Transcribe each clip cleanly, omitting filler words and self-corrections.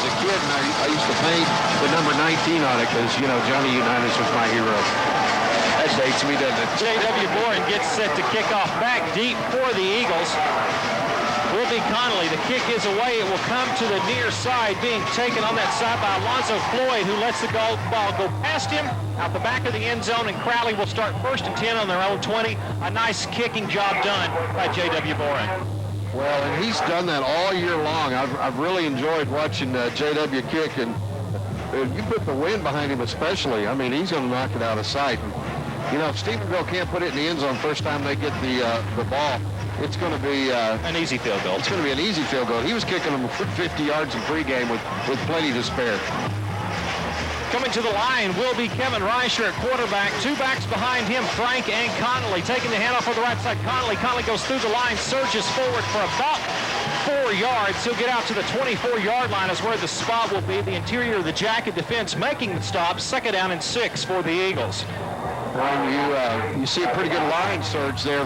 as a kid, and I used to paint the number 19 on it because, you know, Johnny Unitas was my hero. That dates me, doesn't it? J.W. Boren gets set to kick off back deep for the Eagles. Will be Connolly. The kick is away. It will come to the near side, being taken on that side by Alonzo Floyd, who lets the ball go past him out the back of the end zone, and Crowley will start 1st and 10 on their own 20. A nice kicking job done by J.W. Boren. Well, and he's done that all year long. I've really enjoyed watching J.W. kick, and you put the wind behind him especially. I mean, he's going to knock it out of sight. And, you know, if Stephenville can't put it in the end zone first time they get the ball, it's going to be an easy field goal. It's going to be an easy field goal. He was kicking them for 50 yards in pregame with plenty to spare. Coming to the line will be Kevin Reischer at quarterback. 2 backs behind him, Frank and Connolly. Taking the handoff for the right side, Connolly. Connolly goes through the line, surges forward for about 4 yards. He'll get out to the 24-yard line is where the spot will be. The interior of the jacket defense making the stop. 2nd down and 6 for the Eagles. Well, you see a pretty good line surge there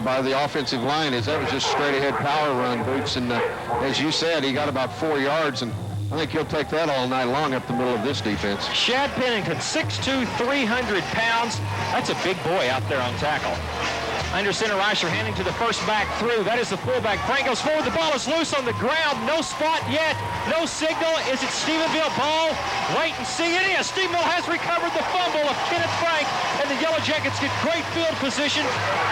by the offensive line, as that was just straight ahead power run, Boots. And as you said, he got about 4 yards, and I think he'll take that all night long up the middle of this defense. Shad Pennington, 6'2", 300 pounds. That's a big boy out there on tackle. Under center, Reischer handing to the first back through. That is the fullback. Frank goes forward. The ball is loose on the ground. No spot yet. No signal. Is it Stephenville ball? Wait and see. It is. Stephenville has recovered the fumble of Kenneth Frank, and the Yellow Jackets get great field position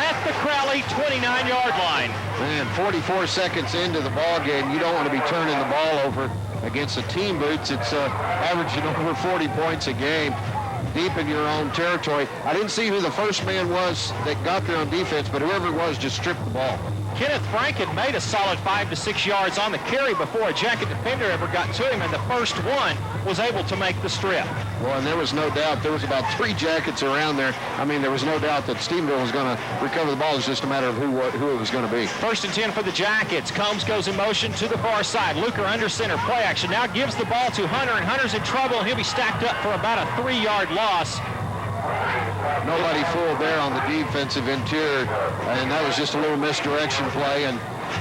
at the Crowley 29-yard line. Man, 44 seconds into the ball game, you don't want to be turning the ball over against a team, Boots. It's averaging over 40 points a game. Deep in your own territory. I didn't see who the first man was that got there on defense, but whoever it was just stripped the ball. Kenneth Frank had made a solid 5 to 6 yards on the carry before a Jacket defender ever got to him, and the first one was able to make the strip. Well, and there was no doubt. There was about 3 Jackets around there. I mean, there was no doubt that Stephenville was going to recover the ball. It was just a matter of who it was going to be. 1st and 10 for the Jackets. Combs goes in motion to the far side. Luker under center. Play action. Now gives the ball to Hunter, and Hunter's in trouble, and he'll be stacked up for about a 3-yard loss. Nobody fooled there on the defensive interior, and that was just a little misdirection play, and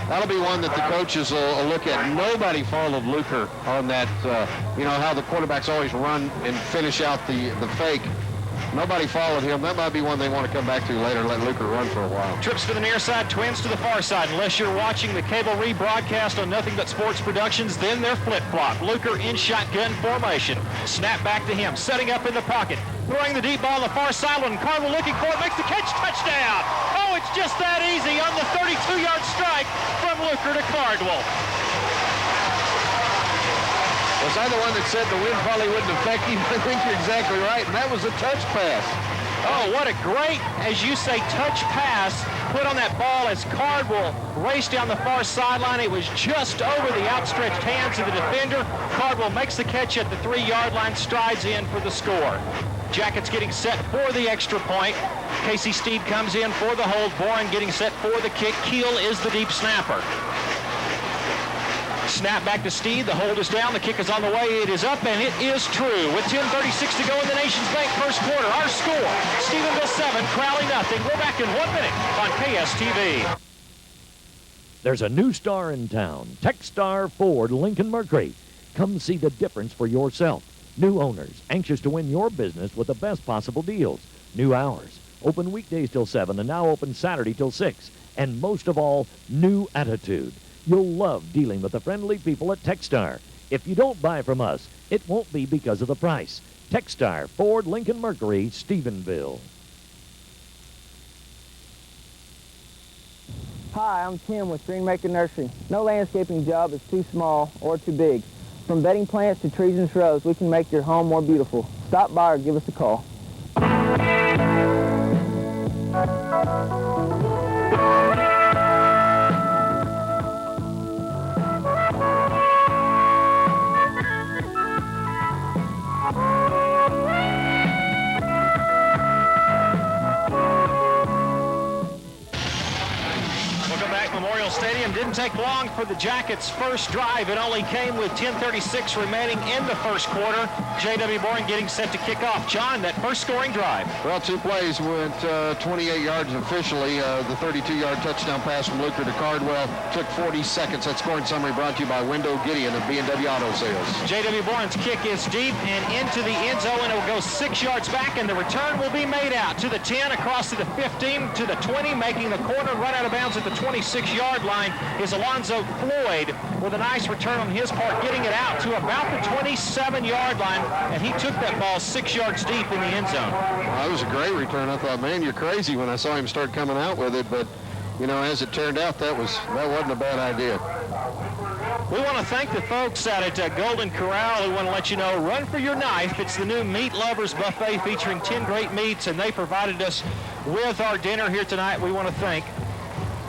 that'll be one that the coaches will look at. Nobody followed Luker on that, you know, how the quarterbacks always run and finish out the fake. Nobody followed him. That might be one they want to come back to later and let Luker run for a while. Trips to the near side, Twins to the far side. Unless you're watching the cable rebroadcast on Nothing But Sports Productions, then they're flip-flop. Luker in shotgun formation. Snap back to him, setting up in the pocket. Throwing the deep ball on the far sideline. Cardinal looking for it, makes the catch, touchdown. Oh, it's just that easy on the 32-yard strike from Luker to Cardwell. Was I the one that said the wind probably wouldn't affect him? I think you're exactly right, and that was a touch pass. Oh, what a great, as you say, touch pass put on that ball as Cardwell raced down the far sideline. It was just over the outstretched hands of the defender. Cardwell makes the catch at the 3-yard line, strides in for the score. Jackets getting set for the extra point. Casey Steed comes in for the hold. Boren getting set for the kick. Keel is the deep snapper. Snap back to Steed. The hold is down. The kick is on the way. It is up, and it is true. With 10:36 to go in the Nations Bank first quarter, our score, Stephenville 7, Crowley nothing. We're back in 1 minute on KSTV. There's a new star in town, Techstar Ford Lincoln Mercury. Come see the difference for yourself. New owners, anxious to win your business with the best possible deals. New hours, open weekdays till 7 and now open Saturday till 6. And most of all, new attitude. You'll love dealing with the friendly people at Techstar. If you don't buy from us, it won't be because of the price. Techstar Ford Lincoln Mercury, Stephenville. Hi, I'm Tim with Greenmaker Nursery. No landscaping job is too small or too big. From bedding plants to trees and shrubs, we can make your home more beautiful. Stop by or give us a call. Stadium didn't take long for the Jackets' first drive. It only came with 10:36 remaining in the first quarter. J.W. Bourne getting set to kick off. John, that first scoring drive. Well, 2 plays went 28 yards officially. The 32-yard touchdown pass from Luker to Cardwell took 40 seconds. That scoring summary brought to you by Wendell Gideon of B&W Auto Sales. J.W. Bourne's kick is deep and into the end zone, and it will go 6 yards back, and the return will be made out to the 10, across to the 15, to the 20, making the corner, run out of bounds at the 26-yard line is Alonzo Floyd with a nice return on his part, getting it out to about the 27-yard line, and he took that ball 6 yards deep in the end zone. Well, that was a great return. I thought, man, you're crazy when I saw him start coming out with it, but you know, as it turned out, that wasn't a bad idea. We want to thank the folks out at Golden Corral who want to let you know, run for your knife. It's the new Meat Lovers Buffet featuring 10 great meats, and they provided us with our dinner here tonight. We want to thank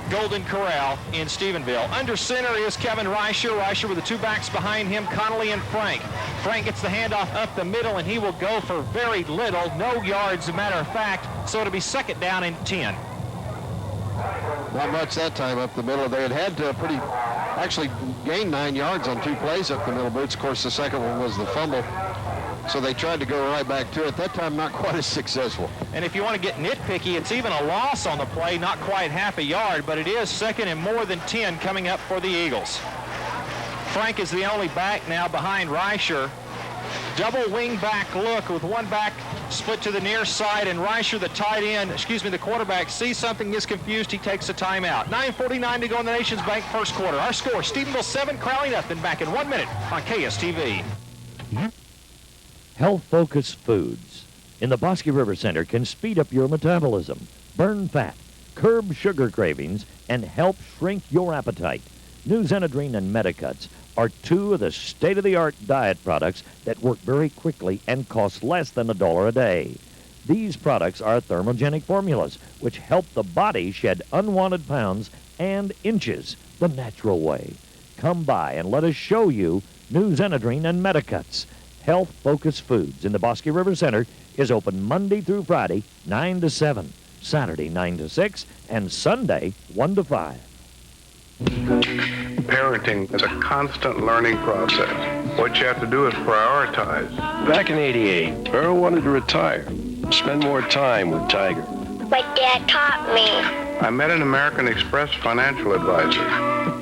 Golden Corral in Stephenville. Under center is Kevin Reicher. Reicher with the 2 backs behind him, Connolly and Frank. Frank gets the handoff up the middle, and he will go for very little, no yards, as a matter of fact, so it'll be second down and 10. Not much that time up the middle. They had to actually gain 9 yards on 2 plays up the middle, Boots. Of course, the second one was the fumble. So they tried to go right back to it. That time, not quite as successful. And if you want to get nitpicky, it's even a loss on the play, not quite half a yard, but it is second and more than 10 coming up for the Eagles. Frank is the only back now behind Reicher. Double wing back look with one back split to the near side, and Reicher, the quarterback, sees something, is confused. He takes a timeout. 9:49 to go in the Nations Bank first quarter. Our score, Stephenville 7, Crowley nothing. Back in 1 minute on KSTV. Health-focused foods in the Bosque River Center can speed up your metabolism, burn fat, curb sugar cravings, and help shrink your appetite. New Xenadrine and Medicuts are 2 of the state-of-the-art diet products that work very quickly and cost less than $1 a day. These products are thermogenic formulas, which help the body shed unwanted pounds and inches the natural way. Come by and let us show you New Xenadrine and Medicuts. Health-focused foods in the Bosque River Center is open Monday through Friday, 9 to 7, Saturday, 9 to 6, and Sunday, 1 to 5. Parenting is a constant learning process. What you have to do is prioritize. Back in '88, Earl wanted to retire, spend more time with Tiger. But Dad taught me. I met an American Express financial advisor.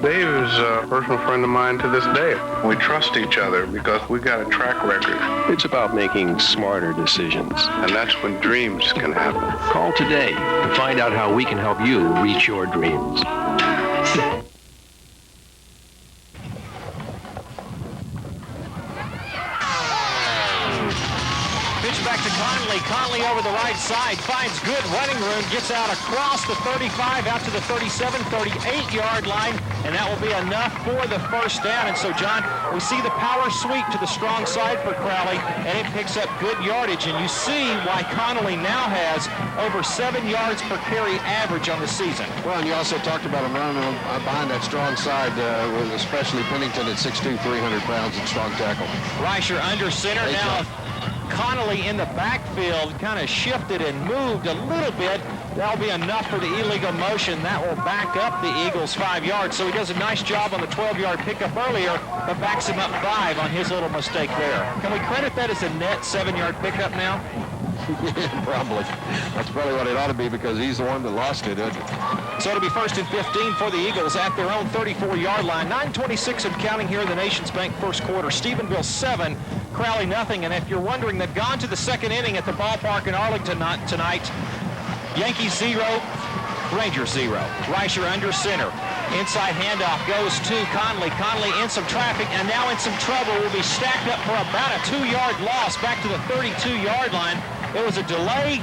Dave is a personal friend of mine to this day. We trust each other because we got a track record. It's about making smarter decisions. And that's when dreams can happen. Call today to find out how we can help you reach your dreams. Back to Conley. Conley over the right side, finds good running room, gets out across the 35, out to the 37, 38-yard line, and that will be enough for the first down. And so, John, we see the power sweep to the strong side for Crowley, and it picks up good yardage. And you see why Conley now has over 7 yards per carry average on the season. Well, and you also talked about him running behind that strong side, with especially Pennington at 6'2", 300 pounds and strong tackle. Reicher under center now. Connolly in the backfield kind of shifted and moved a little bit. That'll be enough for the illegal motion. That will back up the Eagles 5 yards. So he does a nice job on the 12-yard pickup earlier, but backs him up 5 on his little mistake there. Can we credit that as a net 7-yard pickup now? Yeah, probably. That's probably what it ought to be, because he's the one that lost it, isn't it? So it'll be first and 15 for the Eagles at their own 34-yard line. 9:26 and counting here in the Nations Bank first quarter. Stephenville 7, Crowley nothing. And if you're wondering, they've gone to the second inning at the ballpark in Arlington tonight. Yankees 0, Rangers 0. Reicher under center. Inside handoff goes to Conley. Conley in some traffic and now in some trouble. Will be stacked up for about a 2-yard loss back to the 32-yard line. It was a delay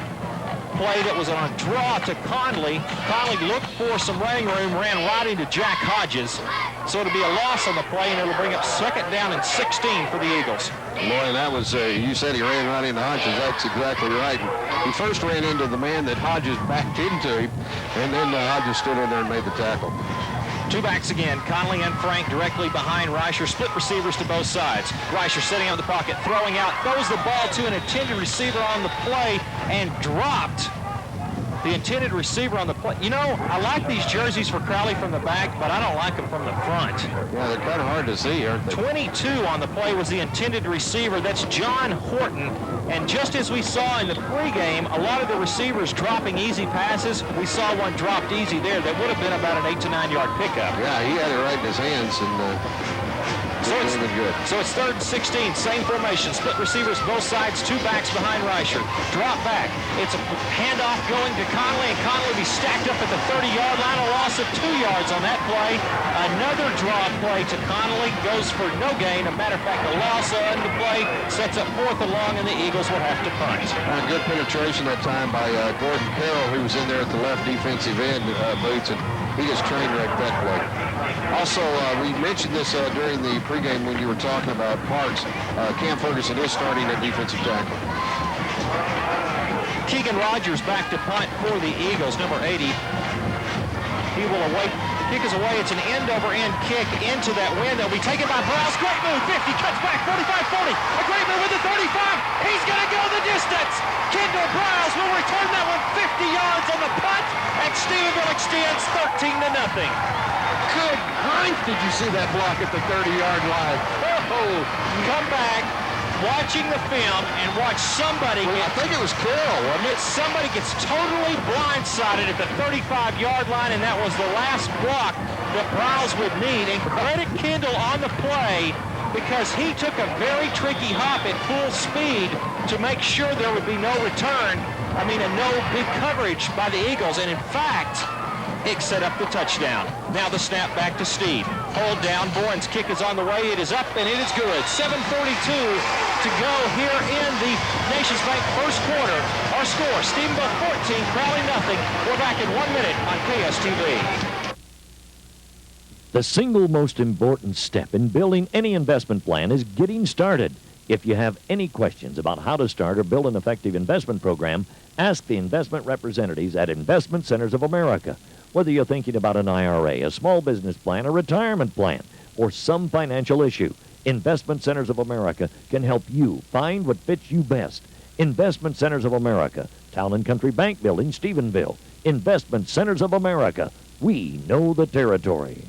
play that was on a draw to Conley. Conley looked for some running room, ran right into Jack Hodges. So it'll be a loss on the play, and it'll bring up second down and 16 for the Eagles. Boy, that was, you said he ran right into Hodges. That's exactly right. He first ran into the man that Hodges backed into him, and then Hodges stood in there and made the tackle. 2 backs again, Conley and Frank directly behind Reicher. Split receivers to both sides. Reicher setting out the pocket, throwing out, throws the ball to an intended receiver on the play, and dropped the intended receiver on the play. You know, I like these jerseys for Crowley from the back, but I don't like them from the front. Yeah, they're kind of hard to see, aren't they? 22 on the play was the intended receiver. That's John Horton. And just as we saw in the pregame, a lot of the receivers dropping easy passes. We saw one dropped easy there that would have been about an 8 to 9 yard pickup. Yeah, he had it right in his hands, and So it's 3rd and 16, same formation, split receivers both sides, 2 backs behind Reicher. Drop back. It's a handoff going to Connolly, and Connolly will be stacked up at the 30-yard line, a loss of 2 yards on that play. Another draw play to Connolly, goes for no gain. A matter of fact, the loss on the play sets up 4th and long, and the Eagles will have to punt. Good penetration that time by Gordon Carroll, who was in there at the left defensive end, Boots, and he just train wrecked that play. Also, we mentioned this during the pregame when you were talking about Parks. Cam Ferguson is starting at defensive tackle. Keegan Rogers back to punt for the Eagles, number 80. He will await. Kick is away. It's an end-over-end kick into that wind. They'll be taken by Browse. Great move. 50. Cuts back. 45-40. A great move with the 35. He's going to go the distance. Kendall Browse will return that one 50 yards on the punt. And Stephenville extends 13-0. Good grief, did you see that block at the 30-yard line? Oh, come back, watching the film, and watch somebody I think it was Carroll, wasn't it? Somebody gets totally blindsided at the 35-yard line, and that was the last block that Browse would need. And credit Kendall on the play because he took a very tricky hop at full speed to make sure there would be no return. No big coverage by the Eagles. And in fact, it set up the touchdown. Now the snap back to Steve. Hold down. Bourne's kick is on the way. It is up, and it is good. 7:42 to go here in the Nations Bank first quarter. Our score, Stephenville 14, Crowley nothing. We're back in 1 minute on KSTV. The single most important step in building any investment plan is getting started. If you have any questions about how to start or build an effective investment program, ask the investment representatives at Investment Centers of America. Whether you're thinking about an IRA, a small business plan, a retirement plan, or some financial issue, Investment Centers of America can help you find what fits you best. Investment Centers of America, Town and Country Bank Building, Stephenville. Investment Centers of America. We know the territory.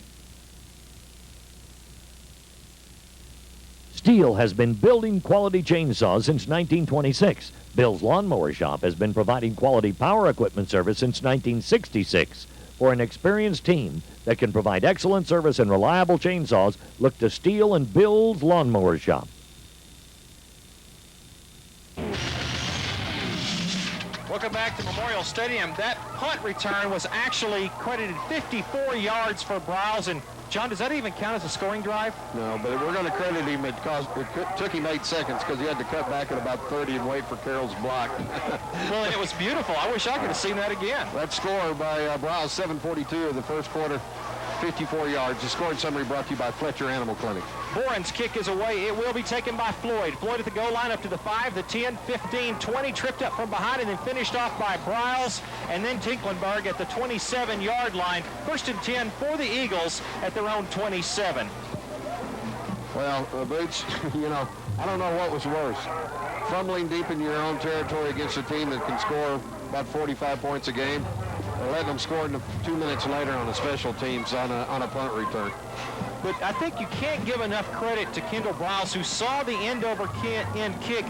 Stihl has been building quality chainsaws since 1926. Bill's Lawnmower Shop has been providing quality power equipment service since 1966. For an experienced team that can provide excellent service and reliable chainsaws, look to Stihl and Bill's Lawnmower Shop. Welcome back to Memorial Stadium. That punt return was actually credited 54 yards for Browse. And John, does that even count as a scoring drive? No, but we're going to credit him. It took him 8 seconds because he had to cut back at about 30 and wait for Carroll's block. Well, it was beautiful. I wish I could have seen that again. That score by Browse, 7:42 of the first quarter, 54 yards. The scoring summary brought to you by Fletcher Animal Clinic. Boren's kick is away. It will be taken by Floyd. Floyd at the goal line up to the 5, the 10, 15, 20, tripped up from behind and then finished off by Browse. And then Tinklenberg at the 27-yard line. 1st and 10 for the Eagles at their own 27. Well, Boots, I don't know what was worse. Fumbling deep in your own territory against a team that can score about 45 points a game, or letting them score 2 minutes later on a special teams on a punt return. But I think you can't give enough credit to Kendall Browse, who saw the end-over-end kick,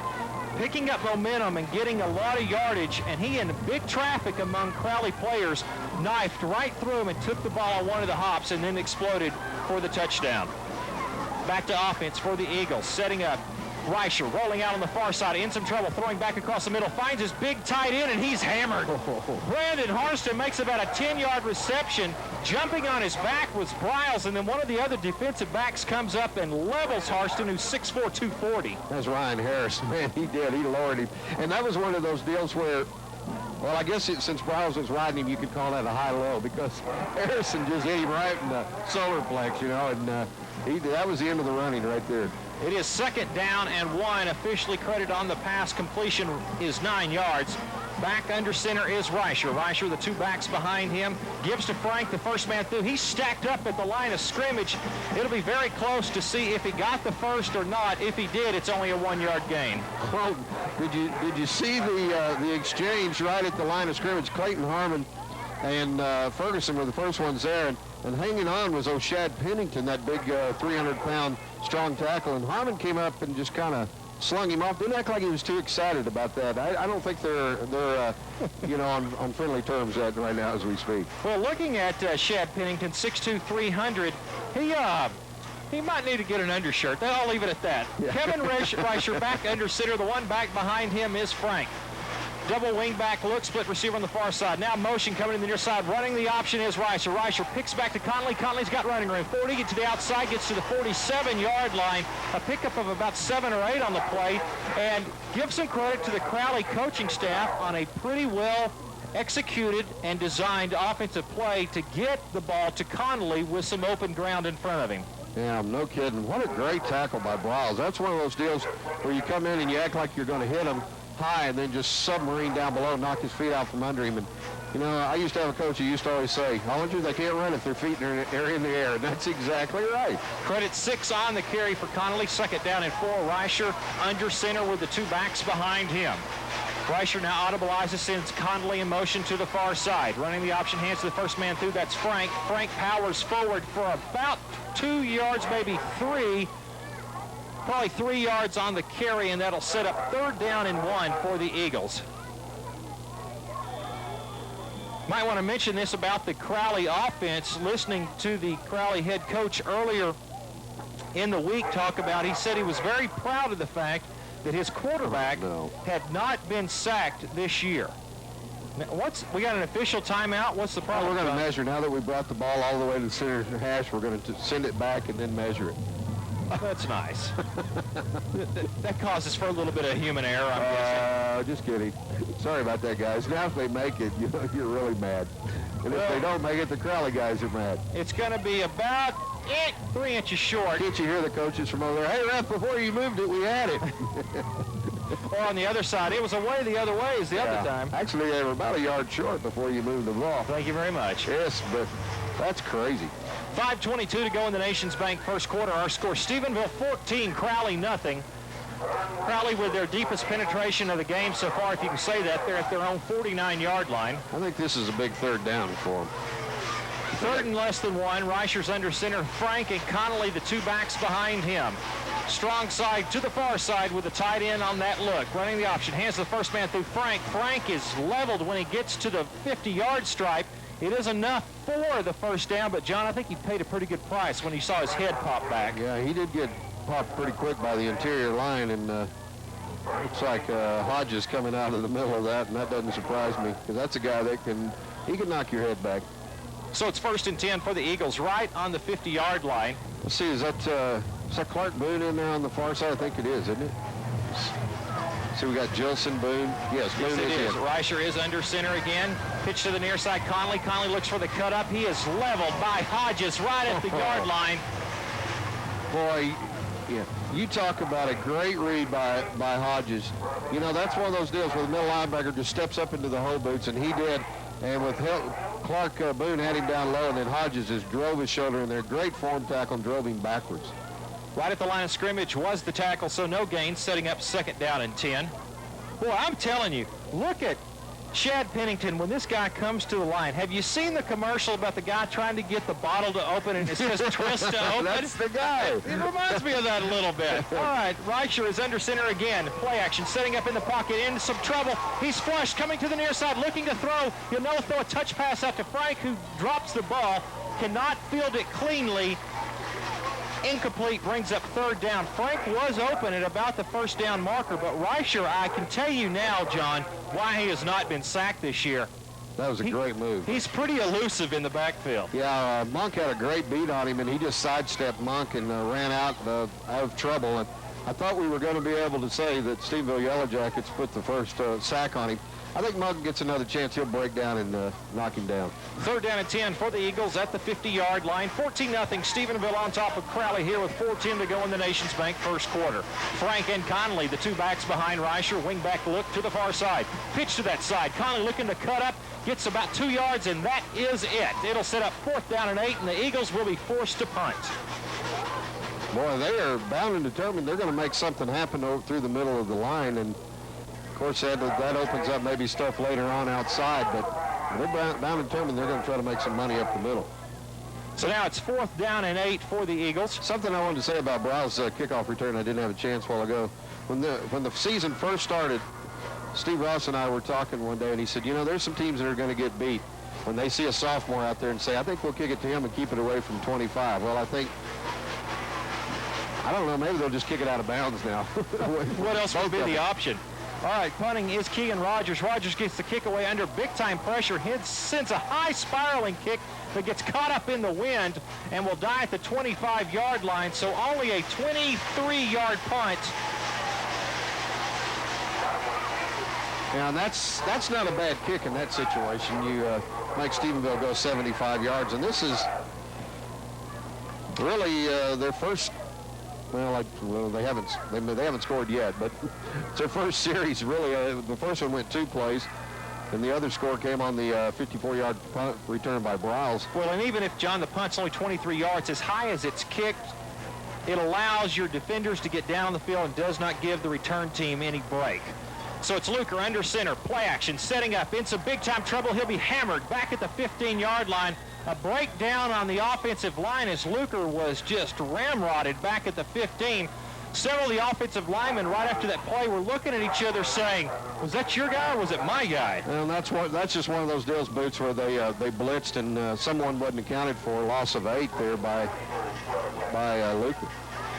picking up momentum and getting a lot of yardage, and he, in big traffic among Crowley players, knifed right through him and took the ball on one of the hops and then exploded for the touchdown. Back to offense for the Eagles, setting up. Reicher rolling out on the far side, in some trouble, throwing back across the middle, finds his big tight end, and he's hammered. Brandon Harston makes about a 10-yard reception. Jumping on his back was Browse, and then one of the other defensive backs comes up and levels Harston, who's 6'4", 240. That's Ryan Harris. Man, he did. He lowered him. And that was one of those deals where, well, I guess since Browse was riding him, you could call that a high-low, because Harrison just hit him right in the solar plex, and that was the end of the running right there. It is 2nd down and 1. Officially credited on the pass. Completion is 9 yards. Back under center is Reicher. Reicher, the two backs behind him, gives to Frank, the first man through. He's stacked up at the line of scrimmage. It'll be very close to see if he got the first or not. If he did, it's only a 1-yard gain. Well, did you see the exchange right at the line of scrimmage? Clayton Harmon and Ferguson were the first ones there, and hanging on was Shad Pennington, that big 300-pound strong tackle, and Harmon came up and just kind of slung him off. Didn't act like he was too excited about that. I don't think they're on friendly terms right now as we speak. Well, looking at Shad Pennington, 6'2", 300, he might need to get an undershirt. I'll leave it at that. Yeah. Kevin Reicher back under center. The one back behind him is Frank. Double wing back look, split receiver on the far side. Now motion coming in the near side. Running the option is Reicher. Reicher picks back to Conley. Conley's got running room. 40, gets to the outside, gets to the 47-yard line. A pickup of about 7 or 8 on the play. And give some credit to the Crowley coaching staff on a pretty well executed and designed offensive play to get the ball to Conley with some open ground in front of him. Yeah, no kidding. What a great tackle by Brawls. That's one of those deals where you come in and you act like you're going to hit him high and then just submarine down below, knock his feet out from under him. And, I used to have a coach who used to always say, they can't run if their feet are in the air. And that's exactly right. Credit 6 on the carry for Conley. Second down and 4. Reicher under center with the two backs behind him. Reicher now audibilizes, sends Conley in motion to the far side. Running the option, hands to the first man through. That's Frank. Frank powers forward for about 2 yards, maybe 3. Probably 3 yards on the carry, and that'll set up 3rd down and 1 for the Eagles. Might want to mention this about the Crowley offense. Listening to the Crowley head coach earlier in the week talk about, he said he was very proud of the fact that his quarterback had not been sacked this year. Now, we got an official timeout. What's the problem? We're going to measure. Now that we brought the ball all the way to the center hash, we're going to send it back and then measure it. That's nice. That causes for a little bit of human error, I'm guessing. Just kidding. Sorry about that, guys. Now if they make it, you're really mad. And if they don't make it, the Crowley guys are mad. It's going to be about 3 inches short. Can't you hear the coaches from over there? Hey, ref, before you moved it, we had it. Or on the other side, it was away the other way as the other time. Actually, they were about a yard short before you moved the ball. Thank you very much. Yes, but that's crazy. 5:22 to go in the Nations Bank first quarter. Our score, Stephenville 14, Crowley nothing. Crowley with their deepest penetration of the game so far, if you can say that. They're at their own 49-yard line. I think this is a big 3rd down for them. 3rd and less than 1. Reicher's under center. Frank and Conley, the two backs behind him. Strong side to the far side with the tight end on that look. Running the option. Hands the first man through Frank. Frank is leveled when he gets to the 50-yard stripe. It is enough for the first down, but John, I think he paid a pretty good price when he saw his head pop back. Yeah, he did get popped pretty quick by the interior line, and looks like Hodges coming out of the middle of that, and that doesn't surprise me, because that's a guy that can knock your head back. So it's 1st and 10 for the Eagles, right on the 50-yard line. Let's see, is that Clark Boone in there on the far side? I think it is, isn't it? So we got Jilson, Boone. Yes, Boone is in. Reicher is under center again. Pitch to the near side. Conley. Conley looks for the cut up. He is leveled by Hodges right at the yard line. Boy, yeah, you talk about a great read by Hodges. That's one of those deals where the middle linebacker just steps up into the hole boots, and he did. And with help, Clark Boone had him down low, and then Hodges just drove his shoulder in there. Great form tackle and drove him backwards. Right at the line of scrimmage was the tackle, so no gain, setting up 2nd down and 10. Boy, I'm telling you, look at Shad Pennington when this guy comes to the line. Have you seen the commercial about the guy trying to get the bottle to open and it says twist to open? That's the guy. It reminds me of that a little bit. All right, Reicher is under center again. Play action, setting up in the pocket, into some trouble. He's flushed, coming to the near side, looking to throw. He'll throw a touch pass out to Frank, who drops the ball, cannot field it cleanly. Incomplete, brings up 3rd down. Frank was open at about the 1st down marker, but Reicher, I can tell you now, John, why he has not been sacked this year. That was a great move. He's pretty elusive in the backfield. Yeah, Monk had a great beat on him, and he just sidestepped Monk and ran out of trouble. And I thought we were going to be able to say that Stephenville Yellow Jackets put the first sack on him. I think Mugg gets another chance. He'll break down and knock him down. 3rd down and 10 for the Eagles at the 50-yard line. 14-0 Stephenville on top of Crowley here with 4:10 to go in the Nations Bank first quarter. Frank and Conley, the two backs behind Reicher. Wingback look to the far side. Pitch to that side. Conley looking to cut up. Gets about 2 yards, and that is it. It'll set up 4th down and 8, and the Eagles will be forced to punt. Boy, they are bound and determined they're going to make something happen over through the middle of the line, and of course that opens up maybe stuff later on outside, but they're bound and determined they're going to try to make some money up the middle. So now it's 4th down and 8 for the Eagles. Something I wanted to say about Brow's kickoff return I didn't have a chance while ago. When the season first started, Steve Ross and I were talking one day, and he said, you know, there's some teams that are going to get beat when they see a sophomore out there and say, I think we'll kick it to him and keep it away from 25. Well, I don't know, maybe they'll just kick it out of bounds now. What else would be the option? All right, punting is Keegan Rogers. Rogers gets the kick away under big-time pressure. Sends a high spiraling kick that gets caught up in the wind and will die at the 25-yard line, so only a 23-yard punt. Yeah, and that's not a bad kick in that situation. You make Stephenville go 75 yards, and this is really their first. Well, they haven't scored yet, but it's their first series. Really, the first one went 2 plays, and the other score came on the 54-yard punt return by Browse. Well, and even if, John, the punt's only 23 yards, as high as it's kicked, it allows your defenders to get down on the field and does not give the return team any break. So it's Luker under center, play action, setting up in some big-time trouble. He'll be hammered back at the 15-yard line. A breakdown on the offensive line as Luker was just ramrodded back at the 15. Several of the offensive linemen right after that play were looking at each other saying, was that your guy or was it my guy? And that's just one of those deals, Boots, where they blitzed and someone wasn't accounted for. A loss of 8 there by Luker.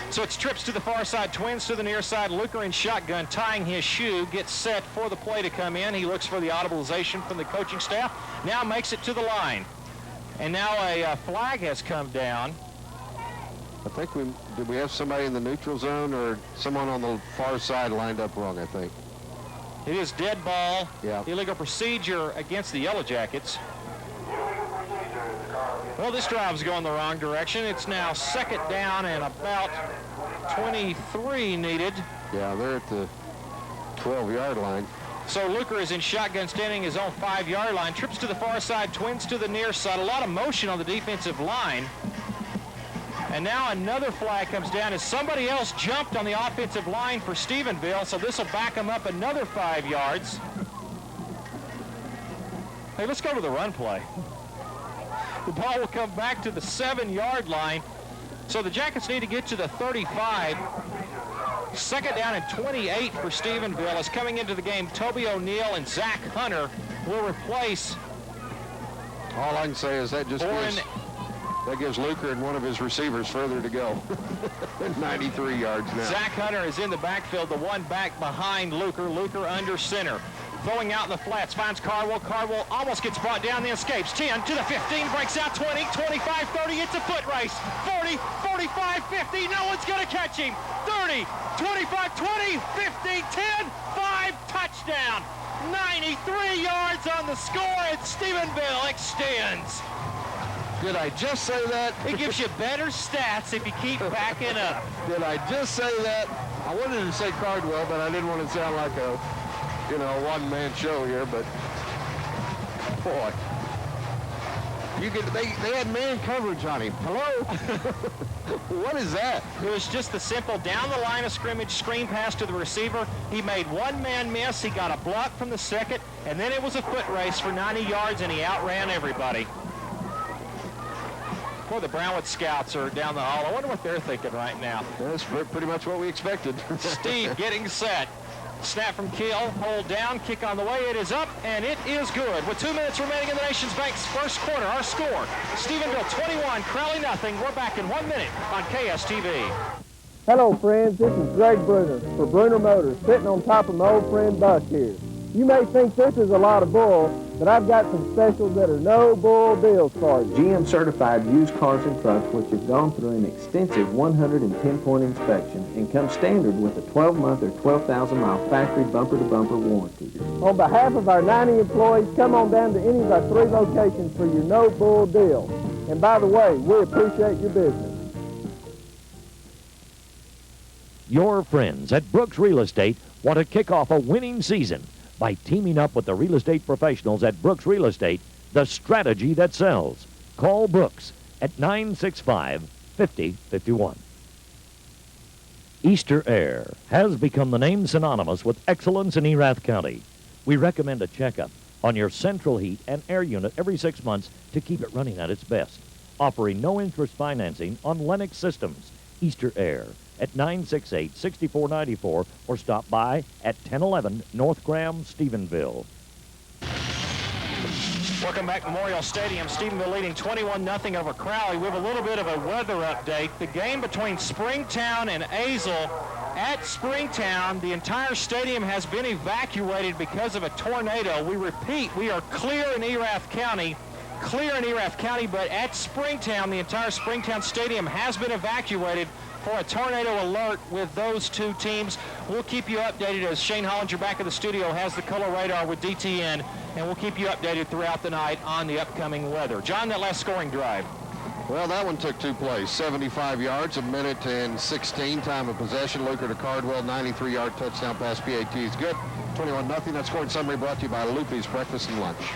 So it's trips to the far side, twins to the near side. Luker in shotgun, tying his shoe, gets set for the play to come in. He looks for the audibleization from the coaching staff. Now makes it to the line. And now a flag has come down. I think did we have somebody in the neutral zone or someone on the far side lined up wrong, I think. It is dead ball. Yeah. Illegal procedure against the Yellow Jackets. Well, this drive's going the wrong direction. It's now 2nd down and about 23 needed. Yeah, they're at the 12-yard line. So Luker is in shotgun standing his own 5-yard line. Trips to the far side, twins to the near side. A lot of motion on the defensive line. And now another flag comes down as somebody else jumped on the offensive line for Stephenville, so this will back them up another 5 yards. Hey, let's go to the run play. The ball will come back to the 7-yard line. So the Jackets need to get to the 35. 2nd down and 28 for Stephenville. As coming into the game, Toby O'Neill and Zach Hunter will replace. All I can say is that gives Luker and one of his receivers further to go. 93 yards now. Zach Hunter is in the backfield, the one back behind Luker. Luker under center. Throwing out in the flats, finds Cardwell. Cardwell almost gets brought down, then escapes. 10 to the 15, breaks out 20, 25, 30. It's a foot race. 40, 45, 50. No one's going to catch him. 30, 25, 20, 15, 10, 5, touchdown. 93 yards on the score, and Stephenville extends. Did I just say that? It gives you better stats if you keep backing up. Did I just say that? I wanted to say Cardwell, but I didn't want to sound like a one-man show here, but boy, they had man coverage on him. Hello? What is that? It was just the simple down the line of scrimmage screen pass to the receiver. He made one man miss. He got a block from the second, and then it was a foot race for 90 yards, and he outran everybody. Boy, the Brownwood scouts are down the hall. I wonder what they're thinking right now. That's pretty much what we expected. Steve getting set. Snap from Keel, hold down, kick on the way. It is up, and it is good. With 2 minutes remaining in the Nations Bank's first quarter, our score, Stephenville 21, Crowley nothing. We're back in 1 minute on KSTV. Hello, friends. This is Greg Bruner for Bruner Motors, sitting on top of my old friend Buck here. You may think this is a lot of bull, but I've got some specials that are no bull deals for you. GM certified used cars and trucks which have gone through an extensive 110-point inspection and come standard with a 12-month or 12,000-mile factory bumper-to-bumper warranty. On behalf of our 90 employees, come on down to any of our 3 locations for your no bull deal. And by the way, we appreciate your business. Your friends at Brooks Real Estate want to kick off a winning season by teaming up with the real estate professionals at Brooks Real Estate, the strategy that sells. Call Brooks at 965-5051. Easter Air has become the name synonymous with excellence in Erath County. We recommend a checkup on your central heat and air unit every 6 months to keep it running at its best. Offering no interest financing on Lennox systems. Easter Air at 968-6494 or stop by at 1011 North Graham, Stephenville. Welcome back to Memorial Stadium. Stephenville leading 21-0 over Crowley. We have a little bit of a weather update. The game between Springtown and Azle at Springtown, the entire stadium has been evacuated because of a tornado. We repeat, we are clear in Erath County. But at Springtown, the entire Springtown Stadium has been evacuated for a tornado alert with those 2 teams. We'll keep you updated as Shane Hollinger back in the studio has the color radar with DTN, and we'll keep you updated throughout the night on the upcoming weather. John, that last scoring drive. Well, that one took 2 plays. 75 yards, 1:16 time of possession. Luker to Cardwell, 93-yard touchdown pass. PAT is good. 21-0. That scoring summary brought to you by Loopy's Breakfast and Lunch.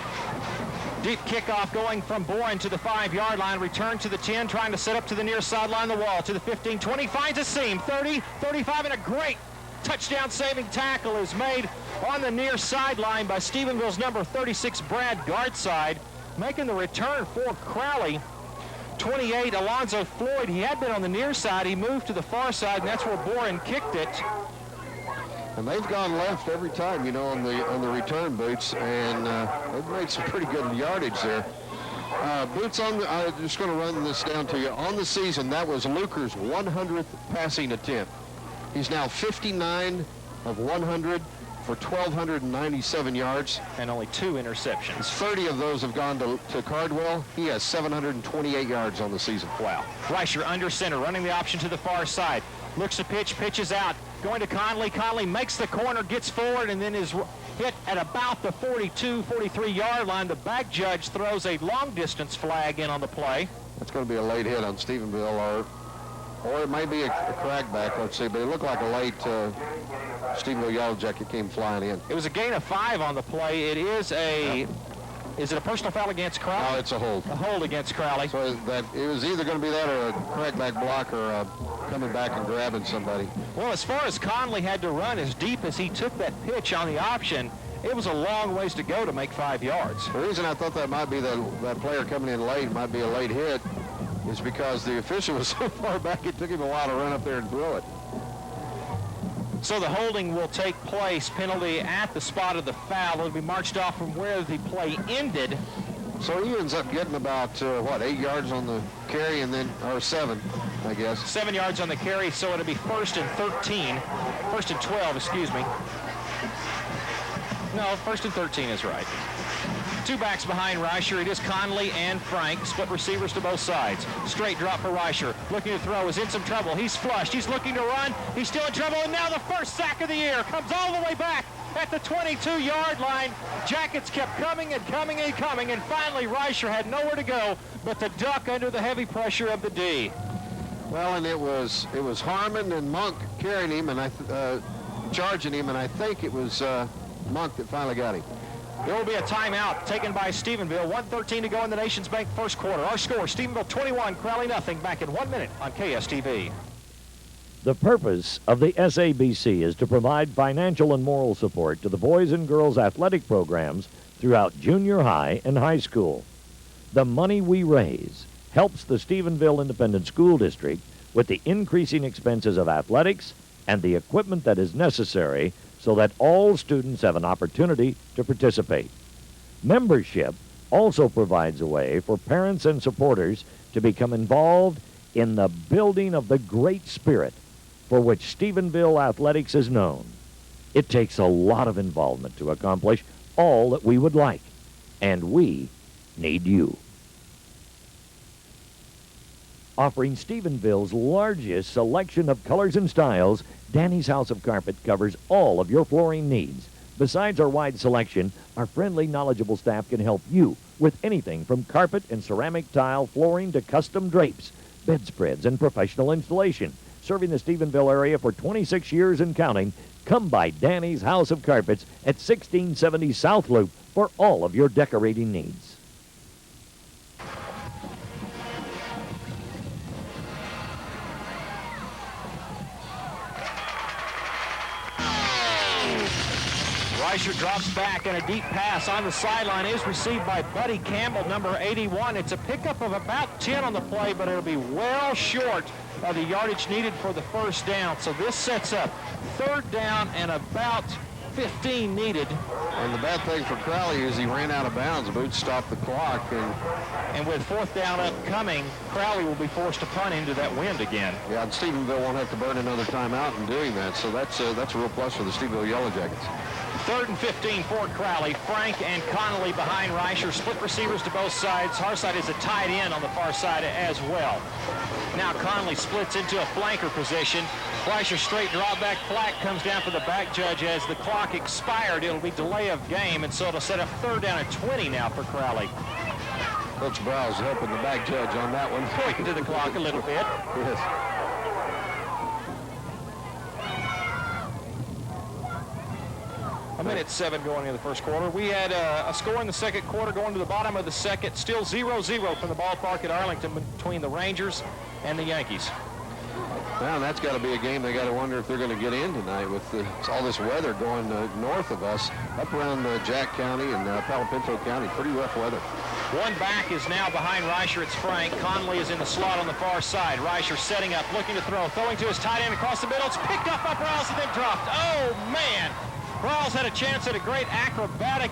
Deep kickoff going from Boren to the 5-yard line. Return to the 10, trying to set up to the near sideline, the wall, to the 15, 20, finds a seam, 30, 35, and a great touchdown-saving tackle is made on the near sideline by Stephenville's number 36, Brad Gartside, making the return for Crowley. 28, Alonzo Floyd. He had been on the near side. He moved to the far side, and that's where Boren kicked it. And they've gone left every time, you know, on the return, Boots, and they've made some pretty good yardage there. Boots, I'm just going to run this down to you. On the season, that was Luker's 100th passing attempt. He's now 59 of 100 for 1,297 yards. And only 2 interceptions. 30 of those have gone to Cardwell. He has 728 yards on the season. Wow. Reicher under center, running the option to the far side. Looks to pitch, pitches out. Going to Conley. Conley makes the corner, gets forward, and then is hit at about the 42, 43-yard line. The back judge throws a long-distance flag in on the play. That's going to be a late hit on Stephenville, or it may be a crackback, let's see, but it looked like a late Stephenville Yellow Jacket came flying in. It was a gain of 5 on the play. It is a... Yep. Is it a personal foul against Crowley? No, it's a hold. A hold against Crowley. So that it was either going to be that or a crackback block or coming back and grabbing somebody. Well, as far as Conley had to run as deep as he took that pitch on the option, it was a long ways to go to make 5 yards. The reason I thought that might be that player coming in late, might be a late hit, is because the official was so far back it took him a while to run up there and throw it. So the holding will take place, penalty at the spot of the foul. It'll be marched off from where the play ended. So he ends up getting about, 8 yards on the carry and then, or 7, I guess. 7 yards on the carry, so it'll be 1st and 12, excuse me. No, 1st and 13 is right. 2 backs behind Reicher. It is Conley and Frank. Split receivers to both sides. Straight drop for Reicher. Looking to throw. Is in some trouble. He's flushed. He's looking to run. He's still in trouble. And now the first sack of the year comes all the way back at the 22-yard line. Jackets kept coming and coming and coming. And finally, Reicher had nowhere to go but to duck under the heavy pressure of the D. Well, and it was Harmon and Monk carrying him and charging him, and I think it was Monk that finally got him. There will be a timeout taken by Stephenville. 1:13 to go in the Nations Bank first quarter. Our score, Stephenville 21, Crowley nothing. Back in 1 minute on KSTV. The purpose of the SABC is to provide financial and moral support to the boys and girls athletic programs throughout junior high and high school. The money we raise helps the Stephenville Independent School District with the increasing expenses of athletics and the equipment that is necessary so that all students have an opportunity to participate. Membership also provides a way for parents and supporters to become involved in the building of the great spirit for which Stephenville athletics is known. It takes a lot of involvement to accomplish all that we would like, and we need you. Offering Stephenville's largest selection of colors and styles, Danny's House of Carpet covers all of your flooring needs. Besides our wide selection, our friendly, knowledgeable staff can help you with anything from carpet and ceramic tile flooring to custom drapes, bedspreads, and professional installation. Serving the Stephenville area for 26 years and counting, come by Danny's House of Carpets at 1670 South Loop for all of your decorating needs. Reicher drops back, and a deep pass on the sideline is received by Buddy Campbell, number 81. It's a pickup of about 10 on the play, but it'll be well short of the yardage needed for the first down. So this sets up third down and about 15 needed. And the bad thing for Crowley is he ran out of bounds. Boots stopped the clock. And with fourth down upcoming, Crowley will be forced to punt into that wind again. Yeah, and Stephenville won't have to burn another timeout in doing that. So that's a real plus for the Stephenville Yellow Jackets. Third and 15 for Crowley. Frank and Connolly behind Reicher. Split receivers to both sides. Harside is a tight end on the far side as well. Now Connolly splits into a flanker position. Reicher straight drop back. Flag comes down for the back judge as the clock expired. It'll be delay of game, and so it'll set up third down at 20 now for Crowley. Coach Browse helping the back judge on that one. Pointing to the clock a little bit. Yes. A minute 7 going into the first quarter. We had a score in the second quarter going to the bottom of the second. Still 0-0 from the ballpark at Arlington between the Rangers and the Yankees. Well, that's got to be a game they got to wonder if they're going to get in tonight with all this weather going north of us, up around Jack County and Palo Pinto County. Pretty rough weather. One back is now behind Reicher. It's Frank. Conley is in the slot on the far side. Reicher setting up, looking to throw, throwing to his tight end across the middle. It's picked up by Browse and then dropped. Oh, man. Browse had a chance at a great acrobatic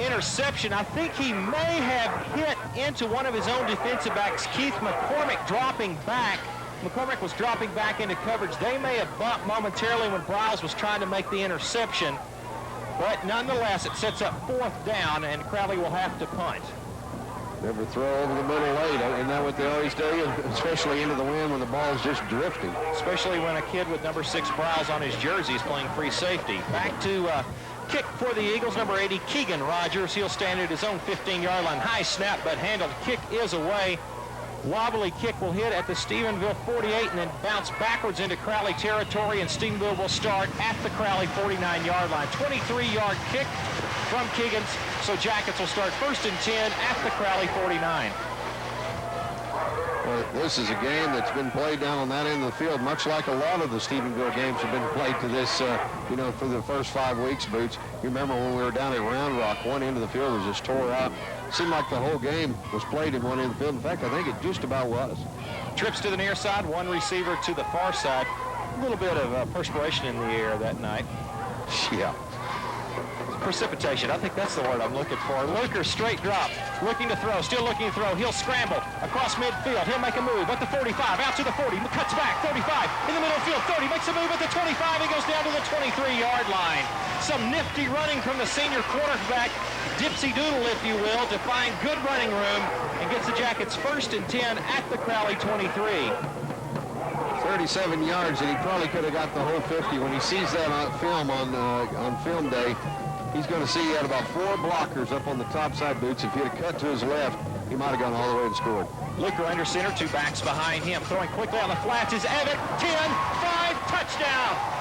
interception. I think he may have hit into one of his own defensive backs, Keith McCormick, dropping back. McCormick was dropping back into coverage. They may have bumped momentarily when Browse was trying to make the interception, but nonetheless, it sets up fourth down, and Crowley will have to punt. Never throw over the middle late. Isn't that what they always tell you? Especially into the wind when the ball's just drifting. Especially when a kid with number 6 Browse on his jersey is playing free safety. Back to kick for the Eagles, number 80, Keegan Rogers. He'll stand at his own 15-yard line. High snap, but handled. Kick is away. Wobbly kick will hit at the Stephenville 48 and then bounce backwards into Crowley territory, and Stephenville will start at the Crowley 49-yard line. 23-yard kick from Keegan's, so Jackets will start first and 10 at the Crowley 49. Well, this is a game that's been played down on that end of the field, much like a lot of the Stephenville games have been played to this, for the first 5 weeks, Boots. You remember when we were down at Round Rock, one end of the field was just tore out. It seemed like the whole game was played in one end of the field. In fact, I think it just about was. Trips to the near side, one receiver to the far side. A little bit of perspiration in the air that night. Yeah. Precipitation, I think that's the word I'm looking for. Luker straight drop, looking to throw, still looking to throw. He'll scramble across midfield. He'll make a move at the 45, out to the 40, cuts back, 35, in the middle of the field, 30, makes a move at the 25, he goes down to the 23-yard line. Some nifty running from the senior quarterback, dipsy doodle, if you will, to find good running room and gets the Jackets first and 10 at the Crowley 23. 37 yards, and he probably could have got the whole 50. When he sees that on film on film day, he's going to see he had about 4 blockers up on the top side, Boots. If he'd have cut to his left, he might have gone all the way and scored. Luker under center, 2 backs behind him. Throwing quickly on the flats is Evitt. 10, 5, touchdown.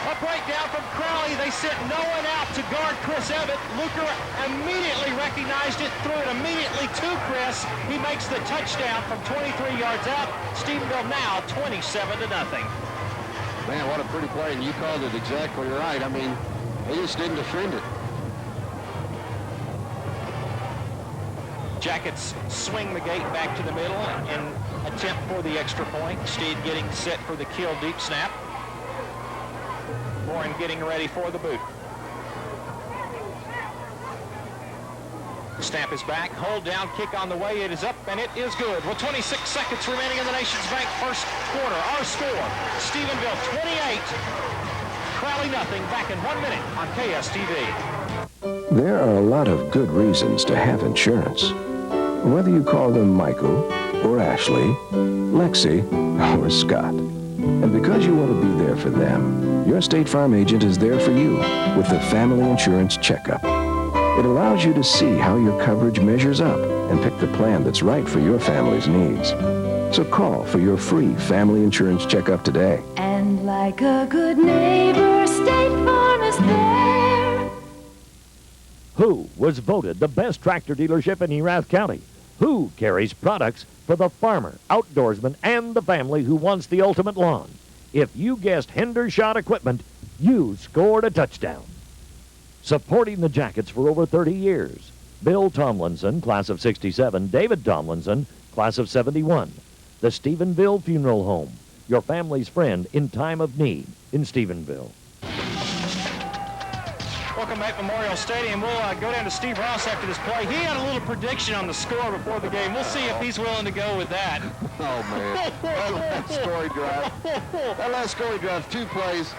A breakdown from Crowley. They sent no one out to guard Chris Evitt. Luker immediately recognized it, threw it immediately to Chris. He makes the touchdown from 23 yards out. Stephenville now 27-0. Man, what a pretty play, and you called it exactly right. I mean, they just didn't defend it. Jackets swing the gate back to the middle and attempt for the extra point. Steed getting set for the kill deep snap. Warren getting ready for the boot. Snap is back, hold down, kick on the way, it is up, and it is good. With 26 seconds remaining in the Nations Bank first quarter, our score, Stephenville 28, Crowley nothing. Back in 1 minute on KSTV. There are a lot of good reasons to have insurance. Whether you call them Michael or Ashley, Lexi or Scott. And because you want to be there for them, your State Farm agent is there for you with the Family Insurance Checkup. It allows you to see how your coverage measures up and pick the plan that's right for your family's needs. So call for your free Family Insurance Checkup today. And like a good neighbor, State Farm is there. Who was voted the best tractor dealership in Erath County? Who carries products for the farmer, outdoorsman, and the family who wants the ultimate lawn? If you guessed Hendershot Equipment, you scored a touchdown. Supporting the Jackets for over 30 years, Bill Tomlinson, class of 67, David Tomlinson, class of 71. The Stephenville Funeral Home, your family's friend in time of need in Stephenville. Welcome back to Memorial Stadium. We'll go down to Steve Ross after this play. He had a little prediction on the score before the game. We'll see if he's willing to go with that. Oh, man. That last scoring drive, 2 plays.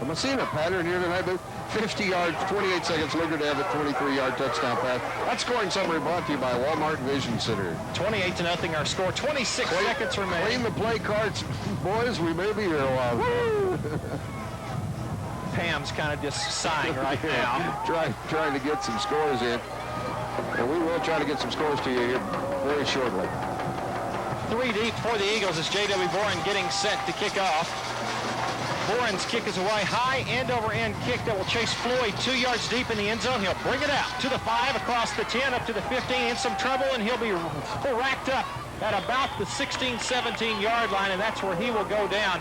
Am I seeing a pattern here tonight, Boo? 50 yards, 28 seconds, Luger to have a 23-yard touchdown pass. That scoring summary brought to you by Walmart Vision Center. 28-0 our score. 26 seconds remaining. Clean the play cards. Boys, we may be here a while. Pam's kind of just sighing right now. trying to get some scores in. And we will try to get some scores to you here very shortly. 3 deep for the Eagles as J.W. Boren getting set to kick off. Boren's kick is away, high end-over-end kick that will chase Floyd 2 yards deep in the end zone. He'll bring it out to the 5, across the 10, up to the 15, in some trouble, and he'll be racked up at about the 16, 17-yard line, and that's where he will go down.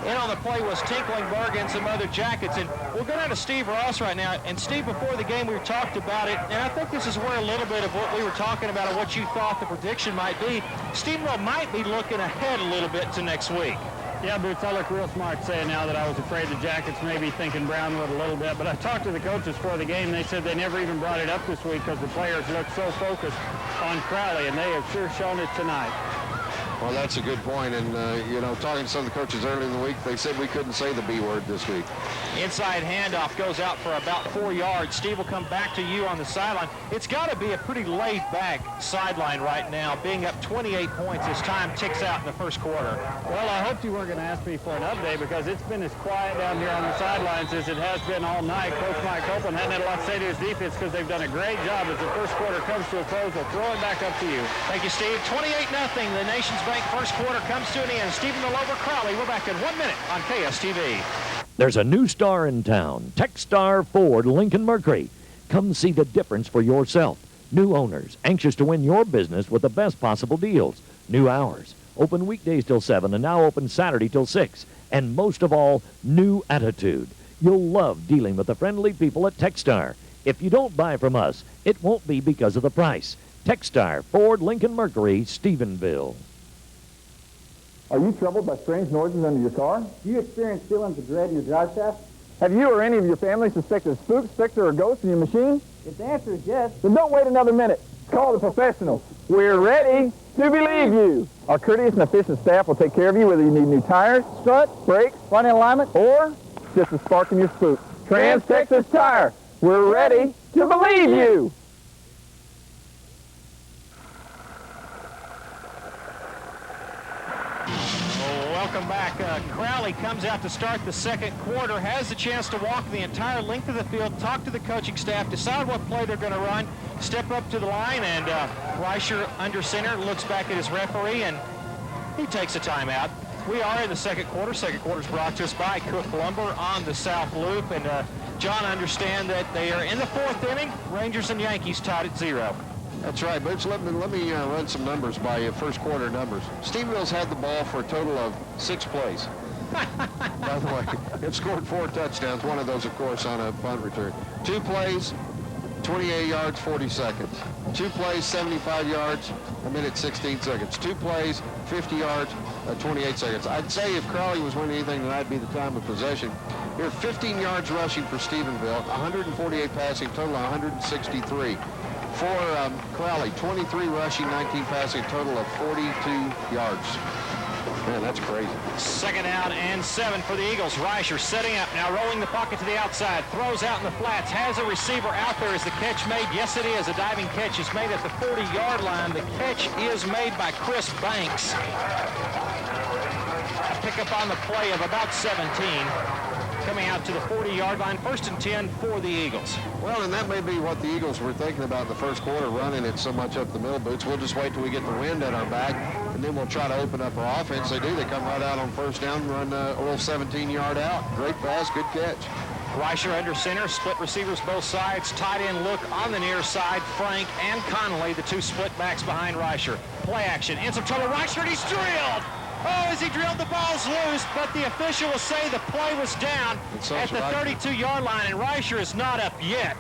In on the play was Tinklingberg and some other Jackets. And we'll go down to Steve Ross right now. And Steve, before the game, we talked about it. And I think this is where a little bit of what we were talking about and what you thought the prediction might be. Stephenville might be looking ahead a little bit to next week. Yeah, Boots, I look real smart saying now that I was afraid the Jackets may be thinking Brownwood a little bit. But I talked to the coaches for the game. They said they never even brought it up this week because the players look so focused on Crowley. And they have sure shown it tonight. Well, that's a good point. And, talking to some of the coaches early in the week, they said we couldn't say the B word this week. Inside handoff goes out for about 4 yards. Steve will come back to you on the sideline. It's got to be a pretty laid-back sideline right now, being up 28 points as time ticks out in the first quarter. Well, I hoped you weren't going to ask me for an update because it's been as quiet down here on the sidelines as it has been all night. Coach Mike Copeland hadn't had a lot to say to his defense because they've done a great job. As the first quarter comes to a close, we'll throw it back up to you. Thank you, Steve. 28-0. The Nations Bank first quarter comes to an end. Stephenville over Crowley. We're back in 1 minute on KSTV. There's a new star in town, Techstar Ford Lincoln Mercury. Come see the difference for yourself. New owners, anxious to win your business with the best possible deals. New hours, open weekdays till 7 and now open Saturday till 6. And most of all, new attitude. You'll love dealing with the friendly people at Techstar. If you don't buy from us, it won't be because of the price. Techstar Ford Lincoln Mercury, Stephenville. Are you troubled by strange noises under your car? Do you experience feelings of dread in your drive shaft? Have you or any of your family suspected a spook, specter, or ghost in your machine? If the answer is yes, then don't wait another minute. Call the professionals. We're ready to believe you. Our courteous and efficient staff will take care of you whether you need new tires, strut, brakes, front end alignment, or just a spark in your spook. Trans-Texas Tire. We're ready to believe you. Welcome back. Crowley comes out to start the second quarter, has the chance to walk the entire length of the field, talk to the coaching staff, decide what play they're going to run, step up to the line, and Reicher under center looks back at his referee, and he takes a timeout. We are in the second quarter. Second quarter is brought to us by Cook Lumber on the South Loop, and John, understand that they are in the fourth inning. Rangers and Yankees tied at 0. That's right, Boots. Let me run some numbers by you, first quarter numbers. Stephenville's had the ball for a total of 6 plays. By the way, they've scored 4 touchdowns, one of those, of course, on a punt return. 2 plays, 28 yards, 40 seconds. 2 plays, 75 yards, 1 minute, 16 seconds. 2 plays, 50 yards, 28 seconds. I'd say if Crowley was winning anything tonight, it'd be the time of possession. Here, 15 yards rushing for Stephenville, 148 passing, total 163. For Crowley, 23 rushing, 19 passing, total of 42 yards. Man, that's crazy. Second down and 7 for the Eagles. Reicher setting up, now rolling the pocket to the outside, throws out in the flats, has a receiver out there. Is the catch made? Yes, it is. A diving catch is made at the 40-yard line. The catch is made by Chris Banks. A pickup on the play of about 17. Coming out to the 40-yard line, 1st and 10 for the Eagles. Well, and that may be what the Eagles were thinking about in the first quarter, running it so much up the middle, Boots. We'll just wait till we get the wind at our back, and then we'll try to open up our offense. They do. They come right out on 1st down and run a little 17-yard out. Great pass, good catch. Reicher under center, split receivers both sides, tight end look on the near side. Frank and Connolly, the two split backs behind Reicher. Play action, in some trouble, Reicher, and he's drilled! Oh, as he drilled, the ball's loose, but the official will say the play was down at the 32-yard line, and Reicher is not up yet.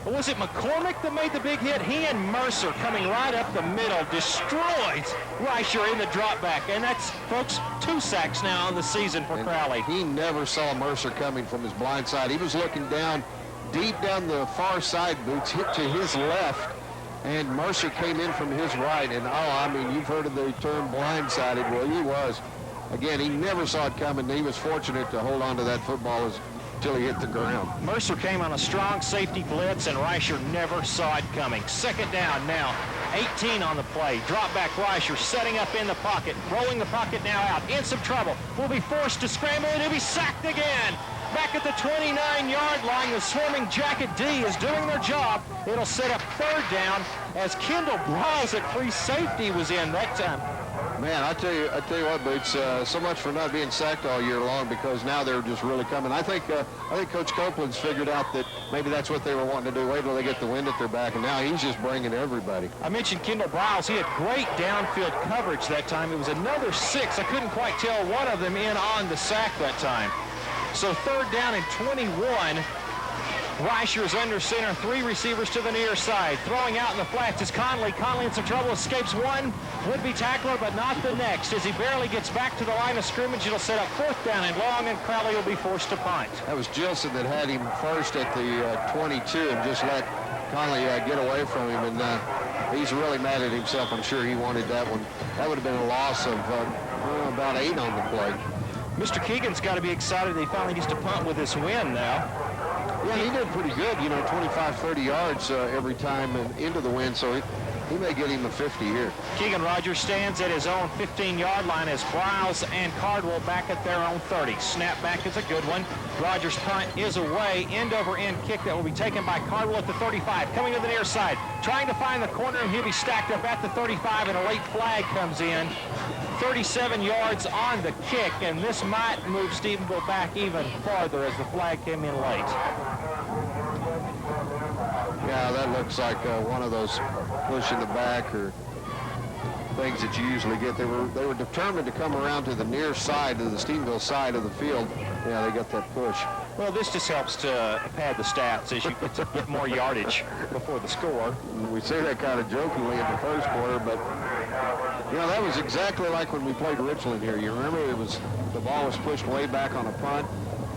But was it McCormick that made the big hit? He and Mercer coming right up the middle destroys Reicher in the drop back, and that's, folks, 2 sacks now on the season for Crowley. He never saw Mercer coming from his blind side. He was looking down, deep down the far side, Boots, hit to his left, and Mercer came in from his right, and I mean, you've heard of the term blindsided. Well, he was. Again, he never saw it coming. He was fortunate to hold on to that football until he hit the ground. Mercer came on a strong safety blitz, and Reicher never saw it coming. 2nd down now, 18 on the play. Drop back Reicher, setting up in the pocket, rolling the pocket now out, in some trouble. Will be forced to scramble, and he'll be sacked again. Back at the 29-yard line, the swarming Jacket D is doing their job. It'll set up 3rd down as Kendall Brawls at free safety was in that time. Man, I tell you what, Boots. So much for not being sacked all year long, because now they're just really coming. I think Coach Copeland's figured out that maybe that's what they were wanting to do. Wait till they get the wind at their back, and now he's just bringing everybody. I mentioned Kendall Brawls. He had great downfield coverage that time. It was another 6. I couldn't quite tell one of them in on the sack that time. So 3rd down and 21. Reicher's under center, 3 receivers to the near side. Throwing out in the flats is Connolly. Connolly in some trouble, escapes one would-be tackler, but not the next. As he barely gets back to the line of scrimmage, it'll set up 4th down and long, and Crowley will be forced to punt. That was Gilson that had him first at the 22 and just let Connolly get away from him, and he's really mad at himself. I'm sure he wanted that one. That would have been a loss of about 8 on the play. Mr. Keegan's got to be excited that he finally gets to punt with this win now. Yeah, he did pretty good, 25, 30 yards every time and into the wind, so he may get him a 50 here. Keegan Rogers stands at his own 15-yard line as Browse and Cardwell back at their own 30. Snap back is a good one. Rogers' punt is away. End-over-end kick that will be taken by Cardwell at the 35. Coming to the near side, trying to find the corner, and he'll be stacked up at the 35, and a late flag comes in. 37 yards on the kick, and this might move Stephenville back even farther as the flag came in late. Yeah, that looks like one of those push in the back or things that you usually get. They were determined to come around to the near side of the Stephenville side of the field. Yeah, they got that push. Well, this just helps to pad the stats as you get more yardage before the score. We say that kind of jokingly in the first quarter, but that was exactly like when we played Richland here. You remember the ball was pushed way back on a punt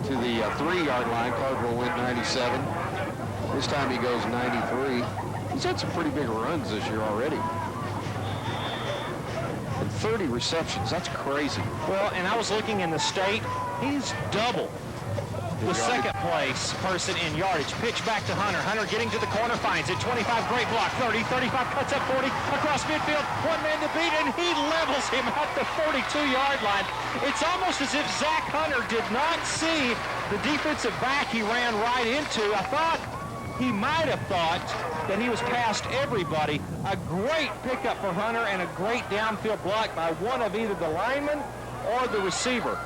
to the 3-yard line. Cardwell went 97. This time he goes 93. He's had some pretty big runs this year already. And 30 receptions, that's crazy. Well, and I was looking in the state, he's double the second place person in yardage. Pitch back to Hunter. Hunter getting to the corner, finds it. 25, great block. 30, 35, cuts up 40, across midfield. One man to beat, and he levels him at the 42-yard line. It's almost as if Zach Hunter did not see the defensive back he ran right into. I thought he might have thought that he was past everybody. A great pickup for Hunter and a great downfield block by one of either the lineman or the receiver.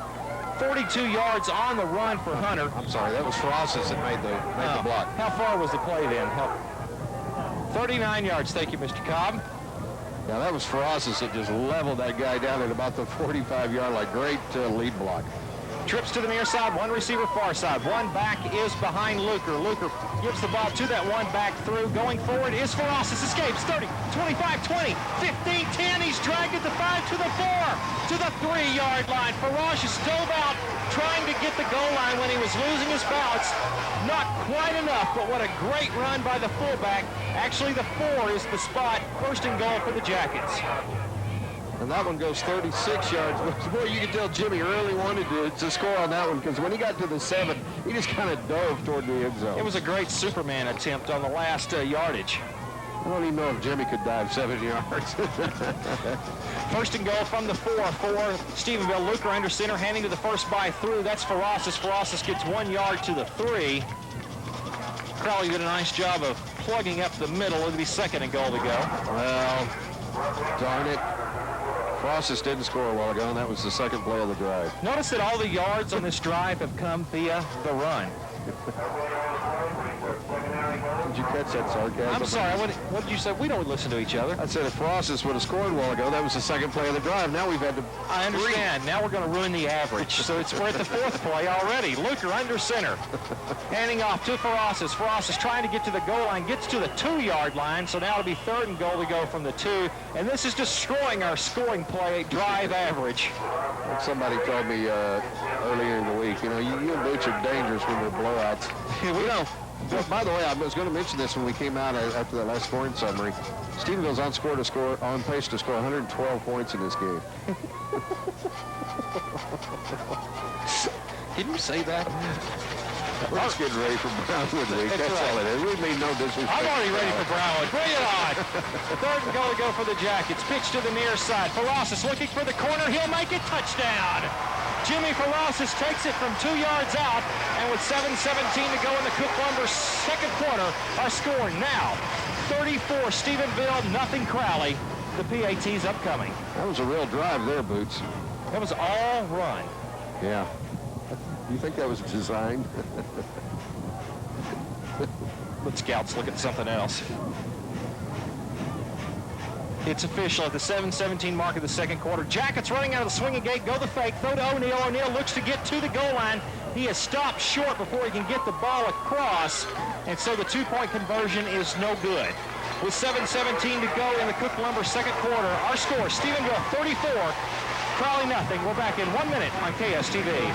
42 yards on the run for Hunter. I'm sorry, that was Frosses that made the block. How far was the play then? 39 yards, thank you, Mr. Cobb. Yeah, that was Frosses that just leveled that guy down at about the 45-yard line. Great lead block. Trips to the near side, one receiver far side. One back is behind Luker. Luker gives the ball to that one back through. Going forward is Ferozis. Escapes 30, 25, 20, 15, 10. He's dragged at the 5 to the 4 to the 3-yard line. Ferozis dove out trying to get the goal line when he was losing his balance. Not quite enough, but what a great run by the fullback. Actually, the 4 is the spot. 1st and goal for the Jackets. And that one goes 36 yards. Boy, you could tell Jimmy really wanted to score on that one, because when he got to the 7, he just kind of dove toward the end zone. It was a great Superman attempt on the last yardage. I don't even know if Jimmy could dive 7 yards. First and goal from the 4 for Stephenville. Luker under center, handing to the first by through. That's Ferrasis. Ferrasis gets 1 yard to the 3. Crowley did a nice job of plugging up the middle. It'll be second and goal to go. Well, darn it. Ferrasis didn't score a while ago, and that was the second play of the drive. Notice that all the yards on this drive have come via the run. Did you catch that sarcasm? I'm sorry, what did you say? We don't listen to each other. I said if Ferrasis would have scored a while ago, that was the second play of the drive. Now we've had to... I understand. Now we're going to ruin the average. So we're at the 4th play already. Luker under center. Handing off to Ferrasis. Ferrasis trying to get to the goal line, gets to the 2-yard line, so now it'll be third and goal to go from the 2. And this is destroying our scoring play drive average. Like somebody told me earlier in the week, you know, you and Boots are dangerous when they're blowouts. We don't. Well, by the way, I was going to mention this when we came out after that last scoring summary. Stephenville's on pace to score 112 points in this game. Did you say that? We're just getting ready for Brownwood Week. That's all it is. We mean no disrespect. I'm already ready for Brownwood. Bring it on. Third and goal to go for the Jackets. Pitch to the near side. Ferrasis looking for the corner. He'll make it. Touchdown. Jimmy Ferrasis takes it from 2 yards out, and with 7:17 to go in the Cook Lumber second quarter, our score now 34 Stephenville, nothing Crowley. The PAT's upcoming. That was a real drive there, Boots. That was all run. Yeah. You think that was designed? Let scouts look at something else. It's official at the 7:17 mark of the second quarter. Jackets running out of the swinging gate, go the fake, throw to O'Neal. O'Neal looks to get to the goal line. He is stopped short before he can get the ball across, and so the 2-point conversion is no good. With 7:17 to go in the Cook Lumber second quarter, our score, Stephenville 34, Crowley nothing. We're back in 1 minute on KSTV.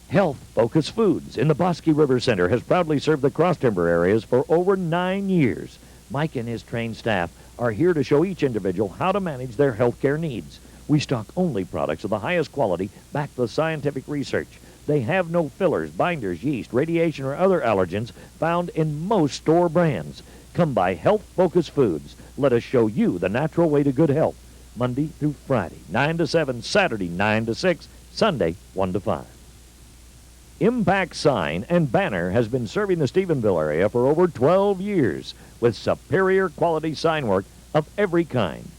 Health Focus Foods in the Bosque River Center has proudly served the Cross Timber areas for over 9 years. Mike and his trained staff are here to show each individual how to manage their health care needs. We stock only products of the highest quality backed with scientific research. They have no fillers, binders, yeast, radiation, or other allergens found in most store brands. Come by Health Focus Foods. Let us show you the natural way to good health. Monday through Friday, 9 to 7, Saturday, 9 to 6, Sunday, 1 to 5. Impact Sign and Banner has been serving the Stephenville area for over 12 years with superior quality sign work of every kind.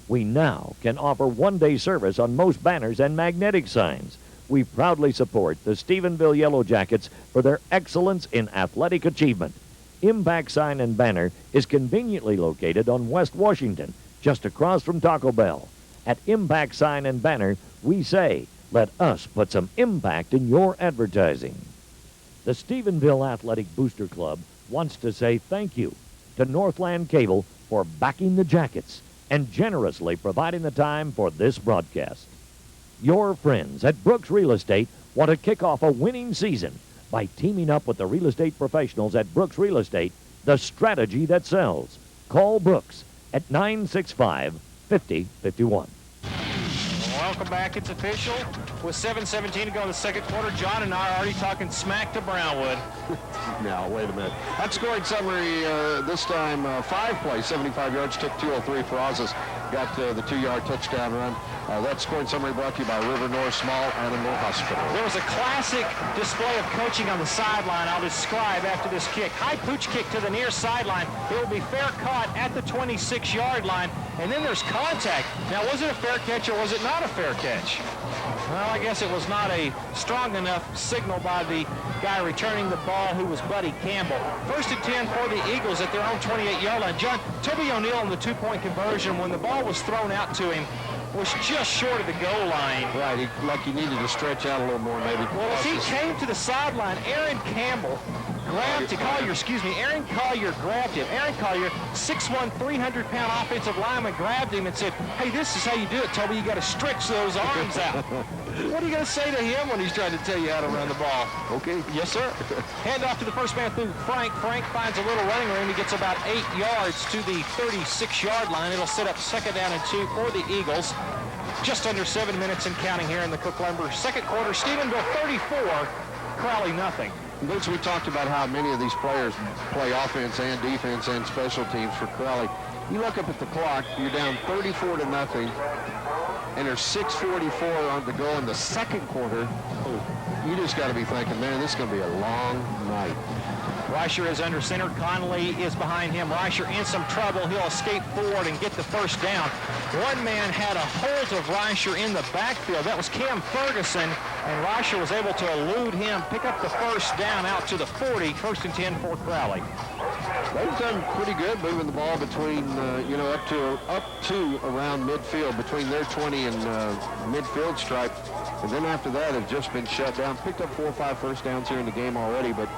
We now can offer one-day service on most banners and magnetic signs. We proudly support the Stephenville Yellow Jackets for their excellence in athletic achievement. Impact Sign and Banner is conveniently located on West Washington, just across from Taco Bell. At Impact Sign and Banner, we say, let us put some impact in your advertising. The Stephenville Athletic Booster Club wants to say thank you to Northland Cable for backing the Jackets and generously providing the time for this broadcast. Your friends at Brooks Real Estate want to kick off a winning season by teaming up with the real estate professionals at Brooks Real Estate, the strategy that sells. Call Brooks at 965-5051. Welcome back. It's official. With 7:17 to go in the second quarter, John and I are already talking smack to Brownwood. Now, wait a minute. That scoring summary this time, 5 plays, 75 yards, took 203 for Oz's. Got the 2-yard touchdown run. That scoring summary brought to you by River North Small Animal Hospital. There was a classic display of coaching on the sideline I'll describe after this kick. High pooch kick to the near sideline. It will be fair caught at the 26-yard line, and then there's contact. Now, was it a fair catch or was it not a fair catch? Well, I guess it was not a strong enough signal by the guy returning the ball, who was Buddy Campbell. First and 10 for the Eagles at their own 28-yard line. John, Toby O'Neal on the 2-point conversion, when the ball was thrown out to him, was just short of the goal line. Right, like he needed to stretch out a little more, maybe. Well, as he came to the sideline, Aaron Collier grabbed him. Aaron Collier, 6'1", 300-pound offensive lineman, grabbed him and said, hey, this is how you do it, Toby. You got to stretch those arms out. What are you going to say to him when he's trying to tell you how to run the ball? Okay. Yes, sir. Hand off to the first man through Frank. Frank finds a little running room. He gets about 8 yards to the 36-yard line. It'll set up second down and 2 for the Eagles. Just under 7 minutes and counting here in the Cook Lumber second quarter. Stephenville 34, Crowley nothing. Boots, we talked about how many of these players play offense and defense and special teams for Crowley. You look up at the clock, you're down 34-0, and there's 6:44 on to go in the second quarter. You just got to be thinking, man, this is going to be a long night. Reicher is under center. Conley is behind him. Reicher in some trouble. He'll escape forward and get the first down. One man had a hold of Reicher in the backfield. That was Cam Ferguson, and Reicher was able to elude him, pick up the first down out to the 40. First and 10 for Crowley. They've done pretty good moving the ball between, up to around midfield, between their 20 and midfield stripe. And then after that, have just been shut down. Picked up 4 or 5 first downs here in the game already, but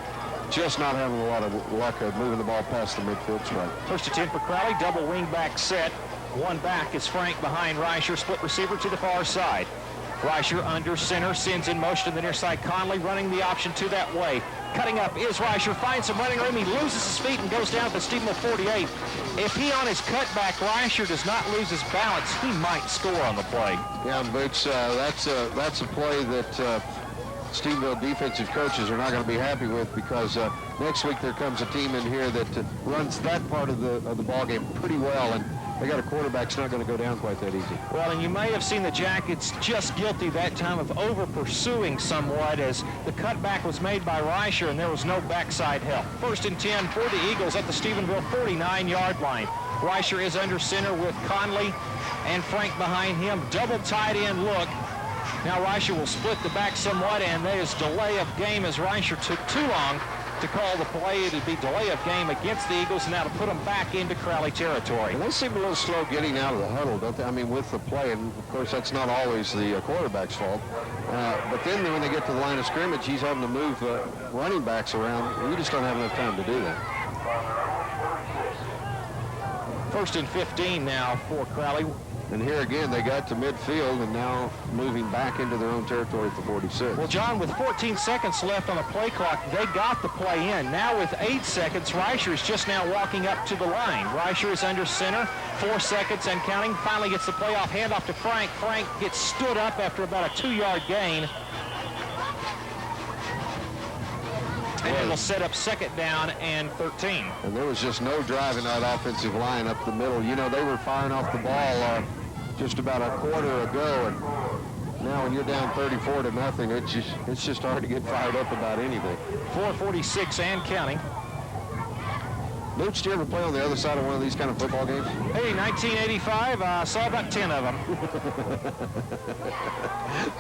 just not having a lot of luck of moving the ball past the midfield stripe. First and 10 for Crowley. Double wing back set. One back is Frank behind Reicher. Split receiver to the far side. Reicher under center, sends in motion to the near side. Conley running the option to that way. Cutting up is Reicher, finds some running room. He loses his feet and goes down to the Stephenville 48. If he on his cutback, Reicher does not lose his balance, he might score on the play. Yeah, Boots, that's a play that Stephenville defensive coaches are not going to be happy with, because next week there comes a team in here that runs that part of the ball game pretty well, and they got a quarterback that's not going to go down quite that easy. Well, and you may have seen the Jackets just guilty that time of over-pursuing somewhat, as the cutback was made by Reicher and there was no backside help. First and 10 for the Eagles at the Stephenville 49-yard line. Reicher is under center with Conley and Frank behind him. Double tight end look. Now Reicher will split the back somewhat, and there is delay of game as Reicher took too long to call the play. It'd be delay of game against the Eagles, and now to put them back into Crowley territory. And they seem a little slow getting out of the huddle, don't they? I mean, with the play, and of course that's not always the quarterback's fault. But then when they get to the line of scrimmage, he's having to move running backs around. You just don't have enough time to do that. First and 15 now for Crowley. And here again, they got to midfield and now moving back into their own territory at the 46. Well, John, with 14 seconds left on the play clock, they got the play in. Now with 8 seconds, Reicher is just now walking up to the line. Reicher is under center, 4 seconds and counting. Finally gets the playoff handoff to Frank. Frank gets stood up after about a 2-yard gain. And it'll set up second down and 13. And there was just no driving that offensive line up the middle. You know, they were firing off the ball just about a quarter ago, and now when you're down 34-0, it's just hard to get fired up about anything. 4:46 and counting. Boots, did you ever play on the other side of one of these kind of football games? Hey, 1985, I saw about 10 of them.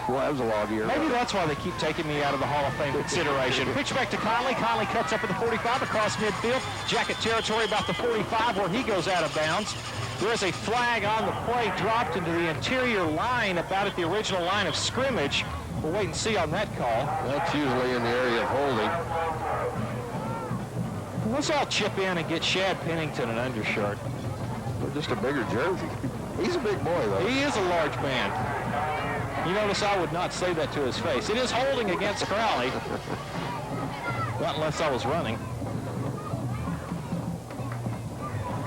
Well, that was a long year. Maybe that's why they keep taking me out of the Hall of Fame consideration. Pitch back to Conley. Conley cuts up at the 45 across midfield. Jacket territory about the 45 where he goes out of bounds. There is a flag on the play dropped into the interior line about at the original line of scrimmage. We'll wait and see on that call. That's usually in the area of holding. Let's all chip in and get Shad Pennington an undershirt. Or just a bigger jersey. He's a big boy, though. He is a large man. You notice I would not say that to his face. It is holding against Crowley. Not unless I was running.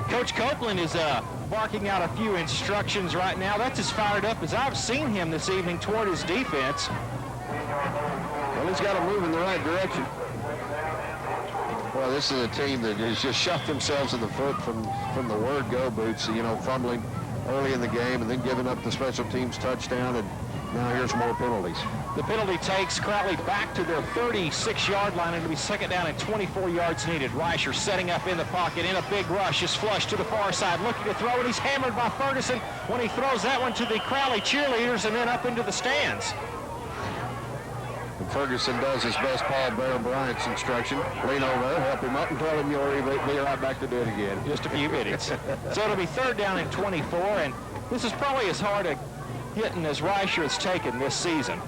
Coach Copeland is barking out a few instructions right now. That's as fired up as I've seen him this evening toward his defense. Well, he's got to move in the right direction. Well, this is a team that has just shot themselves in the foot from the word go, Boots. You know, fumbling early in the game and then giving up the special teams touchdown, and now here's more penalties. The penalty takes Crowley back to their 36-yard line, and it'll be second down and 24 yards needed. Reicher setting up in the pocket in a big rush, is flushed to the far side, looking to throw, and he's hammered by Ferguson when he throws that one to the Crowley cheerleaders and then up into the stands. And Ferguson does his best Paul Bear Bryant's instruction. Lean over, help him up, and tell him you'll be right back to do it again. Just a few minutes. So it'll be third down and 24, and this is probably as hard a hitting as Reicher has taken this season.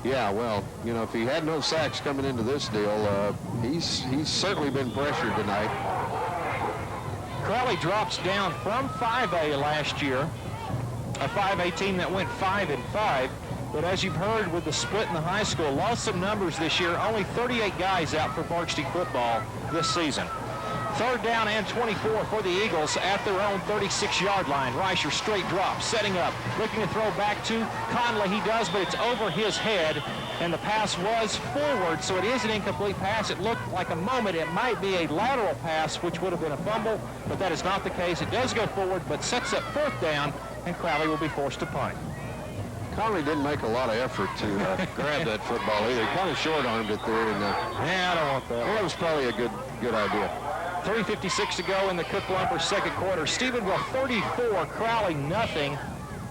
Yeah, well, you know, if he had no sacks coming into this deal, he's certainly been pressured tonight. Crowley drops down from 5A last year, a 5A team that went 5-5. But as you've heard with the split in the high school, lost some numbers this year. Only 38 guys out for varsity football this season. Third down and 24 for the Eagles at their own 36-yard line. Reicher straight drop, setting up, looking to throw back to Conley. He does, but it's over his head, and the pass was forward, so it is an incomplete pass. It looked like a moment it might be a lateral pass, which would have been a fumble, but that is not the case. It does go forward, but sets up fourth down, and Crowley will be forced to punt. Conley didn't make a lot of effort to grab that football either. He kind of short-armed it there, and I don't want that. Well, that was probably a good idea. 3:56 to go in the Cook Lumber second quarter. Stephenville 34, Crowley nothing.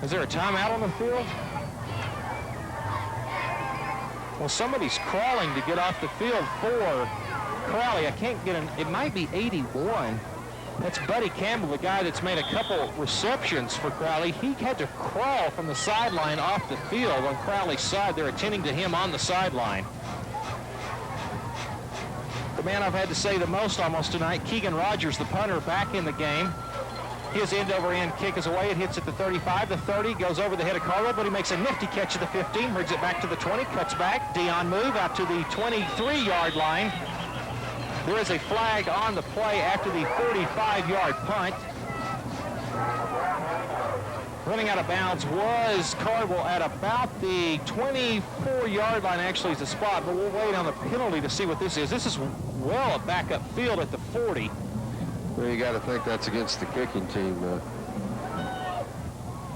Is there a timeout on the field? Well, somebody's crawling to get off the field for Crowley. I can't get it might be 81. That's Buddy Campbell, the guy that's made a couple receptions for Crowley. He had to crawl from the sideline off the field on Crowley's side. They're attending to him on the sideline. The man I've had to say the most almost tonight, Keegan Rogers, the punter, back in the game. His end-over-end kick is away. It hits at the 35, the 30, goes over the head of Carlo, but he makes a nifty catch at the 15, brings it back to the 20, cuts back. Dion move out to the 23-yard line. There is a flag on the play after the 45-yard punt. Running out of bounds was Cardwell at about the 24-yard line, actually is the spot, but we'll wait on the penalty to see what this is. This is well a backup field at the 40. Well, you got to think that's against the kicking team.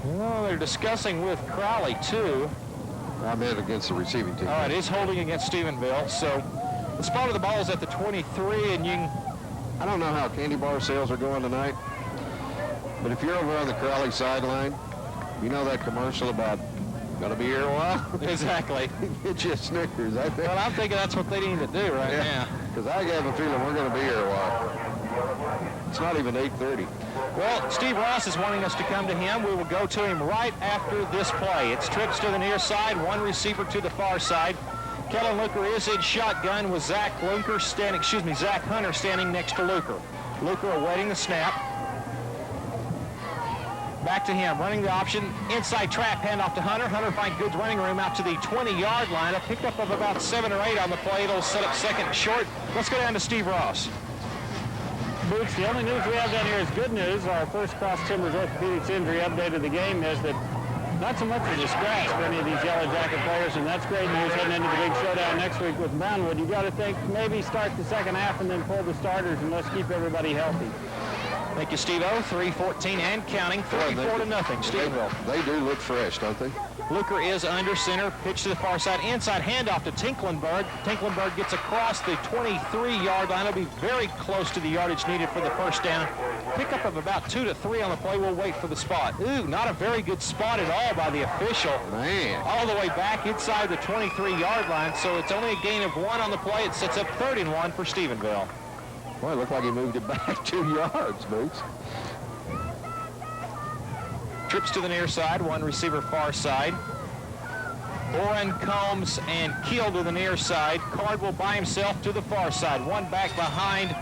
Well, they're discussing with Crowley, too. I meant against the receiving team. All right, it is holding against Stephenville, so the spot of the ball is at the 23, and you can... I don't know how candy bar sales are going tonight, but if you're over on the Crowley sideline, you know that commercial about gonna be here a while? Exactly. Get you a Snickers, I think. Well, I'm thinking that's what they need to do right now. Because I have a feeling we're gonna be here a while. It's not even 8:30. Well, Steve Ross is wanting us to come to him. We will go to him right after this play. It's trips to the near side, one receiver to the far side. Kellen Luker is in shotgun with Zach Hunter standing next to Luker. Luker awaiting the snap. Back to him, running the option, inside trap, handoff to Hunter. Hunter finds good running room out to the 20-yard line. A pickup of about 7 or 8 on the play. It'll set up second and short. Let's go down to Steve Ross. Boots, the only news we have down here is good news. Our first Cross Timbers Orthopedics injury update of the game is that not so much as a scratch for any of these Yellow Jacket players, and that's great news heading into the big showdown next week with Brownwood. You got to think maybe start the second half and then pull the starters, and let's keep everybody healthy. Thank you, Steve-O. 3:14 and counting. 34-0, Stephenville. They do look fresh, don't they? Luker is under center. Pitch to the far side. Inside handoff to Tinklenberg. Tinklenberg gets across the 23-yard line. It'll be very close to the yardage needed for the first down. Pickup of about 2 to 3 on the play. We'll wait for the spot. Ooh, not a very good spot at all by the official. Man. All the way back inside the 23-yard line, so it's only a gain of 1 on the play. It sets up 3rd and 1 for Stephenville. Boy, it looked like he moved it back 2 yards, Boots. Trips to the near side, one receiver far side. Oren, Combs, and Keel to the near side. Cardwell by himself to the far side. One back behind.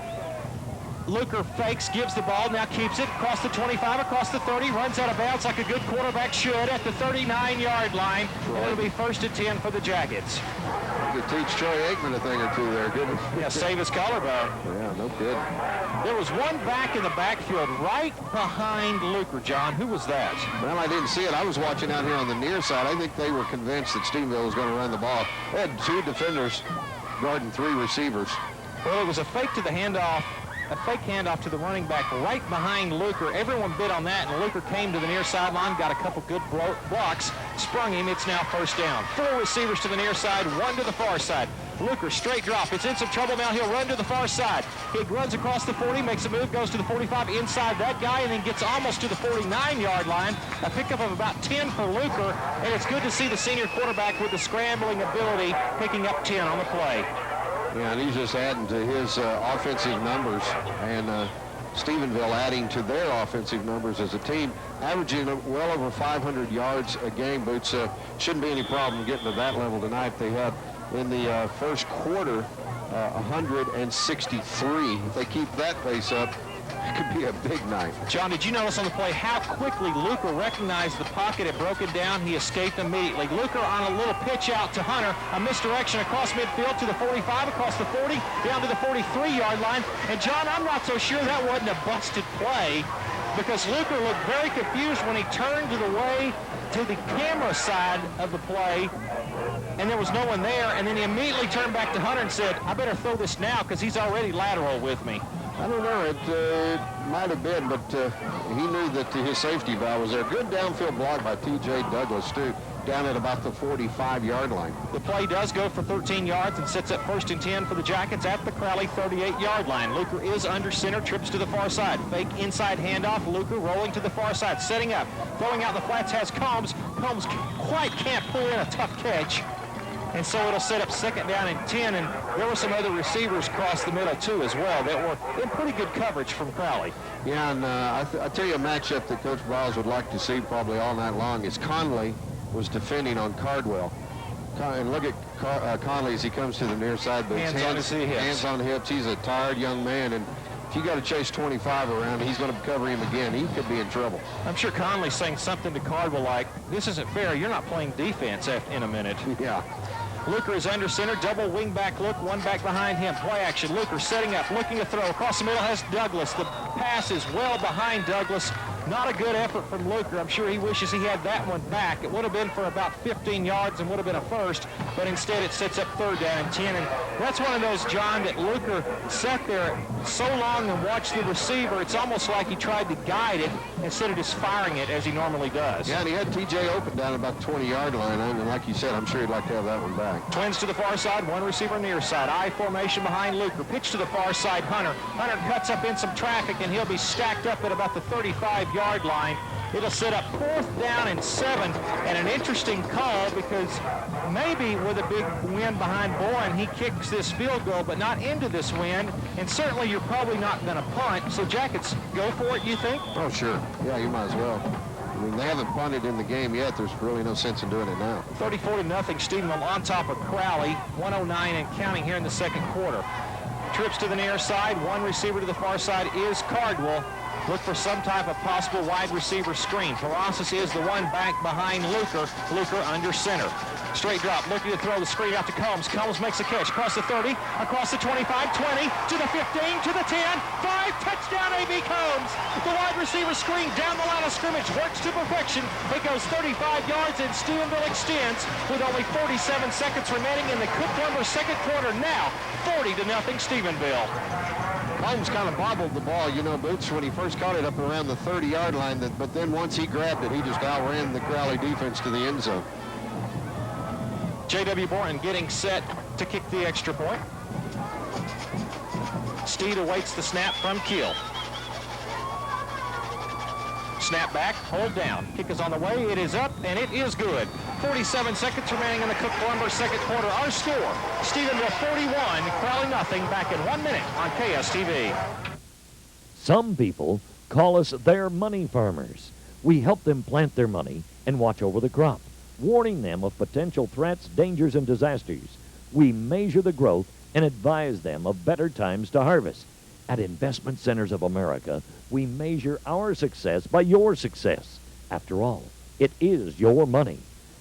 Luker fakes, gives the ball, now keeps it across the 25, across the 30, runs out of bounds like a good quarterback should at the 39-yard line. And it'll be 1st and 10 for the Jackets. You could teach Troy Aikman a thing or two there, couldn't you? Yeah, save his collarbone. Yeah, no kidding. There was one back in the backfield right behind Luker, John. Who was that? Well, I didn't see it. I was watching out here on the near side. I think they were convinced that Stephenville was going to run the ball. They had 2 defenders guarding 3 receivers. Well, it was a fake to the handoff. A fake handoff to the running back right behind Luker. Everyone bid on that, and Luker came to the near sideline, got a couple good blocks, sprung him. It's now 1st down. 4 receivers to the near side, 1 to the far side. Luker, straight drop. It's in some trouble now. He'll run to the far side. He runs across the 40, makes a move, goes to the 45, inside that guy, and then gets almost to the 49-yard line. A pickup of about 10 for Luker, and it's good to see the senior quarterback with the scrambling ability picking up 10 on the play. Yeah, and he's just adding to his offensive numbers, and Stephenville adding to their offensive numbers as a team, averaging well over 500 yards a game. Boots, shouldn't be any problem getting to that level tonight. They had in the first quarter 163. If they keep that pace up, it could be a big night. John, did you notice on the play how quickly Luker recognized the pocket had broken down? He escaped immediately. Luker on a little pitch out to Hunter, a misdirection across midfield to the 45, across the 40, down to the 43-yard line. And John, I'm not so sure that wasn't a busted play, because Luker looked very confused when he turned to the way to the camera side of the play, and there was no one there, and then he immediately turned back to Hunter and said, I better throw this now because he's already lateral with me. I don't know, it might have been, but he knew that his safety valve was there. Good downfield block by T.J. Douglas, too, down at about the 45-yard line. The play does go for 13 yards and sets up 1st and 10 for the Jackets at the Crowley 38-yard line. Luker is under center, trips to the far side. Fake inside handoff, Luker rolling to the far side, setting up, throwing out the flats, has Combs. Combs quite can't pull in a tough catch. And so it'll set up 2nd down and 10, and there were some other receivers across the middle, too, as well, that were in pretty good coverage from Crowley. Yeah, and I tell you a matchup that Coach Biles would like to see probably all night long is Conley was defending on Cardwell. And look at Conley as he comes to the near side, but hands on the hips. He's a tired young man, and if you got to chase 25 around, he's going to cover him again. He could be in trouble. I'm sure Conley's saying something to Cardwell like, this isn't fair. You're not playing defense in a minute. Yeah. Luker is under center, double wing back look, one back behind him. Play action, Luker setting up, looking to throw. Across the middle has Douglas. The pass is well behind Douglas. Not a good effort from Luker. I'm sure he wishes he had that one back. It would have been for about 15 yards and would have been a first, but instead it sets up 3rd down and 10. And that's one of those, John, that Luker sat there so long and watched the receiver, it's almost like he tried to guide it instead of just firing it as he normally does. Yeah, and he had T.J. open down about the 20-yard line, and like you said, I'm sure he'd like to have that one back. Twins to the far side, one receiver near side. I formation behind Luker. Pitch to the far side, Hunter. Hunter cuts up in some traffic, and he'll be stacked up at about the 35-yard line. It'll set up 4th down and 7, and an interesting call because maybe with a big wind behind Bowen, he kicks this field goal, but not into this wind, and certainly you're probably not going to punt. So Jackets go for it, you think? Oh, sure. Yeah, you might as well. I mean, they haven't punted in the game yet. There's really no sense in doing it now. 34-0, Stephenville on top of Crowley, 109 and counting here in the 2nd quarter. Trips to the near side, one receiver to the far side is Cardwell. Look for some type of possible wide receiver screen. Parasis is the one back behind Luker. Luker under center. Straight drop, looking to throw the screen out to Combs. Combs makes a catch, across the 30, across the 25, 20, to the 15, to the 10, 5, touchdown A.B. Combs. The wide receiver screen down the line of scrimmage, works to perfection. It goes 35 yards and Stephenville extends with only 47 seconds remaining in the Cook Lumber 2nd quarter. Now, 40-0 Stephenville. Combs kind of bobbled the ball, you know, Boots, when he first caught it up around the 30-yard line, but then once he grabbed it, he just outran the Crowley defense to the end zone. J.W. Bourne getting set to kick the extra point. Steed awaits the snap from Keel. Snap back, hold down. Kick is on the way, it is up, and it is good. 47 seconds remaining in the Cook Lumber 2nd quarter. Our score, Stephenville 41, Crowley nothing. Back in 1 minute on KSTV. Some people call us their money farmers. We help them plant their money and watch over the crop, warning them of potential threats, dangers, and disasters. We measure the growth and advise them of better times to harvest. At Investment Centers of America, we measure our success by your success. After all, it is your money.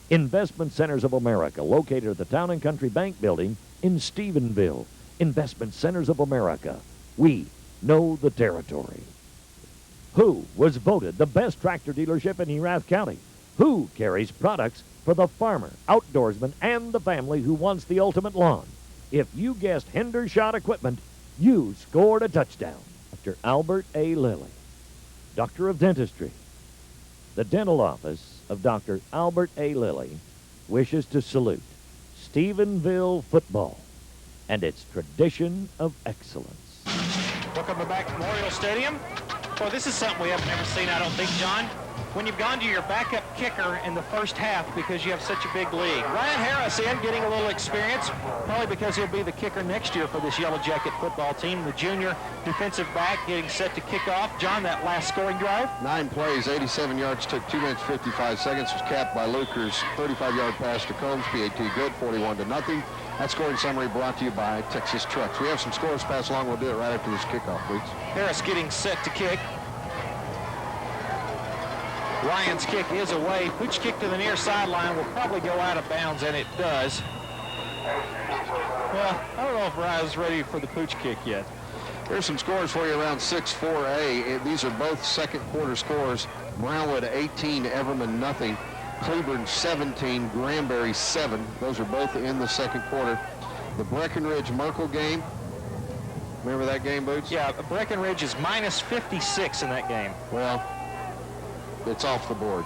Investment Centers of America, located at the Town and Country Bank Building in Stephenville. Investment Centers of America. We know the territory. Who was voted the best tractor dealership in Erath County? Who carries products for the farmer, outdoorsman, and the family who wants the ultimate lawn? If you guessed Hendershot Equipment, you scored a touchdown. Dr. Albert A. Lilly, Doctor of Dentistry. The dental office of Dr. Albert A. Lilly wishes to salute Stephenville football and its tradition of excellence. Welcome back to Memorial Stadium. Well, this is something we have never seen, I don't think, John. When you've gone to your backup kicker in the first half because you have such a big league. Ryan Harris getting a little experience, probably because he'll be the kicker next year for this Yellow Jacket football team. The junior defensive back getting set to kick off. John, that last scoring drive? 9 plays, 87 yards, took 2 minutes, 55 seconds, was capped by Luker's 35-yard pass to Combs, PAT good, 41-0. That scoring summary brought to you by Texas Trucks. We have some scores passed along. We'll do it right after this kickoff, please. Harris getting set to kick. Ryan's kick is away. Pooch kick to the near sideline will probably go out of bounds, and it does. Well, I don't know if Ryan's ready for the Pooch kick yet. Here's some scores for you around 6-4A. These are both second quarter scores. Brownwood 18, Everman nothing. Cleburne 17, Granbury 7. Those are both in the second quarter. The Breckenridge-Merkel game. Remember that game, Boots? Yeah, Breckenridge is minus 56 in that game. Well, it's off the board.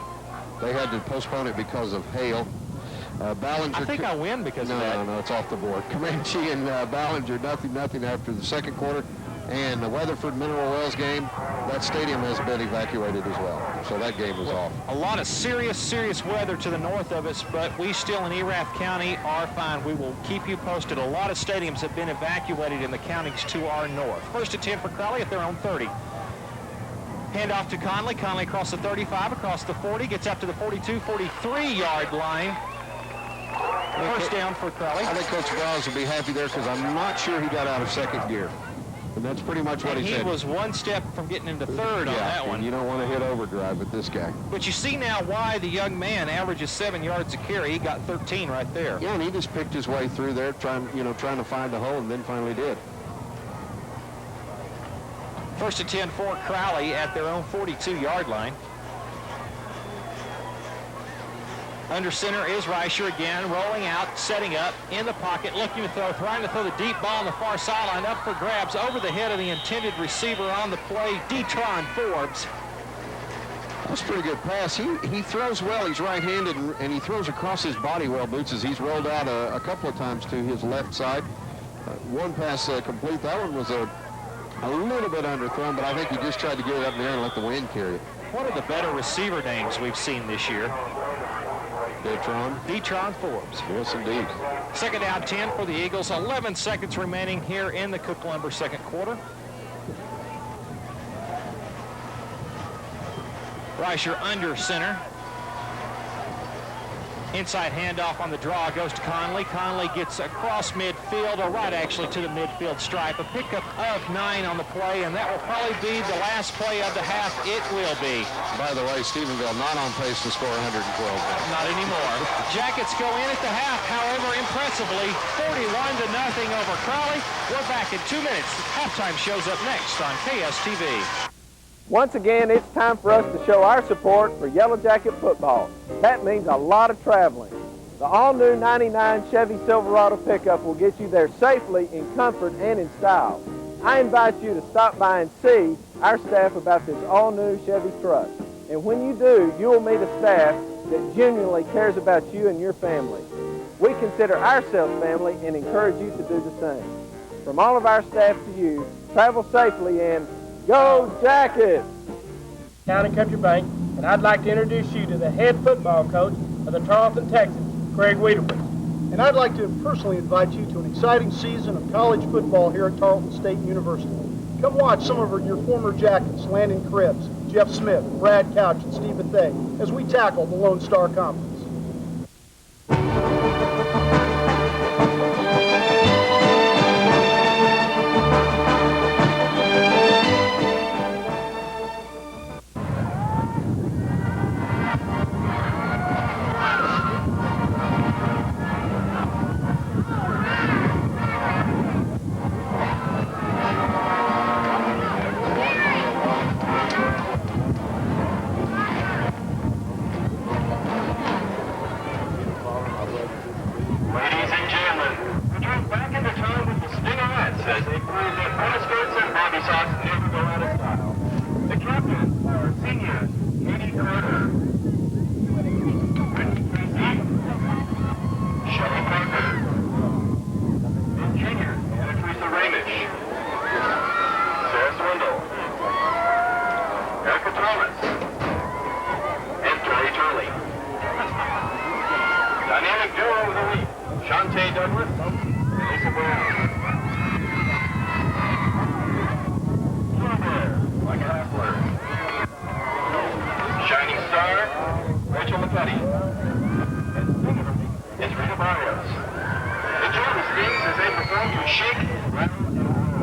They had to postpone it because of hail. Ballinger. I think I win because of that. No, it's off the board. Comanche and Ballinger, nothing after the second quarter. And the Weatherford Mineral Wells game, that stadium has been evacuated as well. So that game is off. A lot of serious weather to the north of us, but we still in Erath County are fine. We will keep you posted. A lot of stadiums have been evacuated in the counties to our north. First and 10 for Crowley at their own 30. Hand off to Conley. Conley across the 35, across the 40, gets up to the 42, 43-yard line. First down for Crowley. I think Coach Browns will be happy there because I'm not sure he got out of second gear. And that's pretty much what he said. He was one step from getting into third on that one. You don't want to hit overdrive with this guy. But you see now why the young man averages 7 yards a carry. He got 13 right there. Yeah, and he just picked his way through there, trying to find a hole, and then finally did. First and 10 for Crowley at their own 42-yard line. Under center is Reicher again, rolling out, setting up, in the pocket, looking to throw, trying to throw the deep ball on the far sideline, up for grabs, over the head of the intended receiver on the play, Detron Forbes. That's a pretty good pass. He throws well. He's right-handed, and he throws across his body well, Boots, as he's rolled out a couple of times to his left side. One pass complete. That one was a little bit underthrown, but I think he just tried to get it up in the air and let the wind carry it. One of the better receiver names we've seen this year. Detron Forbes. Yes, indeed. Second down 10 for the Eagles. 11 seconds remaining here in the Cook Lumber second quarter. Reicher under center. Inside handoff on the draw goes to Conley. Conley gets across midfield, or right actually to the midfield stripe. A pickup of 9 on the play, and that will probably be the last play of the half. It will be. By the way, Stephenville not on pace to score 112. Not anymore. Jackets go in at the half, however, impressively, 41-0 over Crowley. We're back in 2 minutes. Halftime shows up next on KSTV. Once again, it's time for us to show our support for Yellow Jacket football. That means a lot of traveling. The all-new 99 Chevy Silverado pickup will get you there safely, in comfort, and in style. I invite you to stop by and see our staff about this all-new Chevy truck. And when you do, you will meet a staff that genuinely cares about you and your family. We consider ourselves family and encourage you to do the same. From all of our staff to you, travel safely and go Jackets! County Country Bank, and I'd like to introduce you to the head football coach of the Tarleton Texans, Craig Wiedewitz. And I'd like to personally invite you to an exciting season of college football here at Tarleton State University. Come watch some of your former Jackets, Landon Cribbs, Jeff Smith, Brad Couch, and Steve Bethea, as we tackle the Lone Star Conference. as they perform to shake, rattle, and roll.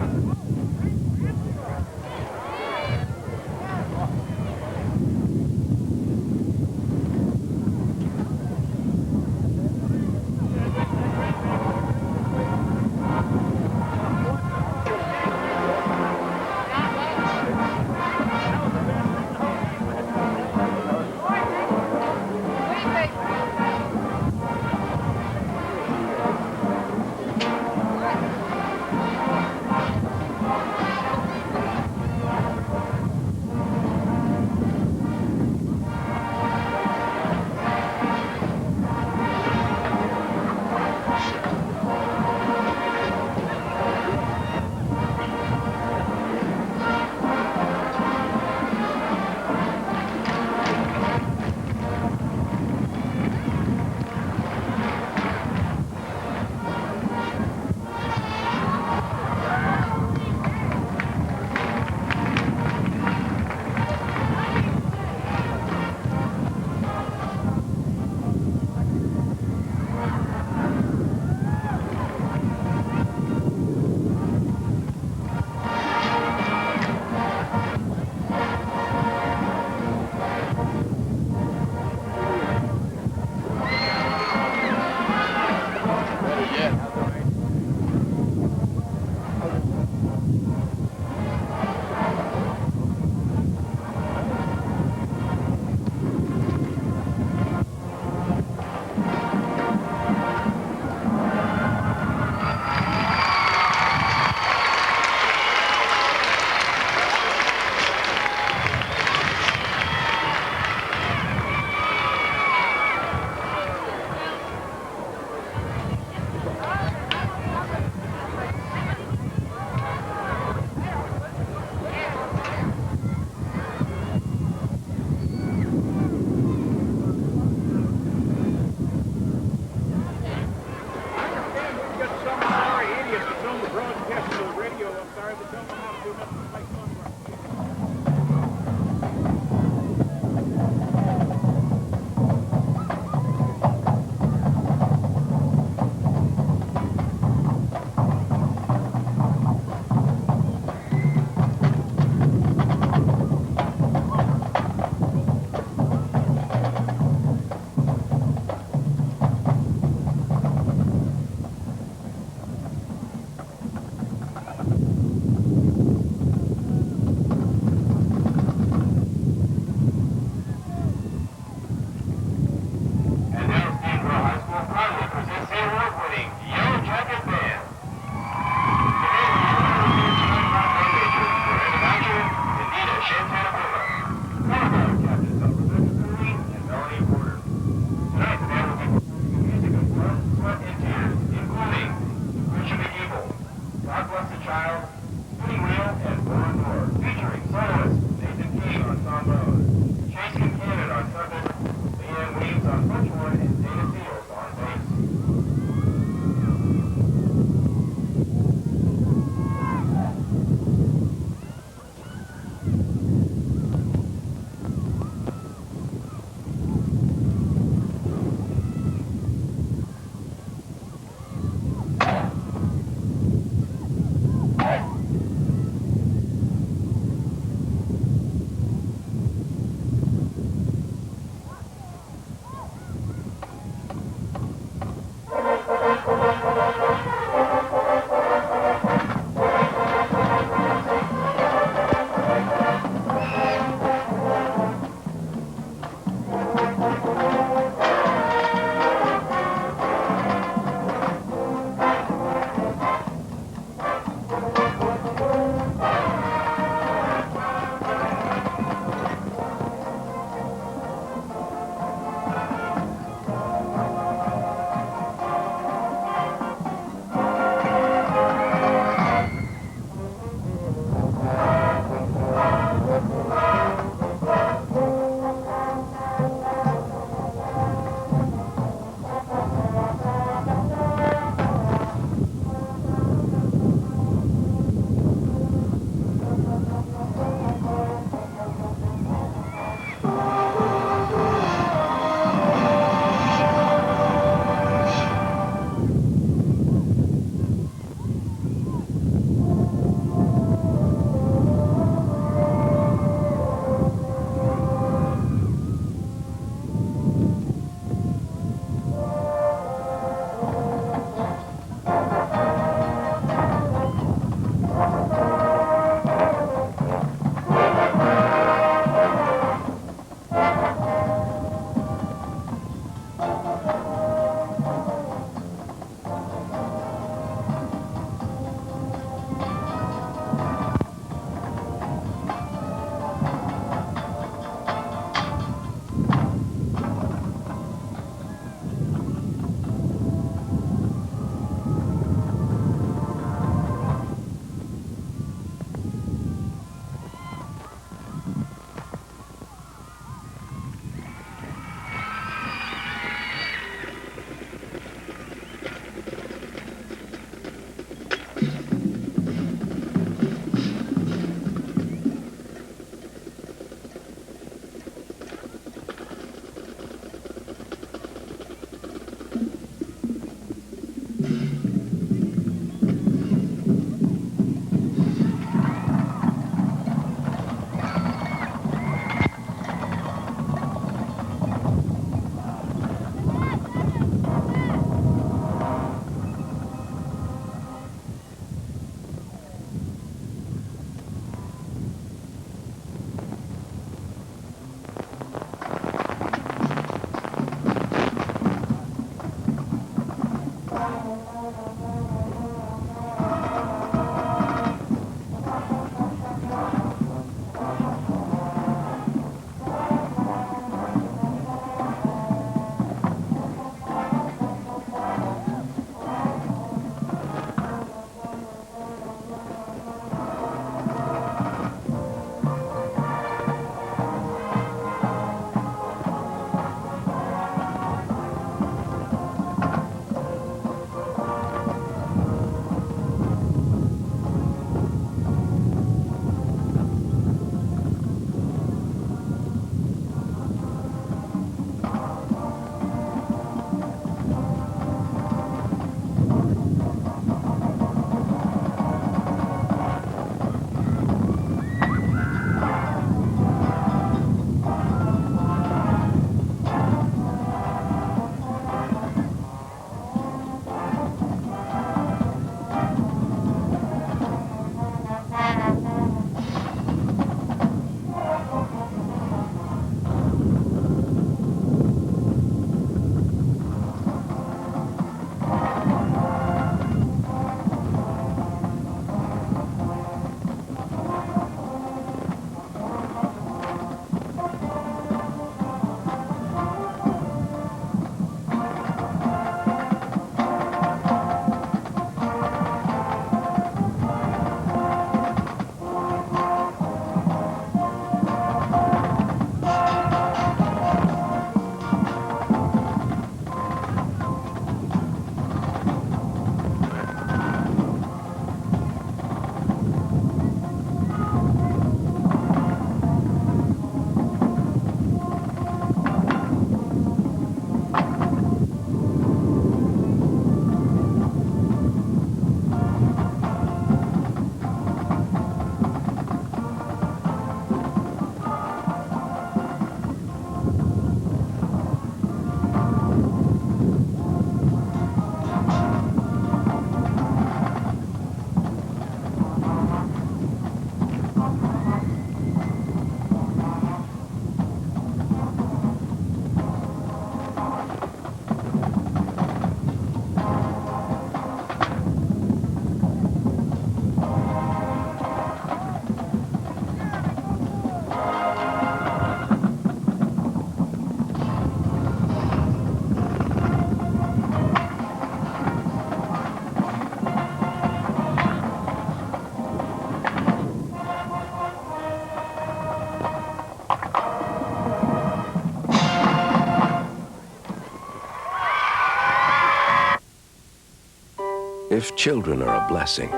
If children are a blessing,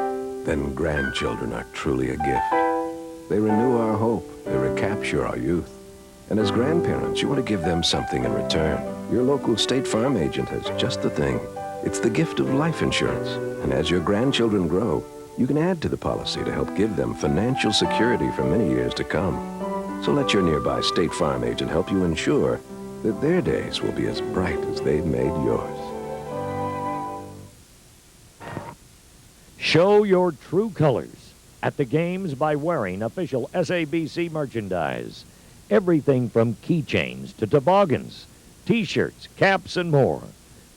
then grandchildren are truly a gift. They renew our hope. They recapture our youth. And as grandparents, you want to give them something in return. Your local State Farm agent has just the thing. It's the gift of life insurance. And as your grandchildren grow, you can add to the policy to help give them financial security for many years to come. So let your nearby State Farm agent help you ensure that their days will be as bright as they've made yours. Show your true colors at the games by wearing official SABC merchandise. Everything from keychains to toboggans, T-shirts, caps, and more.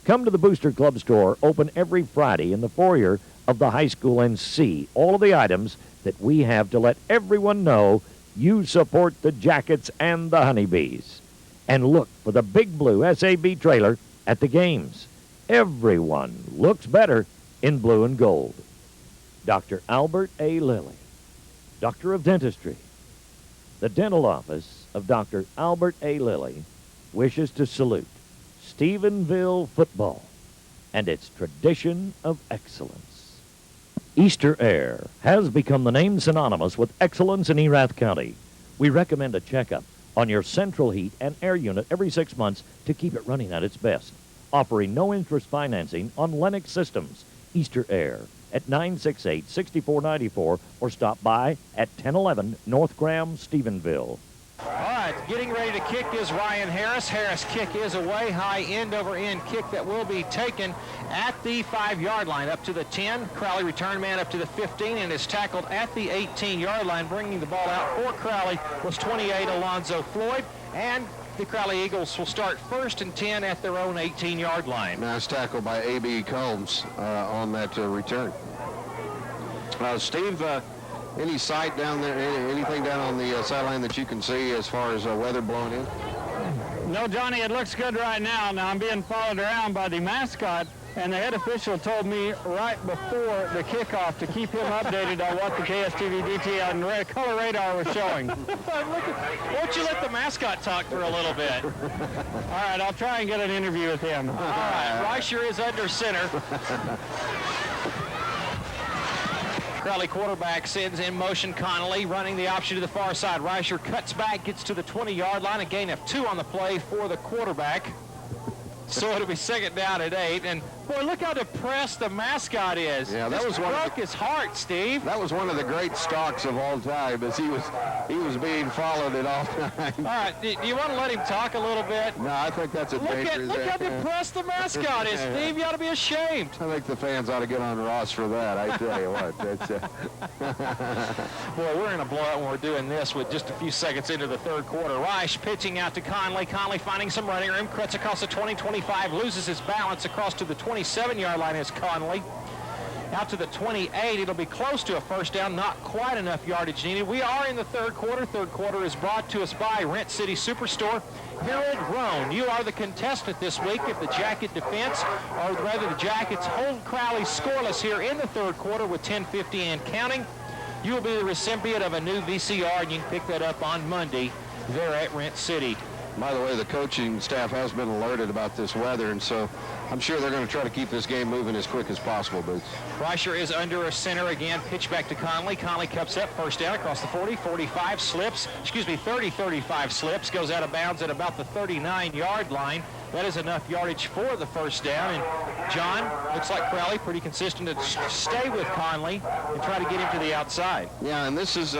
Come to the Booster Club store, open every Friday in the foyer of the high school, and see all of the items that we have to let everyone know you support the Jackets and the Honeybees. And look for the big blue SAB trailer at the games. Everyone looks better in blue and gold. Dr. Albert A. Lilly, Doctor of Dentistry. The dental office of Dr. Albert A. Lilly wishes to salute Stephenville football and its tradition of excellence. Easter Air has become the name synonymous with excellence in Erath County. We recommend a checkup on your central heat and air unit every 6 months to keep it running at its best. Offering no interest financing on Lennox Systems. Easter Air at 968-6494 or stop by at 1011 North Graham, Stephenville. All right, getting ready to kick is Ryan Harris. Harris' kick is away, high end-over-end kick that will be taken at the 5-yard line up to the 10. Crowley return man up to the 15 and is tackled at the 18-yard line. Bringing the ball out for Crowley was 28 Alonzo Floyd, and the Crowley Eagles will start 1st and 10 at their own 18-yard line. Nice tackle by A.B. Combs on that return. Steve, any sight down there, anything down on the sideline that you can see as far as weather blowing in? No, Johnny, it looks good right now. Now I'm being followed around by the mascot, and the head official told me right before the kickoff to keep him updated on what the KSTV DT on color radar was showing. Why don't you let the mascot talk for a little bit? All right, I'll try and get an interview with him. All right, Reicher is under center. Crowley quarterback sends in motion Connolly, running the option to the far side. Reicher cuts back, gets to the 20-yard line, a gain of 2 on the play for the quarterback. So it'll be 2nd down at 8. And boy, look how depressed the mascot is. Yeah, that was broke his heart, Steve. That was one of the great stalks of all time, as he was being followed at all times. All right, do you want to let him talk a little bit? No, I think that's a dangerous. Look how depressed the mascot is, Steve. You ought to be ashamed. I think the fans ought to get on Ross for that. I tell you what, that's. Boy, we're in a blowout when we're doing this with just a few seconds into the 3rd quarter. Reich pitching out to Conley. Conley finding some running room. Cuts across the 20-25, loses his balance across to the 27-yard line is Conley. Out to the 28, it'll be close to a 1st down, not quite enough yardage needed. We are in the 3rd quarter. 3rd quarter is brought to us by Rent City Superstore. Harold Roan, you are the contestant this week if the Jacket defense, or rather the Jackets hold Crowley scoreless here in the 3rd quarter with 10:50 and counting. You will be the recipient of a new VCR, and you can pick that up on Monday there at Rent City. By the way, the coaching staff has been alerted about this weather, and so I'm sure they're going to try to keep this game moving as quick as possible, Boots. Reicher is under a center again. Pitch back to Conley. Conley cups up. 1st down across the 40, 45 slips. 35 slips. Goes out of bounds at about the 39-yard line. That is enough yardage for the 1st down. And John, looks like Crowley pretty consistent to stay with Conley and try to get him to the outside. Yeah, and this is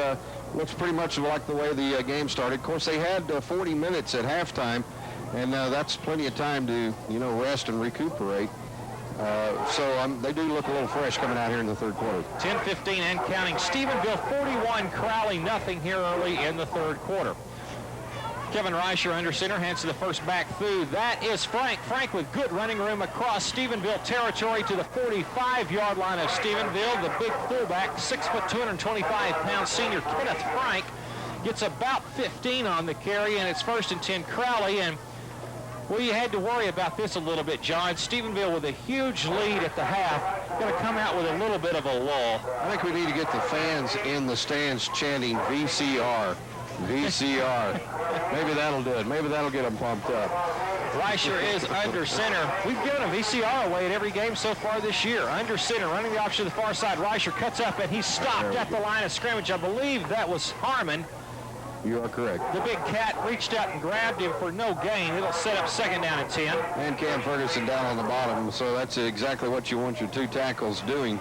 looks pretty much like the way the game started. Of course, they had 40 minutes at halftime, and that's plenty of time to, rest and recuperate. So they do look a little fresh coming out here in the 3rd quarter. 10:15 and counting. Stephenville 41, Crowley nothing here early in the 3rd quarter. Kevin Reicher under center, hands to the 1st back through. That is Frank. Frank with good running room across Stephenville territory to the 45-yard line of Stephenville. The big fullback, 6 foot, 225-pound senior Kenneth Frank gets about 15 on the carry, and it's 1st and 10 Crowley. And well, you had to worry about this a little bit, John. Stephenville with a huge lead at the half, going to come out with a little bit of a lull. I think we need to get the fans in the stands chanting VCR. VCR. Maybe that'll do it. Maybe that'll get them pumped up. Reicher is under center. We've given a VCR away at every game so far this year. Under center, running the option to the far side. Reicher cuts up, and he's stopped at the line of scrimmage. I believe that was Harmon. You are correct. The big cat reached out and grabbed him for no gain. It'll set up second down and 10. And Cam Ferguson down on the bottom, so that's exactly what you want your two tackles doing.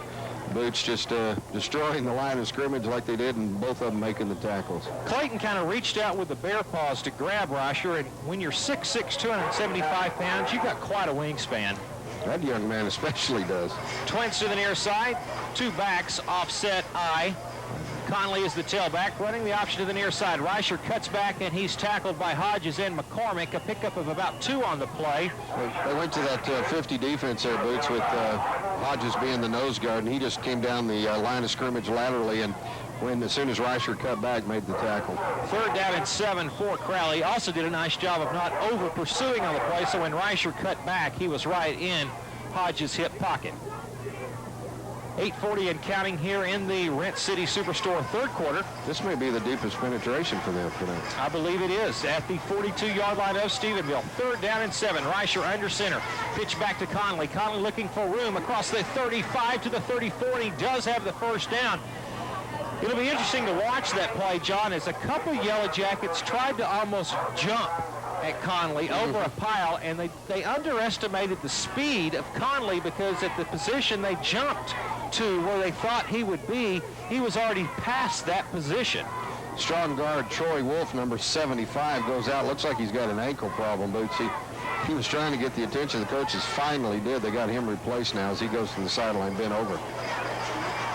Boots just destroying the line of scrimmage like they did, and both of them making the tackles. Clayton kind of reached out with the bear paws to grab Reicher, and when you're 6'6", 275 pounds, you've got quite a wingspan. That young man especially does. Twins to the near side, two backs, offset I. Conley is the tailback, running the option to the near side. Reicher cuts back, and he's tackled by Hodges and McCormick, a pickup of about 2 on the play. They went to that 50 defense there, Boots, with Hodges being the nose guard, and he just came down the line of scrimmage laterally, and as soon as Reicher cut back, made the tackle. Third down and 7 for Crowley. Also did a nice job of not over-pursuing on the play, so when Reicher cut back, he was right in Hodges' hip pocket. 8:40 and counting here in the Rent City Superstore third quarter. This may be the deepest penetration for them tonight. I believe it is at the 42-yard line of Stephenville. Third down and 7. Reicher under center. Pitch back to Conley. Conley looking for room across the 35 to the 34, and he does have the first down. It'll be interesting to watch that play, John, as a couple Yellow Jackets tried to almost jump at Conley over a pile, and they underestimated the speed of Conley because at the position they jumped to where they thought he would be, he was already past that position. Strong guard Troy Wolf, number 75, goes out. Looks like he's got an ankle problem, Boots. He was trying to get the attention of the coaches. Finally did. They got him replaced now as he goes from the sideline, bent over.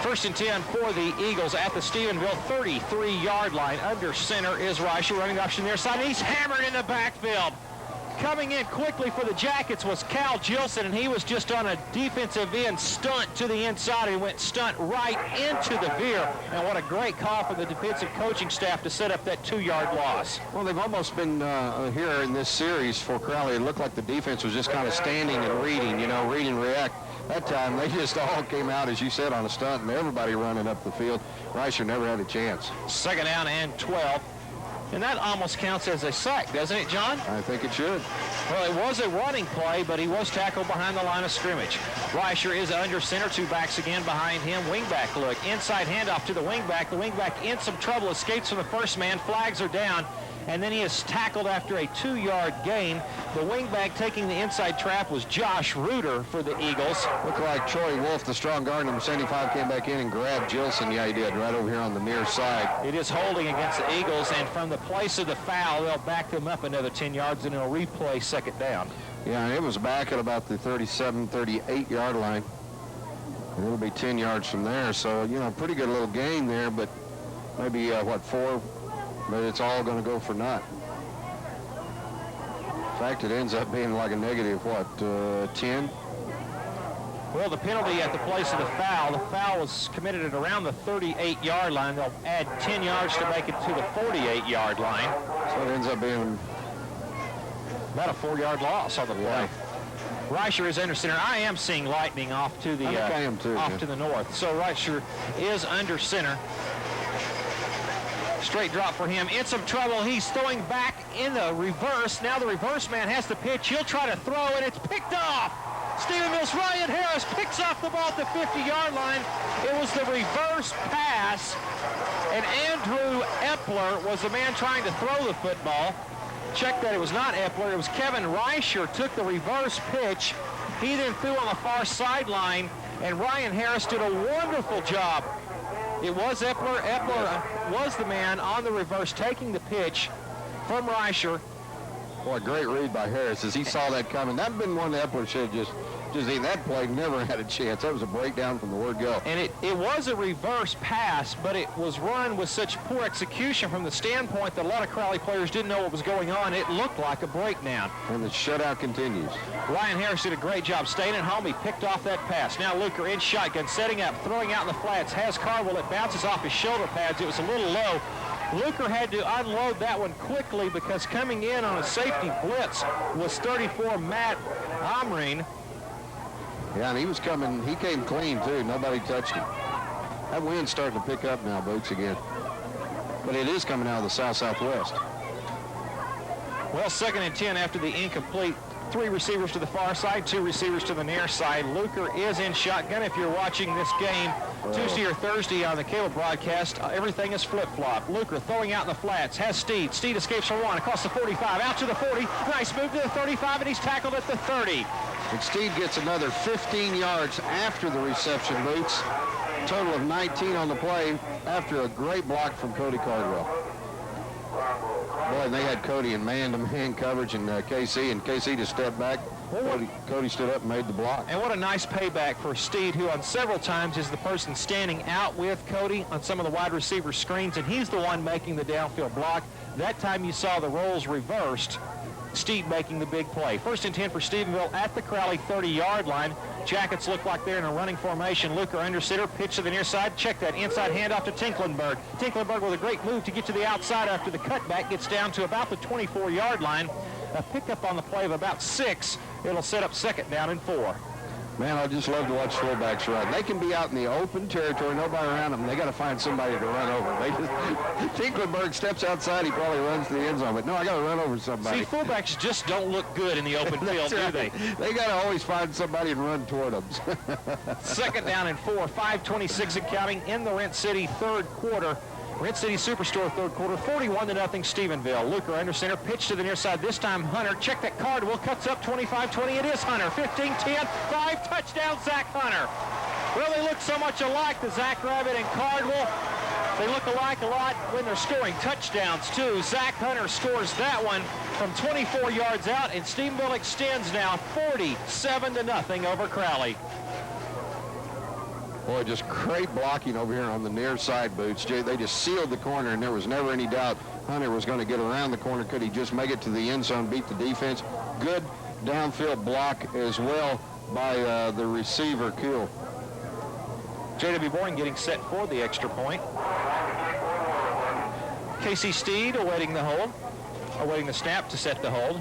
First and 10 for the Eagles at the Stephenville 33-yard line. Under center is Reicher, running the option near side. He's hammered in the backfield. Coming in quickly for the Jackets was Cal Gilson, and he was just on a defensive end stunt to the inside. He went stunt right into the veer, and what a great call for the defensive coaching staff to set up that 2-yard loss. Well, they've almost been here in this series for Crowley. It looked like the defense was just kind of standing and reading, read and react. That time, they just all came out, as you said, on a stunt, and everybody running up the field. Reicher never had a chance. Second down and 12. And that almost counts as a sack, doesn't it, John? I think it should. Well, it was a running play, but he was tackled behind the line of scrimmage. Reicher is under center, two backs again behind him. Wingback look. Inside handoff to the wingback. The wingback in some trouble, escapes from the first man. Flags are down, and then he is tackled after a 2-yard gain. The wingback taking the inside trap was Josh Reuter for the Eagles. Looked like Troy Wolf, the strong guard, number 75, came back in and grabbed Gilson. Yeah, he did, right over here on the near side. It is holding against the Eagles, and from the place of the foul, they'll back them up another 10 yards, and they'll replay second down. Yeah, it was back at about the 37, 38-yard line. And it'll be 10 yards from there. So, pretty good little gain there, but maybe, 4? But it's all going to go for naught. In fact, it ends up being like a negative, 10? Well, the penalty at the place of the foul was committed at around the 38-yard line. They'll add 10 yards to make it to the 48-yard line. So it ends up being about a 4-yard loss on the play. Yeah. Reicher is under center. I am seeing lightning off to the to the north. So Reicher is under center. Straight drop for him. In some trouble. He's throwing back in the reverse. Now the reverse man has to pitch. He'll try to throw, and it's picked off. Stephenville's Ryan Harris picks off the ball at the 50-yard line. It was the reverse pass, and Andrew Epler was the man trying to throw the football. Check that, it was not Epler. It was Kevin Reicher took the reverse pitch. He then threw on the far sideline, and Ryan Harris did a wonderful job. It was Epler. Epler was the man on the reverse taking the pitch from Reicher. Boy, great read by Harris as he saw that coming. That had been one that Epler should have just that play never had a chance. That was a breakdown from the word go. And it was a reverse pass, but it was run with such poor execution from the standpoint that a lot of Crowley players didn't know what was going on. It looked like a breakdown. And the shutout continues. Ryan Harris did a great job staying at home. He picked off that pass. Now Luker in shotgun, setting up, throwing out in the flats, has Carwell. It bounces off his shoulder pads. It was a little low. Luker had to unload that one quickly because coming in on a safety blitz was 34 Matt Omrine. Yeah, and he came clean too. Nobody touched him. That wind's starting to pick up now, Boots, again. But it is coming out of the south-southwest. Well, 2nd and 10 after the incomplete. 3 receivers to the far side, 2 receivers to the near side. Luker is in shotgun. If you're watching this game Tuesday or Thursday on the cable broadcast, everything is flip-flop. Luker throwing out in the flats, has Steed. Steed escapes for 1, across the 45, out to the 40. Nice move to the 35, and he's tackled at the 30. And Steed gets another 15 yards after the reception, Boots. Total of 19 on the play after a great block from Cody Cardwell. Boy, and they had Cody in man-to-man coverage and KC just stepped back. Cody stood up and made the block. And what a nice payback for Steed, who on several times is the person standing out with Cody on some of the wide receiver screens, and he's the one making the downfield block. That time you saw the roles reversed. Steed making the big play. 1st and 10 for Stephenville at the Crowley 30-yard line. Jackets look like they're in a running formation. Luker under center, pitch to the near side. Check that inside handoff to Tinklenberg. Tinklenberg with a great move to get to the outside after the cutback. Gets down to about the 24-yard line. A pickup on the play of about 6. It'll set up 2nd down and 4. Man, I just love to watch fullbacks run. They can be out in the open territory, nobody around them. They got to find somebody to run over. Tinklenberg steps outside, he probably runs to the end zone, but no, I got to run over somebody. See, fullbacks just don't look good in the open field, do they? They got to always find somebody and run toward them. 2nd down and 4, 5:26 and counting in the Rent City 3rd quarter. Rent City Superstore 3rd quarter, 41-0 Stephenville. Luker under center, pitch to the near side. This time Hunter, check that Cardwell, cuts up 25-20. It is Hunter, 15-10, 5 touchdowns, Zach Hunter. Well, they look so much alike, the Zach Rabbit and Cardwell. They look alike a lot when they're scoring touchdowns, too. Zach Hunter scores that one from 24 yards out, and Stephenville extends now 47-0 over Crowley. Boy, just great blocking over here on the near side, Boots. They just sealed the corner, and there was never any doubt Hunter was going to get around the corner. Could he just make it to the end zone, beat the defense? Good downfield block as well by the receiver, Kuhl. J.W. Bourne getting set for the extra point. Casey Steed awaiting the hold, awaiting the snap to set the hold.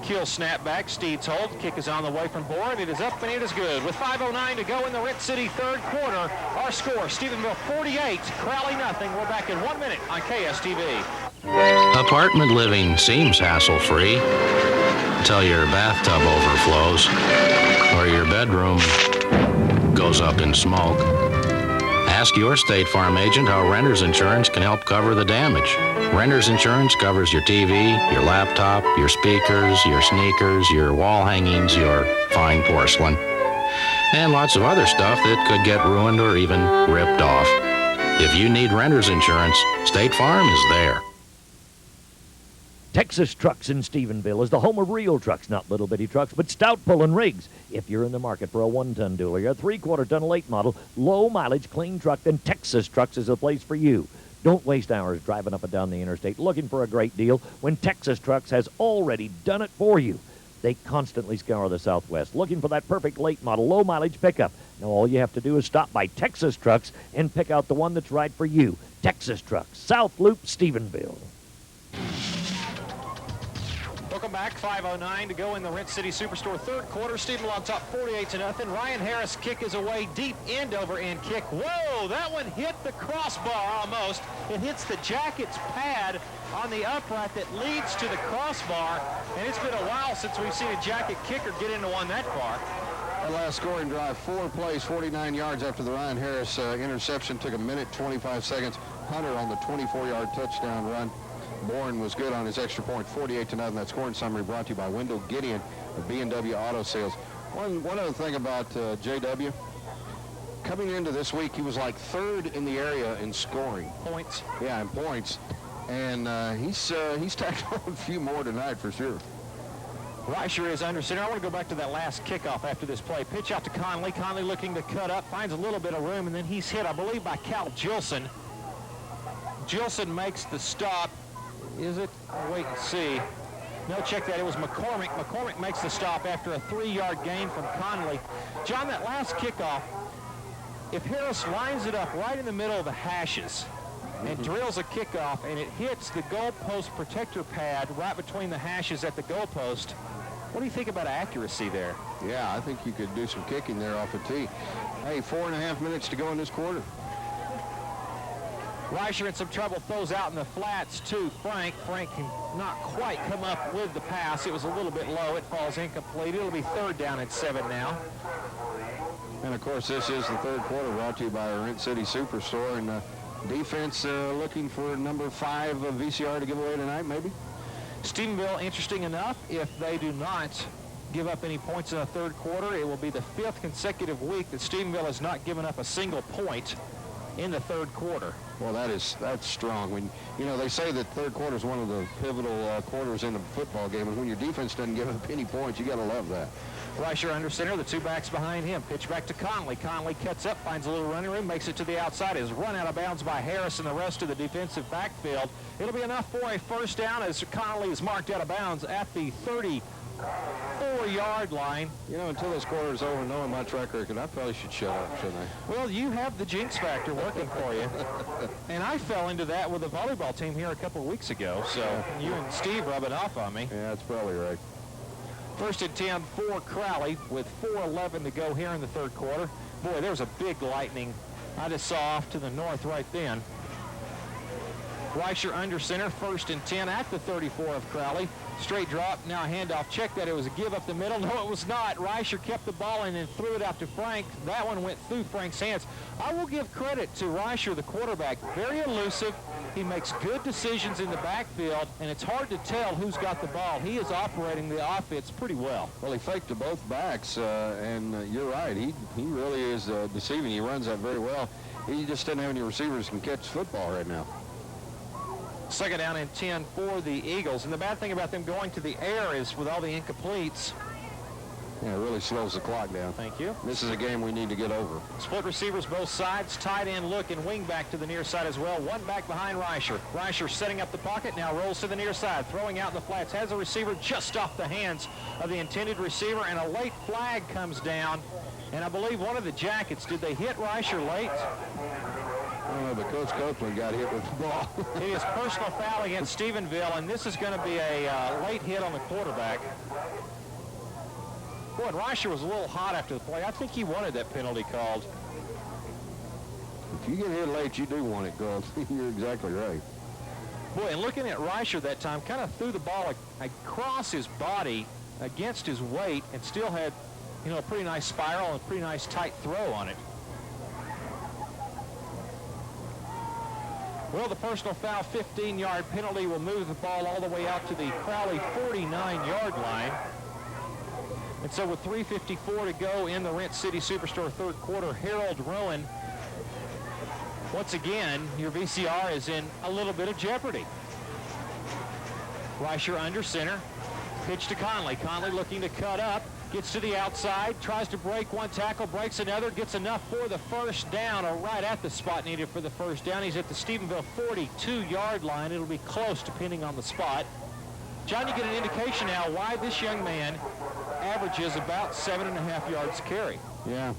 Kuhl snap back, Steed's hold. Kick is on the way from Bourne. It is up and it is good. With 5:09 to go in the Rent City 3rd quarter, our score, Stephenville 48, Crowley nothing. We're back in 1 minute on KSTV. Apartment living seems hassle-free until your bathtub overflows or your bedroom goes up in smoke. Ask your State Farm agent how renter's insurance can help cover the damage. Renter's insurance covers your TV, your laptop, your speakers, your sneakers, your wall hangings, your fine porcelain, and lots of other stuff that could get ruined or even ripped off. If you need renter's insurance, State Farm is there. Texas Trucks in Stephenville is the home of real trucks, not little bitty trucks, but stout pulling rigs. If you're in the market for a 1-ton dually or a 3/4-ton late model, low mileage, clean truck, then Texas Trucks is the place for you. Don't waste hours driving up and down the interstate looking for a great deal when Texas Trucks has already done it for you. They constantly scour the Southwest looking for that perfect late model, low mileage pickup. Now all you have to do is stop by Texas Trucks and pick out the one that's right for you. Texas Trucks, South Loop, Stephenville. Welcome back. 5:09 to go in the Rent City Superstore 3rd quarter. Stephenville on top 48-0. Ryan Harris kick is away deep, end over end kick. Whoa, that one hit the crossbar almost. It hits the Jackets pad on the upright that leads to the crossbar. And it's been a while since we've seen a Jacket kicker get into one that far. That last scoring drive, 4 plays, 49 yards after the Ryan Harris interception. Took 1:25 seconds. Hunter on the 24-yard touchdown run. Bourne was good on his extra point, 48-0. That scoring summary brought to you by Wendell Gideon of B&W Auto Sales. One other thing about JW. Coming into this week, he was like 3rd in the area in scoring. Points. Yeah, in points. And he's tacked on a few more tonight for sure. Reicher is under center. I want to go back to that last kickoff after this play. Pitch out to Conley. Conley looking to cut up, finds a little bit of room, and then he's hit, I believe, by Cal Gilson. Gilson makes the stop. Is it? I'll wait and see. No, check that. It was McCormick. McCormick makes the stop after a 3-yard gain from Conley. John, that last kickoff, if Harris lines it up right in the middle of the hashes and drills a kickoff and it hits the goalpost protector pad right between the hashes at the goalpost, what do you think about accuracy there? Yeah, I think you could do some kicking there off a tee. Hey, 4.5 minutes to go in this quarter. Reicher in some trouble, throws out in the flats to Frank. Frank can not quite come up with the pass. It was a little bit low. It falls incomplete. It'll be 3rd down and 7 now. And, of course, this is the 3rd quarter brought to you by our Rent City Superstore. And defense looking for number 5 VCR to give away tonight, maybe? Stephenville, interesting enough, if they do not give up any points in the 3rd quarter, it will be the 5th consecutive week that Stephenville has not given up a single point in the 3rd quarter. Well, that's strong. When they say that 3rd quarter is one of the pivotal quarters in a football game, and when your defense doesn't give up any points, you got to love that. Reicher under center, the 2 backs behind him. Pitch back to Conley. Conley cuts up, finds a little running room, makes it to the outside. Is run out of bounds by Harris and the rest of the defensive backfield. It'll be enough for a 1st down as Conley is marked out of bounds at the 34-yard line. Until this quarter is over, knowing my track record, I probably should shut up, shouldn't I? Well, you have the jinx factor working for you. And I fell into that with the volleyball team here a couple of weeks ago, so you and Steve rubbing off on me. Yeah, that's probably right. 1st and 10 for Crowley with 4:11 to go here in the 3rd quarter. Boy, there was a big lightning I just saw off to the north right then. Reicher under center, 1st and 10 at the 34 of Crowley. Straight drop, now a handoff. Check that it was a give up the middle. No, it was not. Reicher kept the ball and then threw it out to Frank. That one went through Frank's hands. I will give credit to Reicher, the quarterback. Very elusive. He makes good decisions in the backfield, and it's hard to tell who's got the ball. He is operating the offense pretty well. Well, he faked to both backs, and you're right. He really is deceiving. He runs that very well. He just doesn't have any receivers who can catch football right now. 2nd down and 10 for the Eagles. And the bad thing about them going to the air is with all the incompletes. Yeah, it really slows the clock down. Thank you. This is a game we need to get over. Split receivers both sides. Tight end look and wing back to the near side as well. One back behind Reicher. Reicher setting up the pocket. Now rolls to the near side. Throwing out in the flats. Has a receiver just off the hands of the intended receiver. And a late flag comes down. And I believe one of the Jackets, did they hit Reicher late? I don't know, but Coach Copeland got hit with the ball. It is personal foul against Stephenville, and this is going to be a late hit on the quarterback. Boy, and Reicher was a little hot after the play. I think he wanted that penalty called. If you get hit late, you do want it called. You're exactly right. Boy, and looking at Reicher that time, kind of threw the ball across his body against his weight and still had, a pretty nice spiral and a pretty nice tight throw on it. Well, the personal foul 15-yard penalty will move the ball all the way out to the Crowley 49-yard line. And so with 3:54 to go in the Rent City Superstore 3rd quarter, Harold Rowan, once again, your VCR is in a little bit of jeopardy. Reicher under center. Pitch to Conley. Conley looking to cut up. Gets to the outside, tries to break one tackle, breaks another, gets enough for the 1st down, or right at the spot needed for the 1st down. He's at the Stephenville 42-yard line. It'll be close depending on the spot. John, you get an indication now why this young man averages about 7.5 yards carry. Yeah.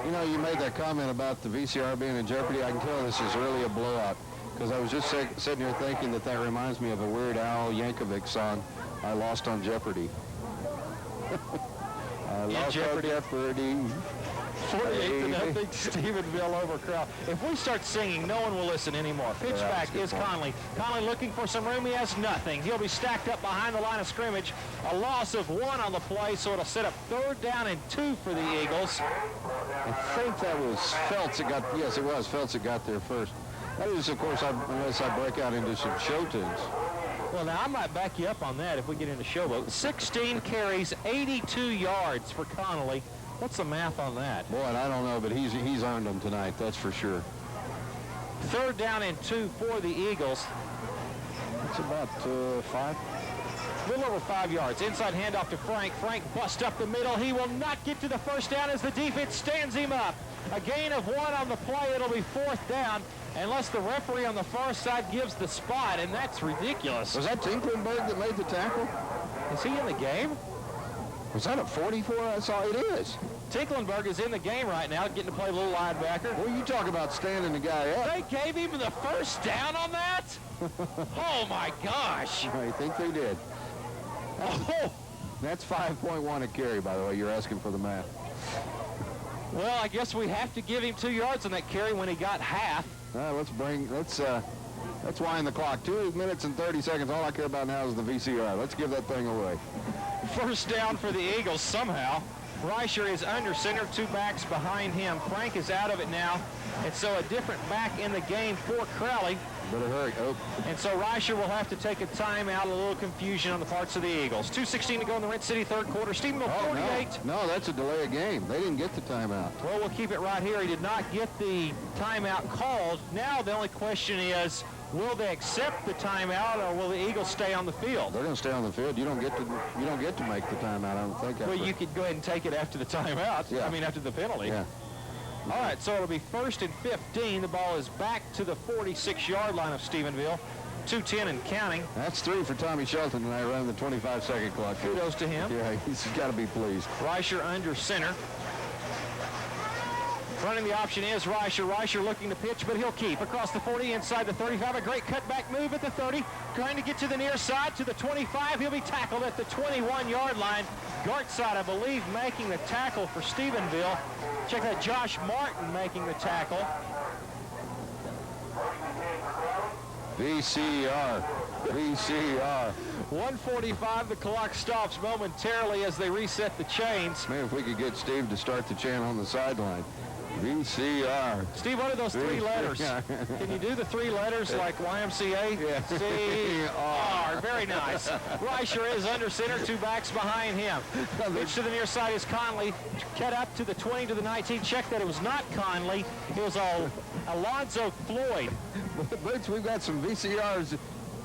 You made that comment about the VCR being in jeopardy. I can tell this is really a blowout because I was just sitting here thinking that reminds me of a Weird Al Yankovic song, I Lost on Jeopardy. I lost on Jeopardy. 48-0 Stephenville over Crowley. If we start singing, no one will listen anymore. Pitch back is Conley. Conley looking for some room. He has nothing. He'll be stacked up behind the line of scrimmage. A loss of 1 on the play, so it'll set up 3rd down and 2 for the Eagles. I think that was Feltz that got, yes, it was Feltz that got there first. That is, of course, unless I break out into some show tunes. Well, now, I might back you up on that if we get into showboat. 16 carries, 82 yards for Conley. What's the math on that? Boy, I don't know, but he's earned them tonight, that's for sure. 3rd down and 2 for the Eagles. It's about 5. A little over 5 yards. Inside handoff to Frank. Frank busts up the middle. He will not get to the 1st down as the defense stands him up. A gain of 1 on the play. It'll be 4th down unless the referee on the far side gives the spot, and that's ridiculous. Was that Tinklenberg that made the tackle? Is he in the game? Was that a 44? I saw it is. Tinklenberg is in the game right now, getting to play a little linebacker. Well, you talk about standing the guy up. They gave him the 1st down on that? Oh, my gosh. I think they did. Oh. That's 5.1 a carry, by the way. You're asking for the math. Well, I guess we have to give him 2 yards on that carry when he got half. Let's wind the clock. 2 minutes and 30 seconds. All I care about now is the VCR. Let's give that thing away. First down for the Eagles somehow. Reicher is under center, 2 backs behind him. Frank is out of it now, and so a different back in the game for Crowley. Better hurry. Oh. And so Reicher will have to take a timeout, a little confusion on the parts of the Eagles. 2:16 to go in the Rent City third quarter. Stephenville 48. No, that's a delay of game. They didn't get the timeout. Well, we'll keep it right here. He did not get the timeout called. Now the only question is, will they accept the timeout, or will the Eagles stay on the field? They're going to stay on the field. You don't get to make the timeout, I don't think. Well, you could go ahead and take it after the timeout. Yeah. I mean, after the penalty. Yeah. All right, so it'll be 1st and 15. The ball is back to the 46-yard line of Stephenville. 2:10 and counting. That's 3 for Tommy Shelton tonight, running the 25-second clock. Kudos to him. Yeah, he's got to be pleased. Reicher under center. Running the option is Reicher. Reicher looking to pitch, but he'll keep. Across the 40, inside the 35. A great cutback move at the 30. Trying to get to the near side, to the 25. He'll be tackled at the 21-yard line. Gartside, I believe, making the tackle for Stephenville. Check that, Josh Martin making the tackle. VCR. 1:45, the clock stops momentarily as they reset the chains. Man, if we could get Steve to start the chant on the sideline. VCR. Steve, what are those 3 letters? Can you do the 3 letters like YMCA? Yeah. C-R. Very nice. Reicher is under center, 2 backs behind him. Pitch to the near side is Conley. Cut up to the 20, to the 19. Check that it was not Conley. It was Alonzo Floyd. Butch, we've got some VCRs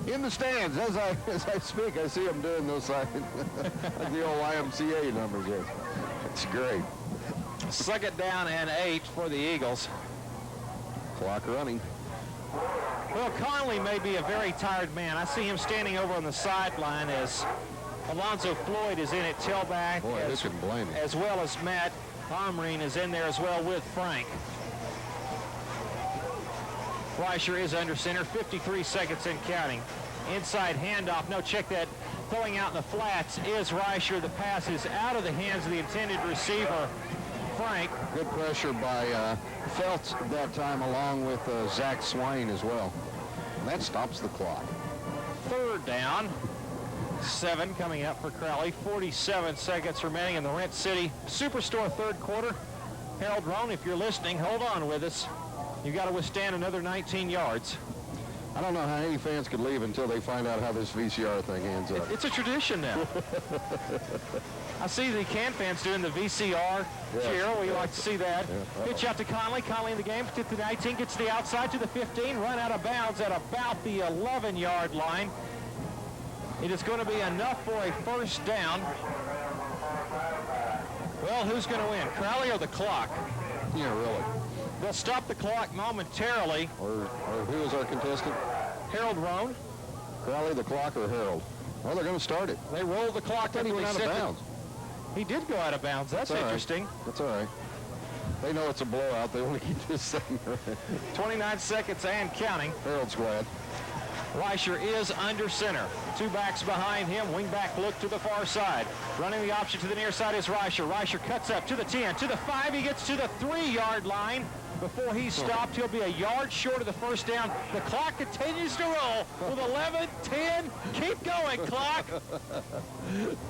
in the stands as I speak. I see them doing those like the old YMCA numbers. Yes. It's great. 2nd down and 8 for the Eagles. Clock running. Well, Conley may be a very tired man. I see him standing over on the sideline as Alonzo Floyd is in at tailback. Boy, who can blame him? As well as Matt Omreen is in there as well with Frank. Reicher is under center, 53 seconds and counting. Inside handoff. No, check that. Throwing out in the flats is Reicher. The pass is out of the hands of the intended receiver, Frank. Good pressure by Feltz that time, along with Zach Swain as well. And that stops the clock. 3rd down. 7 coming up for Crowley. 47 seconds remaining in the Rent City Superstore third quarter. Harold Roan, if you're listening, hold on with us. You've got to withstand another 19 yards. I don't know how any fans could leave until they find out how this VCR thing ends up. It's a tradition now. I see the Can fans doing the VCR cheer. We like to see that. Pitch out to Conley. Conley in the game. To the 19. Gets to the outside to the 15. Run out of bounds at about the 11-yard line. It is going to be enough for a 1st down. Well, who's going to win? Crowley or the clock? Yeah, really. They'll stop the clock momentarily. Or who is our contestant? Harold Roan. Crowley, the clock, or Harold? Well, they're going to start it. They roll the clock. He went out of bounds. He did go out of bounds. That's interesting. Right. That's all right. They know it's a blowout. They want to keep this thing. 29 seconds and counting. Harold's glad. Reicher is under center. 2 backs behind him. Wing back look to the far side. Running the option to the near side is Reicher. Reicher cuts up to the 10, to the 5. He gets to the 3-yard line. Before he's stopped, he'll be a yard short of the 1st down. The clock continues to roll with 11, 10. Keep going, clock.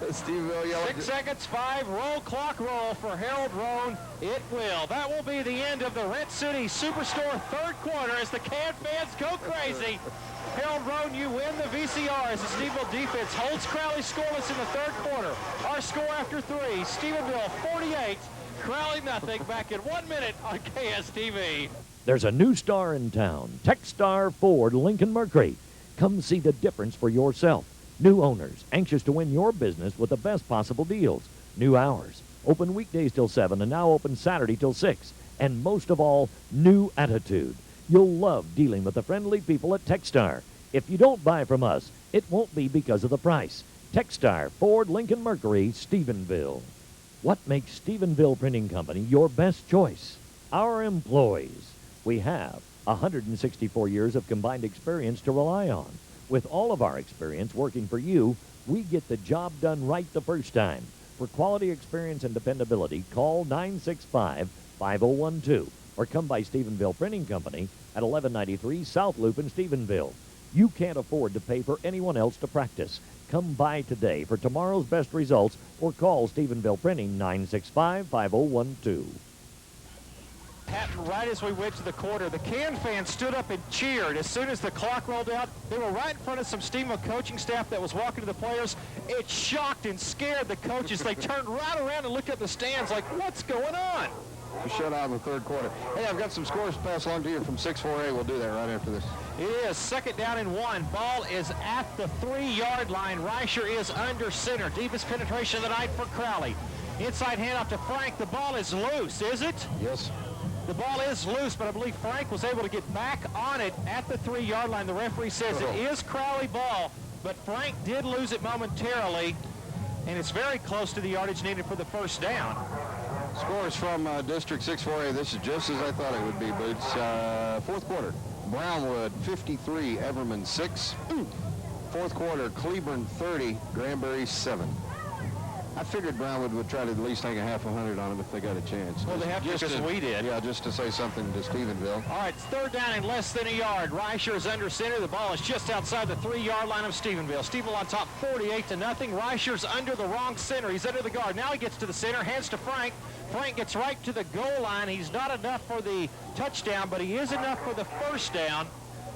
Stephenville yelling. 6 seconds, 5. Roll, clock roll for Harold Roan. It will. That will be the end of the Rent City Superstore third quarter as the Can fans go crazy. Harold Roan, you win the VCR as the Stephenville defense holds Crowley scoreless in the third quarter. Our score after 3, Stephenville 48, Crowley nothing. Back in 1 minute on KSTV. There's a new star in town, Techstar Ford Lincoln Mercury. Come see the difference for yourself. New owners, anxious to win your business with the best possible deals. New hours, open weekdays till 7 and now open Saturday till 6. And most of all, new attitude. You'll love dealing with the friendly people at Techstar. If you don't buy from us, it won't be because of the price. Techstar Ford Lincoln Mercury, Stephenville. What makes Stephenville Printing Company your best choice? Our employees. We have 164 years of combined experience to rely on. With all of our experience working for you, we get the job done right the first time. For quality experience and dependability, call 877-5012, or come by Stephenville Printing Company at 1193 South Loop in Stephenville. You can't afford to pay for anyone else to practice. Come by today for tomorrow's best results or call Stephenville Printing 965-5012. Happened right as we went to the quarter. The Can fans stood up and cheered. As soon as the clock rolled out, they were right in front of some Stephenville coaching staff that was walking to the players. It shocked and scared the coaches. They turned right around and looked at the stands like, what's going on? A shutout in the third quarter. Hey, I've got some scores to pass along to you from 6-4A. We'll do that right after this. It is 2nd down and 1. Ball is at the 3-yard line. Reicher is under center. Deepest penetration of the night for Crowley. Inside handoff to Frank. The ball is loose, is it? Yes. The ball is loose, but I believe Frank was able to get back on it at the 3-yard line. The referee says it is Crowley ball, but Frank did lose it momentarily, and it's very close to the yardage needed for the first down. Scores from District 6-4A. This is just as I thought it would be, Boots. Fourth quarter, Brownwood 53, Everman 6. Fourth quarter, Cleburne 30, Granbury 7. I figured Brownwood would try to at least hang a half a hundred on them if they got a chance. Well, they have to because we did. Yeah, just to say something to Stephenville. All right, it's 3rd down and less than a yard. Reicher is under center. The ball is just outside the 3-yard line of Stephenville. Stephenville on top 48-0. Reicher's under the wrong center. He's under the guard. Now he gets to the center, hands to Frank. Frank gets right to the goal line. He's not enough for the touchdown, but he is enough for the first down.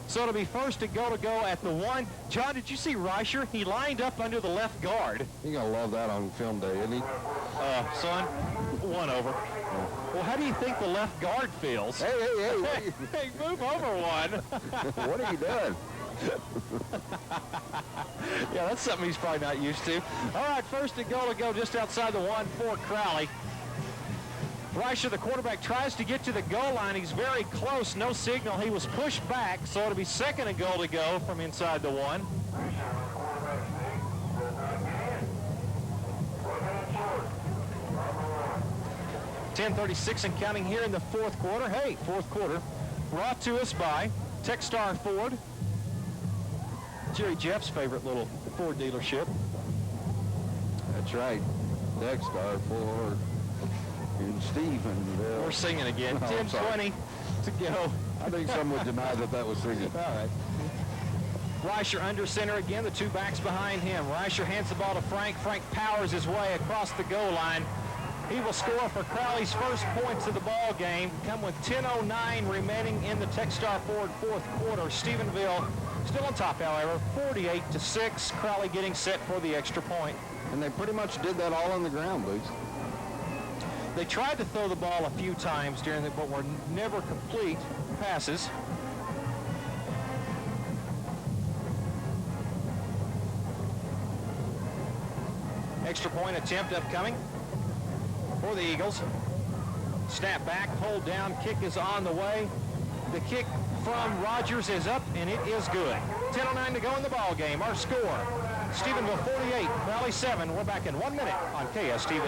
So it'll be 1st and goal to go at the 1. John, did you see Reicher? He lined up under the left guard. You're going to love that on film day, isn't he? Son, 1 over. Yeah. Well, how do you think the left guard feels? Hey. Hey, move over 1. What are you doing? Yeah, that's something he's probably not used to. All right, 1st and goal to go just outside the 1 for Crowley. Reicher, the quarterback, tries to get to the goal line. He's very close. No signal. He was pushed back, so it'll be 2nd and goal to go from inside the 1. .10:36 and counting here in the fourth quarter. Hey, fourth quarter brought to us by Techstar Ford. Jerry Jeff's favorite little Ford dealership. That's right. Techstar Ford. In Stephenville. We're singing again. 10:20 to go. I think some would deny that was singing. All right. Reicher under center again, the 2 backs behind him. Reicher hands the ball to Frank. Frank powers his way across the goal line. He will score for Crowley's first points of the ball game. Come with 10:09 remaining in the Techstar Ford fourth quarter. Stephenville still on top, however, 48-6. Crowley getting set for the extra point. And they pretty much did that all on the ground, Boots. They tried to throw the ball a few times during it, but were never complete passes. Extra point attempt upcoming for the Eagles. Snap back, hold down, kick is on the way. The kick from Rogers is up, and it is good. 10:09 to go in the ball game. Our score, Stephenville 48, Crowley 7. We're back in 1 minute on KSTV.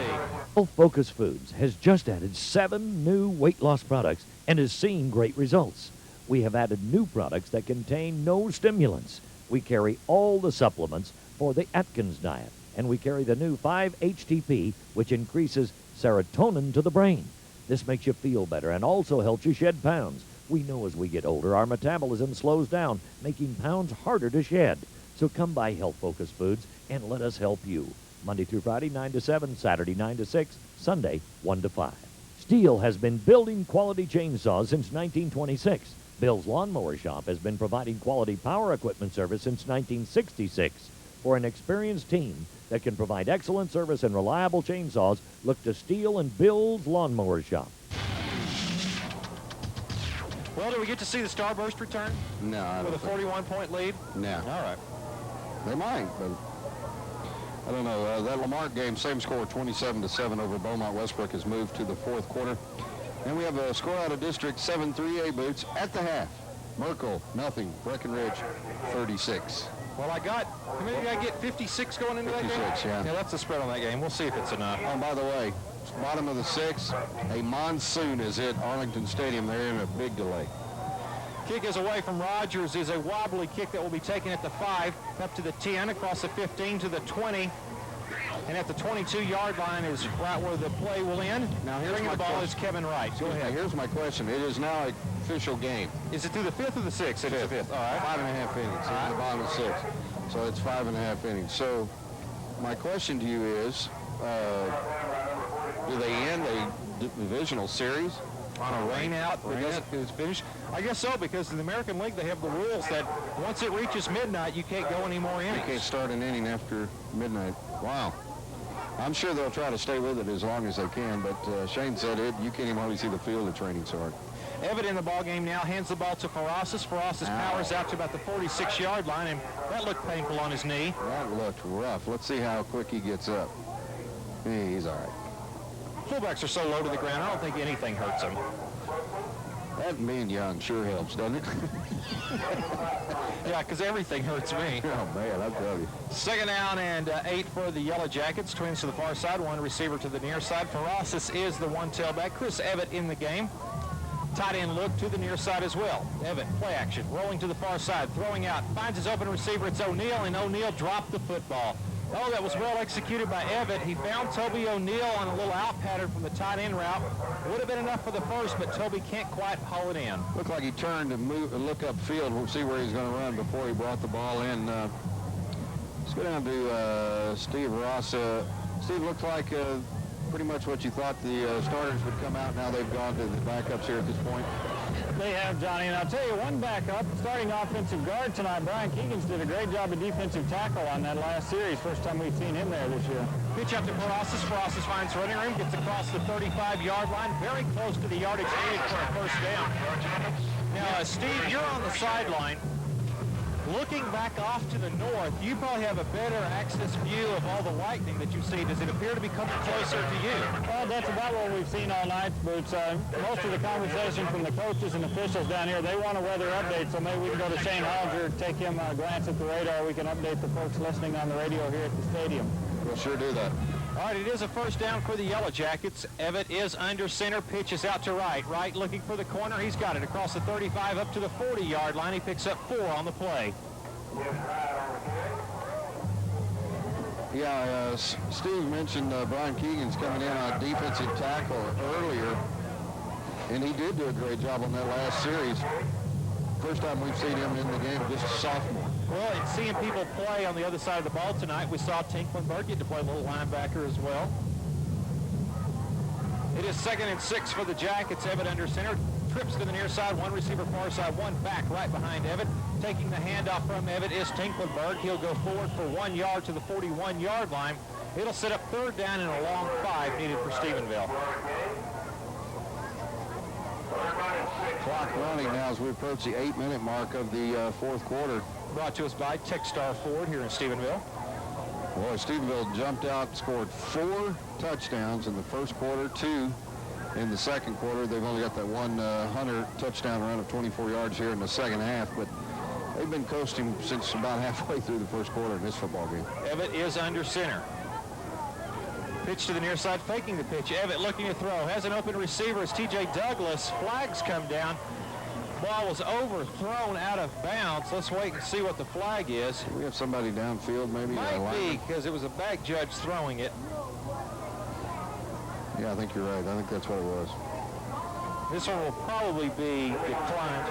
Health Focus Foods has just added 7 new weight loss products and has seen great results. We have added new products that contain no stimulants. We carry all the supplements for the Atkins diet, and we carry the new 5-HTP, which increases serotonin to the brain. This makes you feel better and also helps you shed pounds. We know as we get older, our metabolism slows down, making pounds harder to shed. So come by Health Focus Foods and let us help you. Monday through Friday, 9 to 7, Saturday, 9 to 6, Sunday, 1 to 5. Stihl has been building quality chainsaws since 1926. Bill's Lawnmower Shop has been providing quality power equipment service since 1966. For an experienced team that can provide excellent service and reliable chainsaws, look to Stihl and Bill's Lawnmower Shop. Well, did we get to see the Starburst return? No, I don't. With a 41-point lead? No. All right. They might, but I don't know. That Lamar game, same score, 27-7 over Beaumont. Westbrook has moved to the fourth quarter. And we have a score out of District 7-3A, Boots, at the half. Merkel, nothing. Breckenridge, 36. Well, how many did I get? 56 going into 56, that game? yeah. Yeah, that's the spread on that game. We'll see if it's enough. Oh, by the way, bottom of the 6, a monsoon is at Arlington Stadium. They're in a big delay. Kick is away from Rogers, is a wobbly kick that will be taken at the 5, up to the 10, across the 15 to the 20. And at the 22-yard line is right where the play will end. Now here's bringing my the ball question. is Kevin Wright. Go ahead. Here's my question. It is now an official game. Is it through the 5th or the 6th? It is the 5th. All right. 5.5 innings. At the bottom of 6. So it's 5.5 innings. So my question to you is, do they end a divisional series on a rain out because it's finished? I guess so, because in the American League they have the rules that once it reaches midnight you can't go any more innings. You can't start an inning after midnight. Wow. I'm sure they'll try to stay with it as long as they can, but Shane said you can't even hardly see the field, it's raining so hard. Evatt in the ball game now, hands the ball to Ferrasis. Ferrasis powers out to about the 46-yard line, and that looked painful on his knee. That looked rough. Let's see how quick he gets up. He's all right. Fullbacks are so low to the ground, I don't think anything hurts him. That being young sure helps, doesn't it? Yeah, because everything hurts me. Oh, man, I'll tell you. 2nd down and 8 for the Yellow Jackets. Twins to the far side, one receiver to the near side. Ferrasis is the one tailback. Chris Evatt in the game. Tight end look to the near side as well. Evatt, play action, rolling to the far side, throwing out, finds his open receiver. It's O'Neal, and O'Neal dropped the football. Oh, that was well executed by Evatt. He found Toby O'Neal on a little out pattern from the tight end route. Would have been enough for the first, but Toby can't quite haul it in. Looked like he turned and look upfield. We'll see where he's going to run before he brought the ball in. Let's go down to Steve Ross. Steve, looks like pretty much what you thought the starters would come out. Now they've gone to the backups here at this point. They have, Johnny, and I'll tell you, one backup, starting offensive guard tonight, Brian Keegans did a great job of defensive tackle on that last series. First time we've seen him there this year. Pitch out to Ferrasis. Ferrasis finds running room, gets across the 35-yard line, very close to the yardage needed for a first down. Now, Steve, you're on the sideline. Looking back off to the north, you probably have a better access view of all the lightning that you see. Does it appear to be coming closer to you? Well, that's about what we've seen all night, Boots. Most of the conversation from the coaches and officials down here, they want a weather update, so maybe we can go to Shane Hollinger, take him a glance at the radar. We can update the folks listening on the radio here at the stadium. We'll sure do that. All right, it is a first down for the Yellow Jackets. Evatt is under center, pitches out to Wright. Wright looking for the corner. He's got it across the 35 up to the 40-yard line. He picks up 4 on the play. Yeah, Steve mentioned Brian Keegan's coming in on defensive tackle earlier, and he did do a great job on that last series. First time we've seen him in the game, just a sophomore. Well, and seeing people play on the other side of the ball tonight, we saw Tinklenberg get to play a little linebacker as well. It is 2nd and 6 for the Jackets. Evatt under center, trips to the near side, one receiver far side, one back right behind Evatt. Taking the handoff from Evatt is Tinklenberg. He'll go forward for 1 yard to the 41-yard line. It'll set up 3rd down and a long 5 needed for Stephenville. Clock running now as we approach the 8-minute mark of the 4th quarter. Brought to us by Techstar Ford here in Stephenville. Boy, Stephenville jumped out, scored 4 touchdowns in the first quarter, 2 in the second quarter. They've only got that one Hunter touchdown run of 24 yards here in the second half, but they've been coasting since about halfway through the first quarter in this football game. Evatt is under center. Pitch to the near side, faking the pitch. Evatt looking to throw. Has an open receiver as T.J. Douglas. Flags come down. Ball was overthrown out of bounds. Let's wait and see what the flag is. Do we have somebody downfield maybe? Might be, because it was a back judge throwing it. Yeah, I think you're right. I think that's what it was. This one will probably be declined.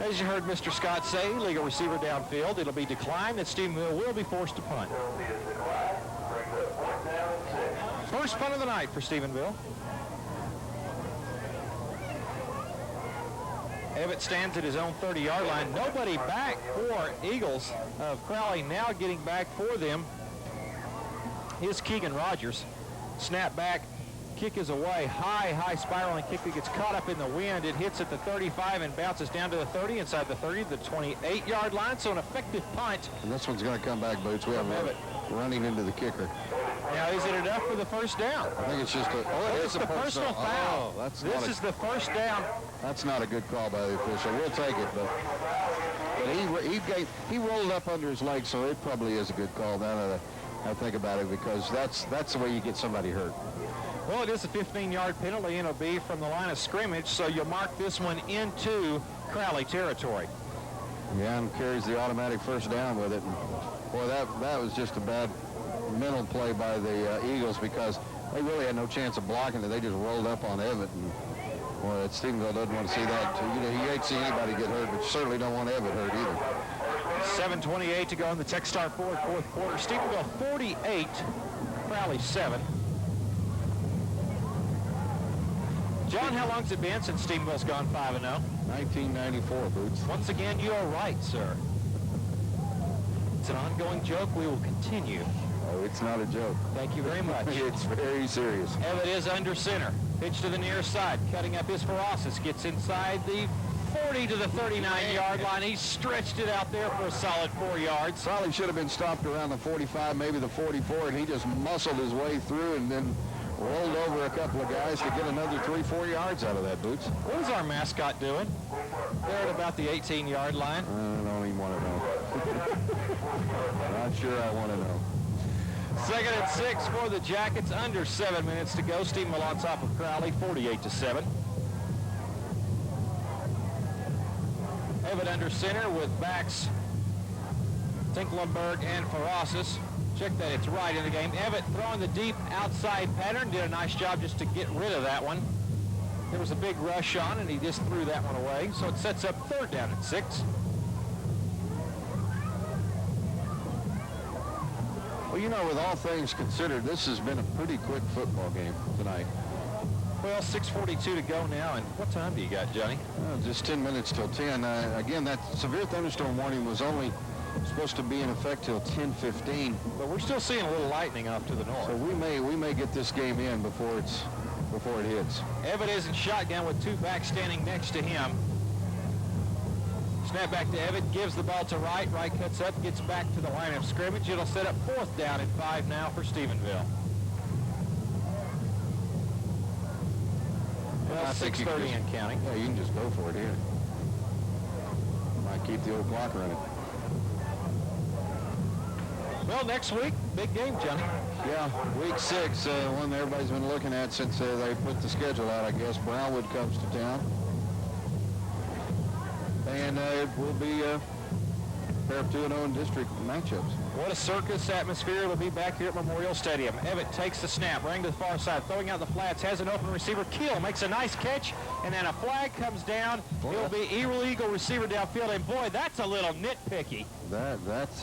As you heard Mr. Scott say, legal receiver downfield. It'll be declined, and Stephenville will be forced to punt. First punt of the night for Stephenville. Evatt stands at his own 30-yard line. Nobody back for Eagles of Crowley. Now getting back for them is Keegan Rogers. Snap back. Kick is away. High spiraling kick that gets caught up in the wind. It hits at the 35 and bounces down to the 30, inside the 30, the 28-yard line. So an effective punt. And this one's going to come back, Boots. We have Evatt running into the kicker. Now, is it enough for the first down? I think it's just a... Oh, it is a personal foul. Oh, that's this is the first down. That's not a good call by the official. We'll take it, but he rolled up under his leg, so it probably is a good call. Now that I think about it, because that's the way you get somebody hurt. Well, it is a 15-yard penalty, and it'll be from the line of scrimmage, so you'll mark this one into Crowley territory. Yeah, and carries the automatic first down with it. And boy, that was just a bad mental play by the Eagles because they really had no chance of blocking it. They just rolled up on Evatt. And boy, Stephenville doesn't want to see that. You know, he hates seeing anybody get hurt, but you certainly don't want Evatt hurt either. 7:28 to go in the Techstar Ford fourth quarter. Stephenville 48, Crowley 7. John, how long's it been since Stephenville's gone 5-0? 1994, Boots. Once again, you are right, sir. It's an ongoing joke. We will continue. Oh, it's not a joke. Thank you very much. It's very serious. Evatt is under center. Pitch to the near side. Cutting up his Ferrasis. Gets inside the 40 to the 39-yard line. He stretched it out there for a solid 4 yards. Probably should have been stopped around the 45, maybe the 44, and he just muscled his way through and then rolled over a couple of guys to get another 3-4 yards out of that, Boots. What is our mascot doing? They're at about the 18-yard line. I don't even want to know. Not sure I want to know. 2nd and 6 for the Jackets. Under 7 minutes to go. Stephenville on top of Crowley, 48-7. Evatt under center with backs Tinklenberg and Ferrasis. Check that it's right in the game. Evatt throwing the deep outside pattern. Did a nice job just to get rid of that one. There was a big rush on, and he just threw that one away. So it sets up 3rd down at 6. Well, you know, with all things considered, this has been a pretty quick football game tonight. Well, 6:42 to go now, and what time do you got, Johnny? Just 10 minutes till 10. Again, that severe thunderstorm warning was only supposed to be in effect till 10:15. But we're still seeing a little lightning off to the north. So we may get this game in before it hits. Evatt is in shotgun with 2 backs standing next to him. Snap back to Evatt, gives the ball to Wright. Wright cuts up, gets back to the line of scrimmage. It'll set up 4th down and 5 now for Stephenville. Well, 6:30 and counting. Yeah, you can just go for it here. Might keep the old clock running. Well, next week, big game, Johnny. Yeah, week 6, one that everybody's been looking at since they put the schedule out, I guess. Brownwood comes to town. And it will be a pair of 2-0 in district matchups. What a circus atmosphere it'll be back here at Memorial Stadium. Evatt takes the snap, running to the far side, throwing out the flats, has an open receiver. Keel makes a nice catch, and then a flag comes down. It'll be illegal receiver downfield, and boy, that's a little nitpicky. That's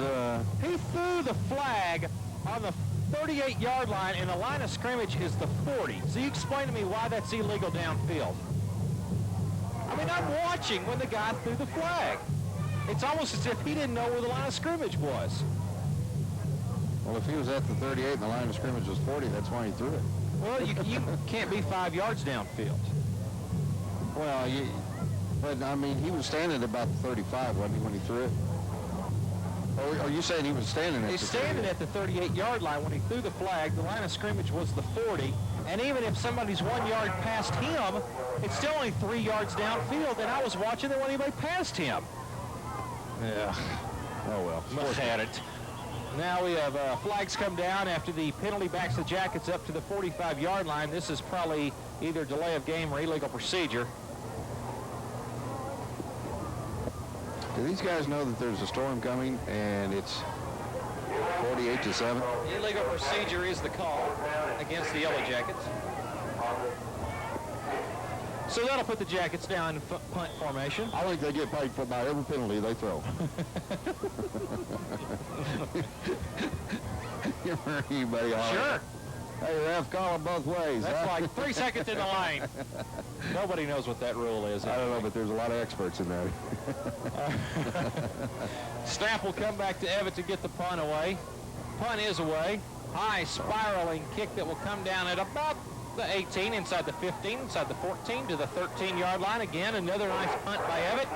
He threw the flag on the 38-yard line, and the line of scrimmage is the 40. So you explain to me why that's illegal downfield. I mean, I'm watching when the guy threw the flag. It's almost as if he didn't know where the line of scrimmage was. Well, if he was at the 38 and the line of scrimmage was 40, that's why he threw it. Well, you can't be 5 yards downfield. Well, but I mean, he was standing at about the 35, wasn't he, when he threw it? Or are you saying he was standing at He's the standing at the 38-yard line when he threw the flag. The line of scrimmage was the 40. And even if somebody's 1 yard past him, it's still only 3 yards downfield. And I was watching there when anybody passed him. Yeah. Oh, well. Must had it. Now we have flags come down after the penalty backs the Jackets up to the 45-yard line. This is probably either delay of game or illegal procedure. Do these guys know that there's a storm coming and it's 48-7? Illegal procedure is the call against the Yellow Jackets. So that'll put the Jackets down in punt formation. I think they get paid for by every penalty they throw. Anybody Sure. Hey, ref, call it both ways. That's like 3 seconds in the lane. Nobody knows what that rule is. I don't know, but there's a lot of experts in that. Snap will come back to Evatt to get the punt away. Punt is away. High spiraling kick that will come down at about the 18, inside the 15, inside the 14 to the 13-yard line. Again, another nice punt by Evatt.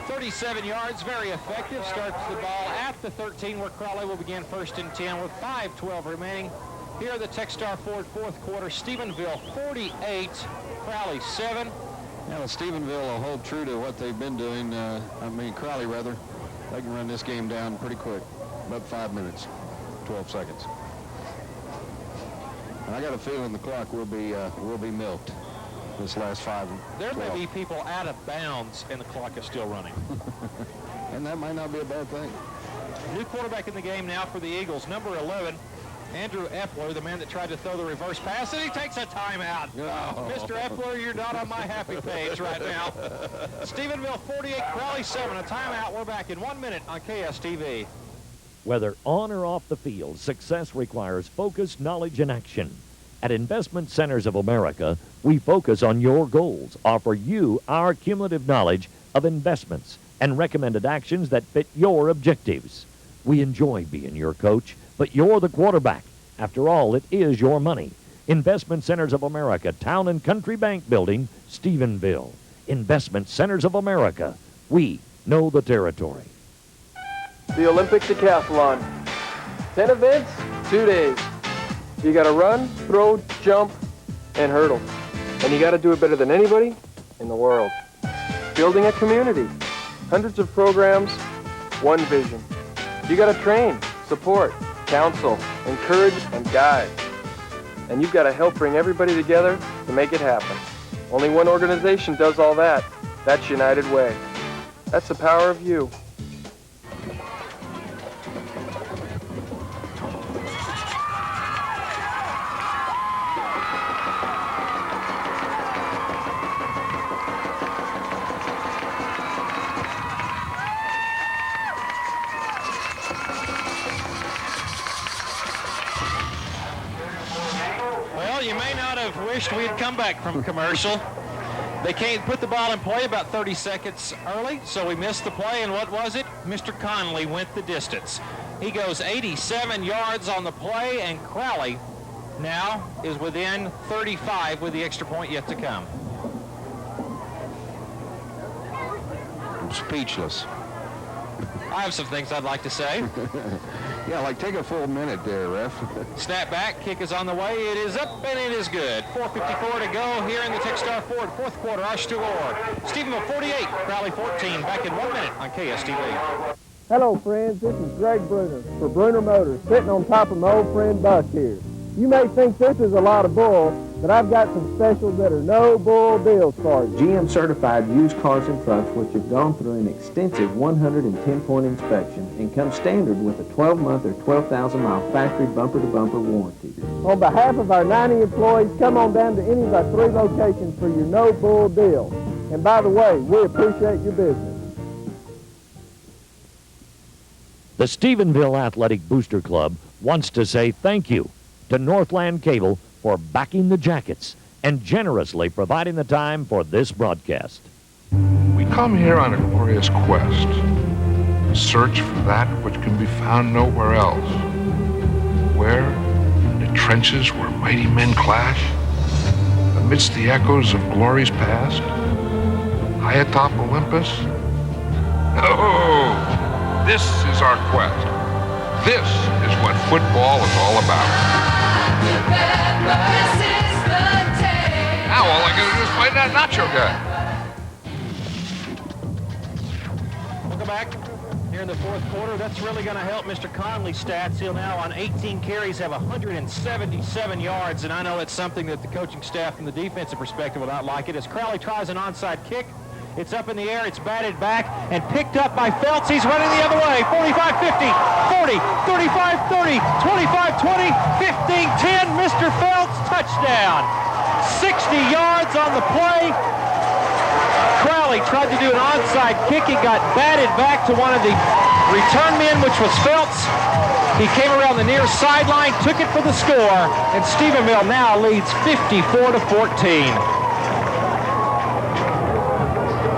37 yards, very effective. Starts the ball at the 13 where Crowley will begin 1st and 10 with 5:12 remaining. Here the Techstar Ford fourth quarter. Stephenville 48, Crowley 7. Now, Stephenville will hold true to what they've been doing. Crowley, rather. They can run this game down pretty quick. About 5 minutes, 12 seconds. And I got a feeling the clock will be milked. this last 5. There may be people out of bounds and the clock is still running. And that might not be a bad thing. New quarterback in the game now for the Eagles, number 11, Andrew Epler, the man that tried to throw the reverse pass, and he takes a timeout. Oh. Mr. Epler, you're not on my happy page right now. Stephenville 48, Crowley 7, a timeout. We're back in 1 minute on KSTV. Whether on or off the field, success requires focus, knowledge, and action. At Investment Centers of America, we focus on your goals, offer you our cumulative knowledge of investments and recommended actions that fit your objectives. We enjoy being your coach, but you're the quarterback. After all, it is your money. Investment Centers of America, Town and Country Bank Building, Stephenville. Investment Centers of America. We know the territory. The Olympic Decathlon. 10 events, 2 days. You got to run, throw, jump, and hurdle. And you got to do it better than anybody in the world. Building a community. Hundreds of programs, one vision. You got to train, support, counsel, encourage, and guide. And you've got to help bring everybody together to make it happen. Only one organization does all that. That's United Way. That's the power of you. Wished we had come back from commercial. They can't put the ball in play about 30 seconds early, so we missed the play, and what was it? Mr. Conley went the distance. He goes 87 yards on the play, and Crowley now is within 35 with the extra point yet to come. I'm speechless. I have some things I'd like to say. Yeah, like take a full minute there, ref. Snap back, kick is on the way. It is up and it is good. 4:54 to go here in the Techstar Ford fourth quarter. Rush to Orr. Stephenville 48, Crowley 14. Back in 1 minute on KSTV. Hello, friends. This is Greg Bruner for Bruner Motors, sitting on top of my old friend Buck here. You may think this is a lot of bull, but I've got some specials that are no bull deals for you. GM certified used cars and trucks which have gone through an extensive 110-point inspection and come standard with a 12-month or 12,000-mile factory bumper-to-bumper warranty. On behalf of our 90 employees, come on down to any of our 3 locations for your no bull deal. And by the way, we appreciate your business. The Stephenville Athletic Booster Club wants to say thank you to Northland Cable for backing the Jackets and generously providing the time for this broadcast. We come here on a glorious quest, a search for that which can be found nowhere else. Where, in the trenches where mighty men clash, amidst the echoes of glories past, high atop Olympus, oh, this is our quest. This is what football is all about. Now all I gotta do is find that nacho guy. Welcome back here in the fourth quarter. That's really going to help Mr. Conley's stats. He'll now on 18 carries have 177 yards, and I know it's something that the coaching staff from the defensive perspective will not like it. As Crowley tries an onside kick, it's up in the air, it's batted back, and picked up by Feltz. He's running the other way. 45-50, 40, 35-30, 25-20, 15-10. Mr. Feltz, touchdown. 60 yards on the play. Crowley tried to do an onside kick. He got batted back to one of the return men, which was Feltz. He came around the near sideline, took it for the score, and Stephenville now leads 54-14.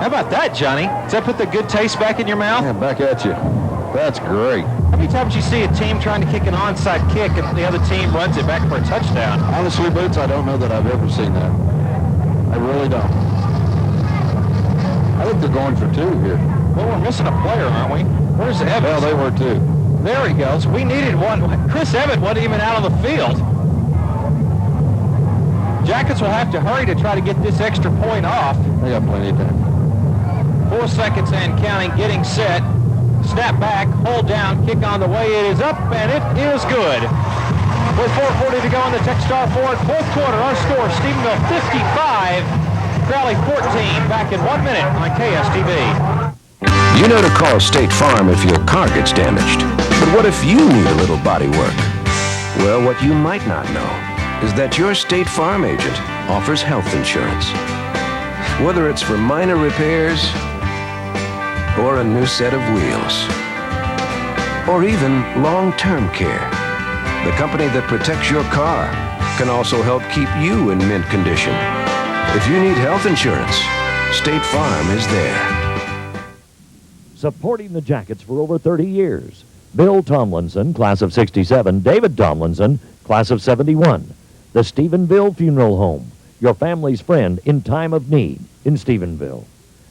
How about that, Johnny? Does that put the good taste back in your mouth? Yeah, back at you. That's great. How many times you see a team trying to kick an onside kick and the other team runs it back for a touchdown? Honestly, Boots, I don't know that I've ever seen that. I really don't. I think they're going for 2 here. Well, we're missing a player, aren't we? Where's Evans? Well, they were too. There he goes. We needed one. Chris Evans wasn't even out on the field. Jackets will have to hurry to try to get this extra point off. They got plenty of time. 4 seconds and counting, getting set. Snap back, hold down, kick on the way. It is up, and it is good. with 4:40 to go in the Techstar Ford fourth quarter. Our score, Stephenville 55, Crowley 14. Back in 1 minute on KSTV. You know to call State Farm if your car gets damaged. But what if you need a little body work? Well, what you might not know is that your State Farm agent offers health insurance. Whether it's for minor repairs or a new set of wheels, or even long-term care, the company that protects your car can also help keep you in mint condition. If you need health insurance, State Farm is there. Supporting the Jackets for over 30 years. Bill Tomlinson, class of 67. David Tomlinson, class of 71. The Stephenville Funeral Home, your family's friend in time of need in Stephenville.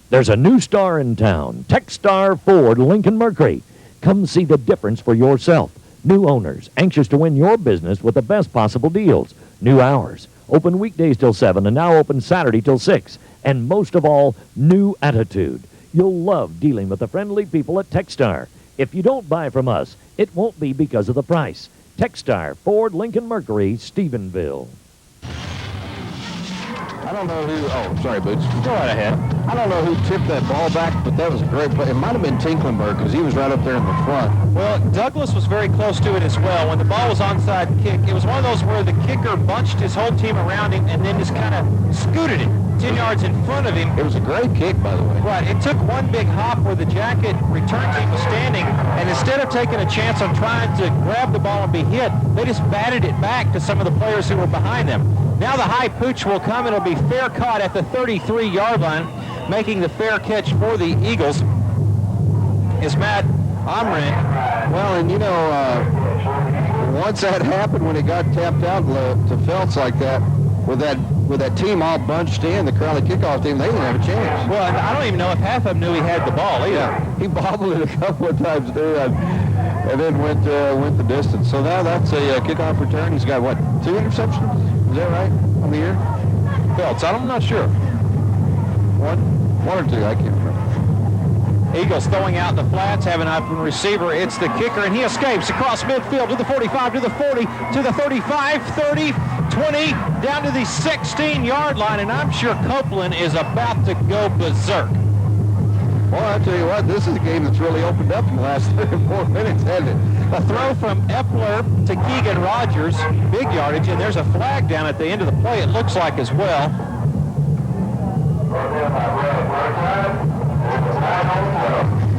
There's a new star in town, Techstar Ford Lincoln Mercury. Come see the difference for yourself. New owners, anxious to win your business with the best possible deals. New hours, open weekdays till 7 and now open Saturday till 6. And most of all, new attitude. You'll love dealing with the friendly people at Techstar. If you don't buy from us, it won't be because of the price. Techstar Ford Lincoln Mercury, Stephenville. I don't know who, oh, sorry, Boots. Go right ahead. I don't know who tipped that ball back, but that was a great play. It might have been Tinklenberg because he was right up there in the front. Well, Douglas was very close to it as well. When the ball was onside kick, it was one of those where the kicker bunched his whole team around him and then just kind of scooted it 10 yards in front of him. It was a great kick, by the way. Right. It took one big hop where the Jacket return team was standing, and instead of taking a chance on trying to grab the ball and be hit, they just batted it back to some of the players who were behind them. Now the high pooch will come, and it'll be fair caught at the 33-yard line, making the fair catch for the Eagles is Matt Omren. Well, and you know, once that happened, when it got tapped out to Feltz like that, with that team all bunched in, the Crowley kickoff team, they didn't have a chance. Well, I don't even know if half of them knew he had the ball either. Yeah, he bobbled it a couple of times too, and then went the distance. So now that's a kickoff return. He's got, what, 2 interceptions? Is that right on the year? Feltz, I'm not sure. One or two, I can't remember. Eagles throwing out the flats, have an open receiver. It's the kicker, and he escapes across midfield to the 45, to the 40, to the 35, 30, 20, down to the 16-yard line, and I'm sure Copeland is about to go berserk. Well, I tell you what, this is a game that's really opened up in the last 3 or 4 minutes, hasn't it? A throw from Epler to Keegan Rogers, big yardage, and there's a flag down at the end of the play, it looks like, as well.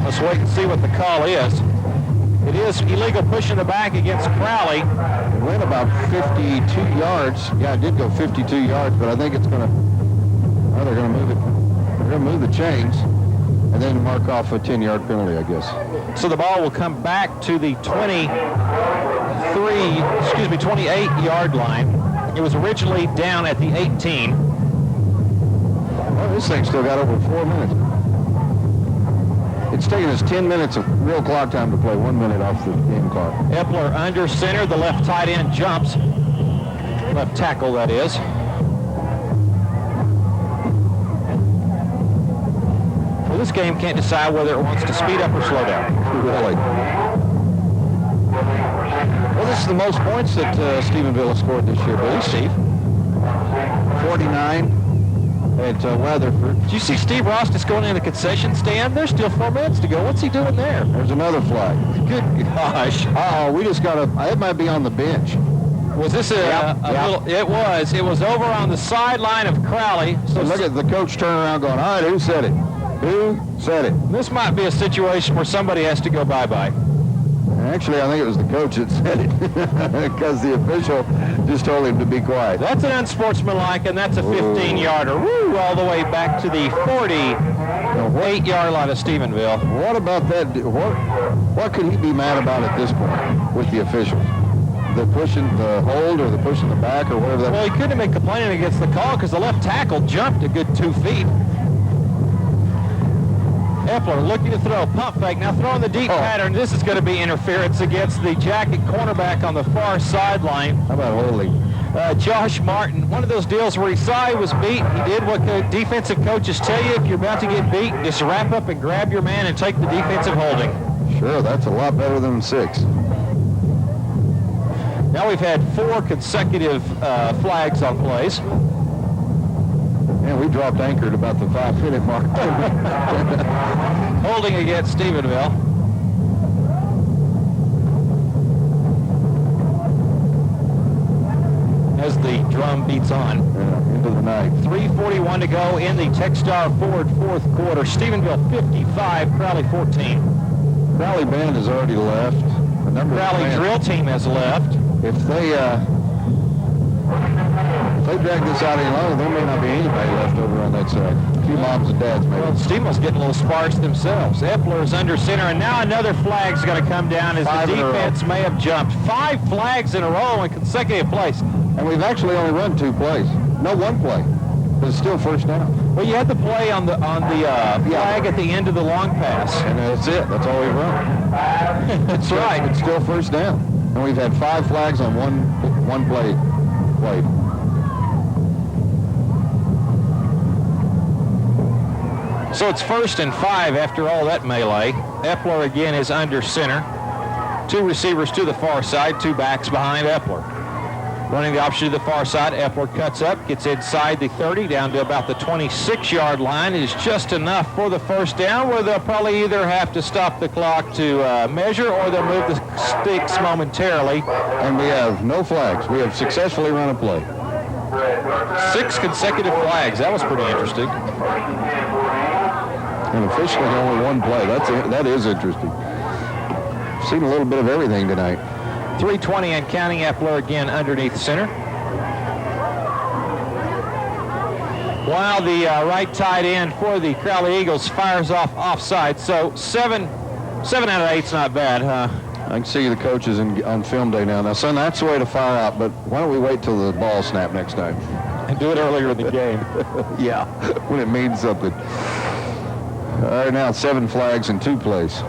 Let's wait and see what the call is. It is illegal push in the back against Crowley. It went about 52 yards. Yeah, it did go 52 yards, but I think it's going to, well, they're going to move it. They're going to move the chains and then mark off a 10-yard penalty, I guess. So the ball will come back to the 28-yard line. It was originally down at the 18. Well, this thing still got over 4 minutes. It's taken us 10 minutes of real clock time to play, 1 minute off the game clock. Epler under center. The left tight end jumps. Left tackle, that is. Well, this game can't decide whether it wants to speed up or slow down. Really? Well, this is the most points that Stephenville has scored this year, Billy. Steve. 49. At Weatherford. Did you see Steve Ross just going in the concession stand? There's still 4 minutes to go. What's he doing there? There's another flag. Good gosh. Uh-oh, we just got it might be on the bench. Was this a little, it was. It was over on the sideline of Crowley. So look at the coach turning around going, all right, who said it? Who said it? This might be a situation where somebody has to go bye-bye. Actually, I think it was the coach that said it because the official just told him to be quiet. That's an unsportsmanlike, and that's a 15-yarder. Woo, all the way back to the 48-yard line of Stephenville. What about that? What could he be mad about at this point with the officials? The pushing the hold or the pushing the back or whatever that Well, he couldn't have been complaining against the call because the left tackle jumped a good 2 feet. Epler looking to throw, pump fake, now throwing the deep pattern. This is going to be interference against the Jacket cornerback on the far sideline. How about holding? Josh Martin, one of those deals where he saw he was beat. He did what the defensive coaches tell you. If you're about to get beat, just wrap up and grab your man and take the defensive holding. Sure, that's a lot better than 6. Now we've had 4 consecutive flags on plays. And we dropped anchor at about the 5-minute mark. Holding against Stephenville. As the drum beats on. Into the night. 3:41 to go in the Techstar Ford fourth quarter. Stephenville 55, Crowley 14. Crowley band has already left. The Crowley drill team has left. If they drag this out any longer, there may not be anybody left over on that side. A few moms and dads, maybe. Well, Stephenville's getting a little sparse themselves. Epler is under center, and now another flag's going to come down as the defense may have jumped. 5 flags in a row in consecutive plays. And we've actually only run 2 plays. No, 1 play. But it's still first down. Well, you had the play on the flag at the end of the long pass. And that's it. That's all we've run. That's right. It's still first down. And we've had 5 flags on one play played. So it's 1st and 5 after all that melee. Epler again is under center. 2 receivers to the far side, 2 backs behind Epler. Running the option to the far side, Epler cuts up, gets inside the 30, down to about the 26-yard line. It is just enough for the first down, where they'll probably either have to stop the clock to measure, or they'll move the sticks momentarily. And we have no flags. We have successfully run a play. 6 consecutive flags. That was pretty interesting. And officially only 1 play. That is interesting. Seen a little bit of everything tonight. 3:20 and counting. Epler again underneath center. While the right tight end for the Crowley Eagles fires off offside. So 7 out of 8's not bad, huh? I can see the coaches on film day now. Now, son, that's the way to fire out, but why don't we wait till the ball snap next time? And do it earlier in the game. Yeah, when it means something. All right, now 7 flags and 2 plays.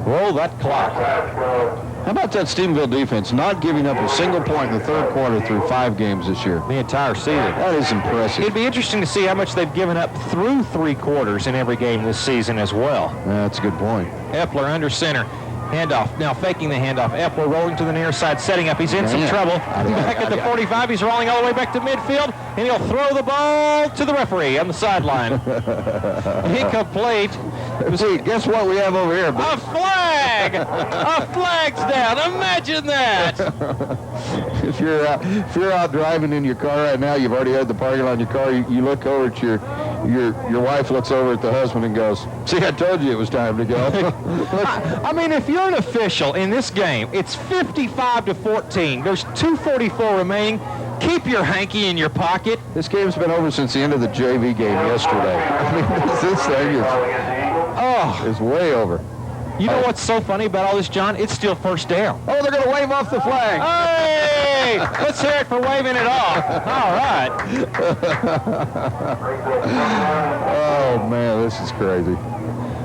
Roll that clock. How about that Stephenville defense not giving up a single point in the 3rd quarter through 5 games this year? The entire season. That is impressive. It'd be interesting to see how much they've given up through 3 quarters in every game this season as well. That's a good point. Epler under center. Handoff. Now faking the handoff. Epler rolling to the near side, setting up. He's in some trouble. Back at the 45. He's rolling all the way back to midfield, and he'll throw the ball to the referee on the sideline. Incomplete. See, guess what we have over here? A flag! A flag's down. Imagine that. If you're out driving in your car right now, you've already had the parking lot in your car. You look over at your wife looks over at the husband and goes, "See, I told you it was time to go." I mean, if you're an official in this game, it's 55-14. There's 2:44 remaining. Keep your hanky in your pocket. This game's been over since the end of the JV game yesterday. I mean, this thing is way over. You know what's so funny about all this, John? It's still first down. Oh, they're going to wave off the flag. Hey! Let's hear it for waving it off. All right. Oh, man, this is crazy.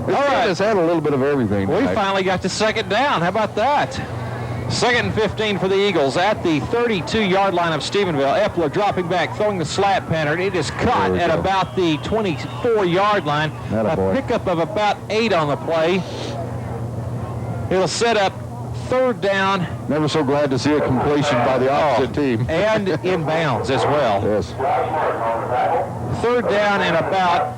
This game has had a little bit of everything tonight. We finally got to 2nd down. How about that? 2nd and 15 for the Eagles at the 32-yard line of Stephenville. Epler dropping back, throwing the slat pattern. It is caught at about the 24-yard line. A pickup of about 8 on the play. It'll set up 3rd down. Never so glad to see a completion by the opposite team. And inbounds as well. Yes. 3rd down and about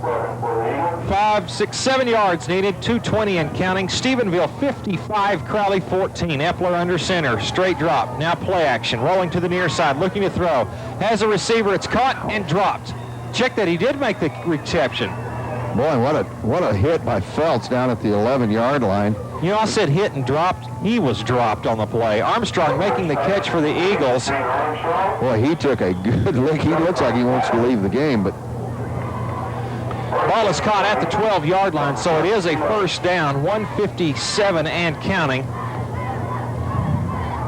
5, 6, 7 yards needed. 2:20 and counting. Stephenville 55, Crowley 14. Epler under center. Straight drop. Now play action. Rolling to the near side. Looking to throw. Has a receiver. It's caught and dropped. Check that. He did make the reception. Boy, what a hit by Feltz down at the 11-yard line. You know, I said hit and dropped. He was dropped on the play. Armstrong making the catch for the Eagles. Boy, he took a good lick. He looks like he wants to leave the game, but ball is caught at the 12-yard line, so it is a first down. 1:57 and counting.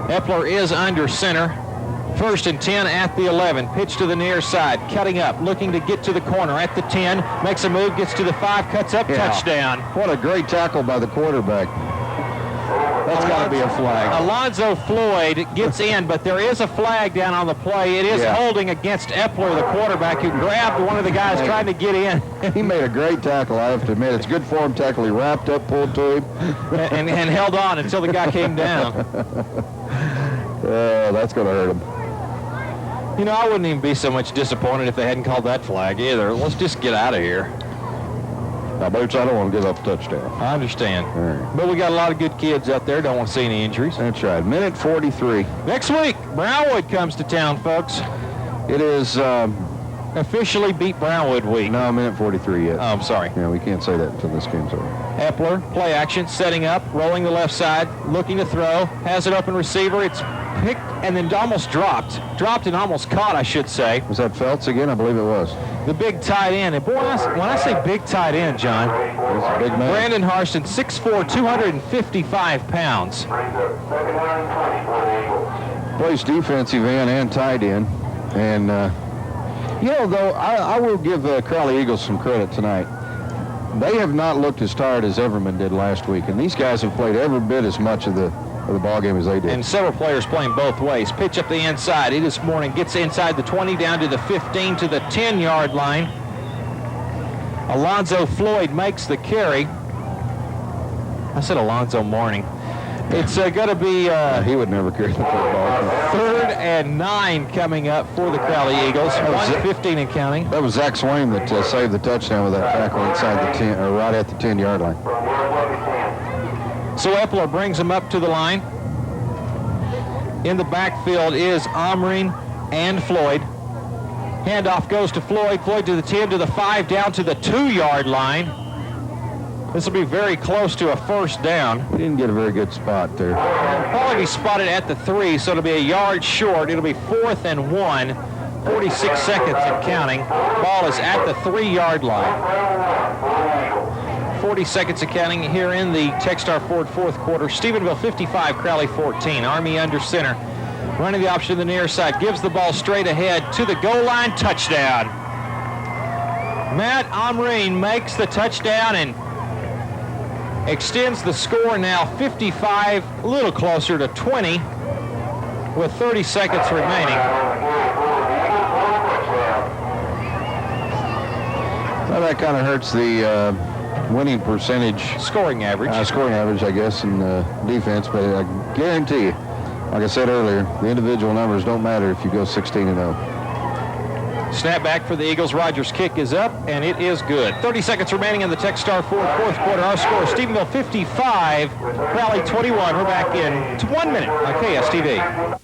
Epler is under center. 1st and 10 at the 11. Pitch to the near side. Cutting up. Looking to get to the corner at the 10. Makes a move. Gets to the 5. Cuts up. Touchdown. What a great tackle by the quarterback. That's got to be a flag. Alonzo Floyd gets in, but there is a flag down on the play. It is holding against Epler, the quarterback, who grabbed one of the guys trying to get in. He made a great tackle, I have to admit. It's good form tackle. He wrapped up, pulled to him. and held on until the guy came down. That's going to hurt him. You know, I wouldn't even be so much disappointed if they hadn't called that flag either. Let's just get out of here. Now, Boots, I don't want to give up a touchdown. I understand. But we got a lot of good kids out there. Don't want to see any injuries. That's right. Minute 43. Next week, Brownwood comes to town, folks. It is officially beat Brownwood week. No, minute 43 yet. Oh, I'm sorry. Yeah, we can't say that until this game's over. Epler, play action, setting up, rolling the left side, looking to throw, has an open receiver. It's picked and then almost dropped. Dropped and almost caught, I should say. Was that Feltz again? I believe it was. The big tight end. And boy, when I say big tight end, John, he's a big man. Brandon Harston, 6'4", 255 pounds. Plays defensive end and tight end. And, you know, though, I will give Crowley Eagles some credit tonight. They have not looked as tired as Everman did last week. And these guys have played every bit as much of the ball game as they did. And several players playing both ways. Pitch up the inside. He this morning gets inside the 20, down to the 15, to the 10-yard line. Alonzo Floyd makes the carry. I said Alonzo Mourning. It's going to be... he would never carry the football. 3rd and 9 coming up for the Crowley Eagles. 1:15 and counting. That was Zach Swain that saved the touchdown with that tackle inside the 10, or right at the 10-yard line. So Epler brings him up to the line. In the backfield is Omring and Floyd. Handoff goes to Floyd. Floyd to the 10, to the 5, down to the 2-yard line. This will be very close to a first down. He didn't get a very good spot there. Probably be spotted at the 3, so it'll be a yard short. It'll be 4th and 1, 46 seconds and counting. Ball is at the 3-yard line. 40 seconds of counting here in the Techstar Ford fourth quarter. Stephenville 55, Crowley 14. Army under center. Running the option to the near side. Gives the ball straight ahead to the goal line. Touchdown. Matt Omreen makes the touchdown and extends the score now 55, a little closer to 20 with 30 seconds remaining. Well, that kind of hurts the winning percentage. Scoring average. Scoring average, I guess, in defense. But I guarantee you, like I said earlier, the individual numbers don't matter if you go 16-0. Snap back for the Eagles. Rogers' kick is up, and it is good. 30 seconds remaining in the Techstar Ford fourth quarter. Our score is Stephenville 55, Crowley 21. We're back in 1 minute on KSTV.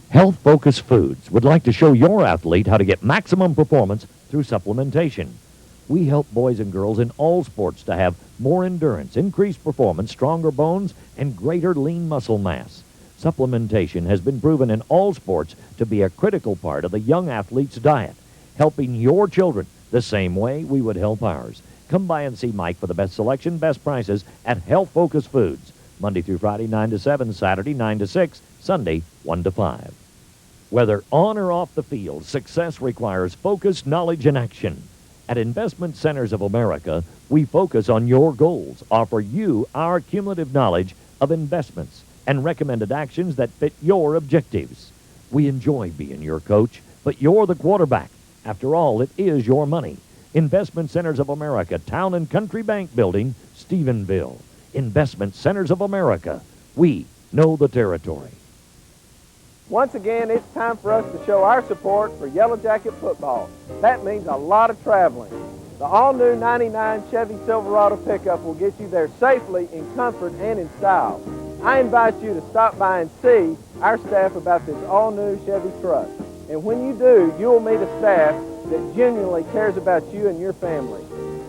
Health Focus Foods would like to show your athlete how to get maximum performance through supplementation. We help boys and girls in all sports to have more endurance, increased performance, stronger bones, and greater lean muscle mass. Supplementation has been proven in all sports to be a critical part of the young athlete's diet, helping your children the same way we would help ours. Come by and see Mike for the best selection, best prices at Health Focus Foods. Monday through Friday, 9 to 7, Saturday, 9 to 6, Sunday, 1 to 5. Whether on or off the field, success requires focus, knowledge, and action. At Investment Centers of America, we focus on your goals, offer you our cumulative knowledge of investments, and recommended actions that fit your objectives. We enjoy being your coach, but you're the quarterback. After all, it is your money. Investment Centers of America, Town and Country Bank Building, Stephenville. Investment Centers of America. We know the territory. Once again, it's time for us to show our support for Yellow Jacket football. That means a lot of traveling. The all-new 99 Chevy Silverado pickup will get you there safely, in comfort, and in style. I invite you to stop by and see our staff about this all-new Chevy truck. And when you do, you will meet a staff that genuinely cares about you and your family.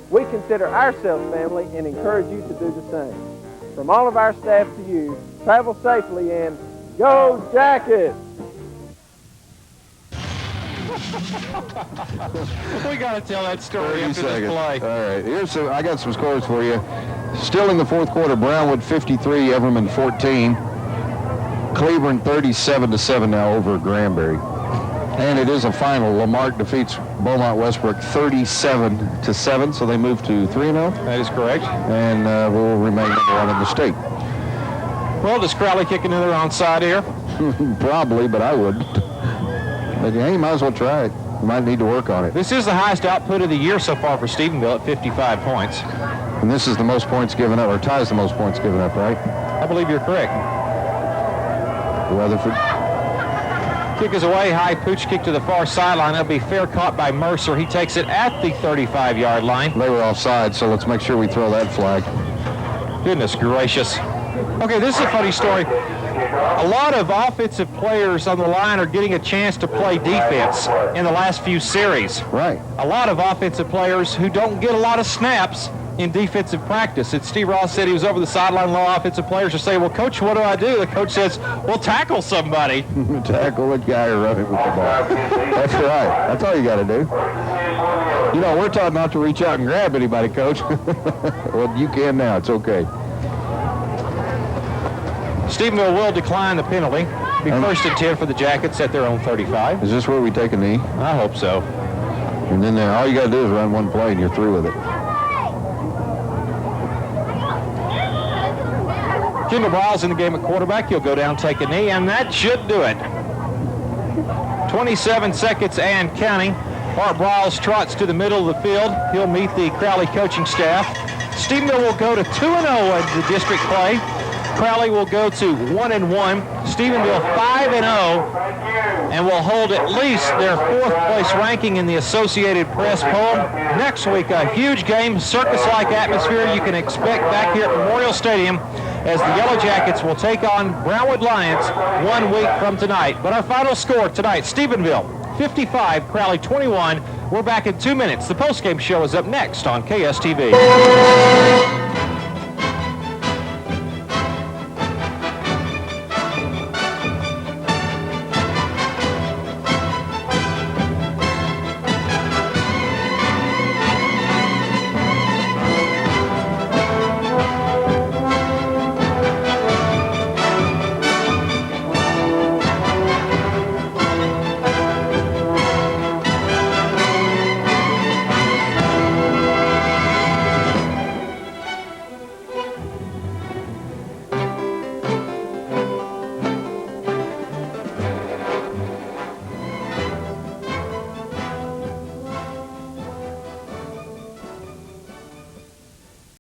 We consider ourselves family and encourage you to do the same. From all of our staff to you, travel safely and go Jackets! We got to tell that story after this play. All right, I got some scores for you. Still in the fourth quarter, Brownwood 53, Everman 14. Cleveland 37-7 now over Granbury. And it is a final. Lamarck defeats Beaumont Westbrook 37-7, so they move to 3-0. That is correct. And will remain number one in the state. Well, does Crowley kick another onside here? Probably, but I wouldn't. But hey, you might as well try it. You might need to work on it. This is the highest output of the year so far for Stephenville at 55 points. And this is the most points given up, or ties the most points given up, right? I believe you're correct. Weatherford. Kick is away, high pooch kick to the far sideline. That'll be fair caught by Mercer. He takes it at the 35-yard line. They were offside, so let's make sure we throw that flag. Goodness gracious. Okay, this is a funny story. A lot of offensive players on the line are getting a chance to play defense in the last few series. Right. A lot of offensive players who don't get a lot of snaps in defensive practice. And Steve Ross said he was over the sideline. A lot of offensive players are saying, well, Coach, what do I do? The coach says, well, tackle somebody. Tackle the guy or run it with the ball. That's right. That's all you got to do. You know, we're taught not to reach out and grab anybody, Coach. Well, you can now. It's okay. Stephenville will decline the penalty. Be first and 10 for the Jackets at their own 35. Is this where we take a knee? I hope so. And then all you got to do is run one play and you're through with it. Kendall Bryles in the game at quarterback. He'll go down, take a knee, and that should do it. 27 seconds and counting. Bart Bryles trots to the middle of the field. He'll meet the Crowley coaching staff. Stephenville will go to 2-0 in the district play. Crowley will go to 1-1. Stephenville 5-0, and will hold at least their 4th place ranking in the Associated Press poll. Next week, a huge game, circus-like atmosphere you can expect back here at Memorial Stadium as the Yellow Jackets will take on Brownwood Lions 1 week from tonight. But our final score tonight, Stephenville 55, Crowley 21. We're back in 2 minutes. The postgame show is up next on KSTV.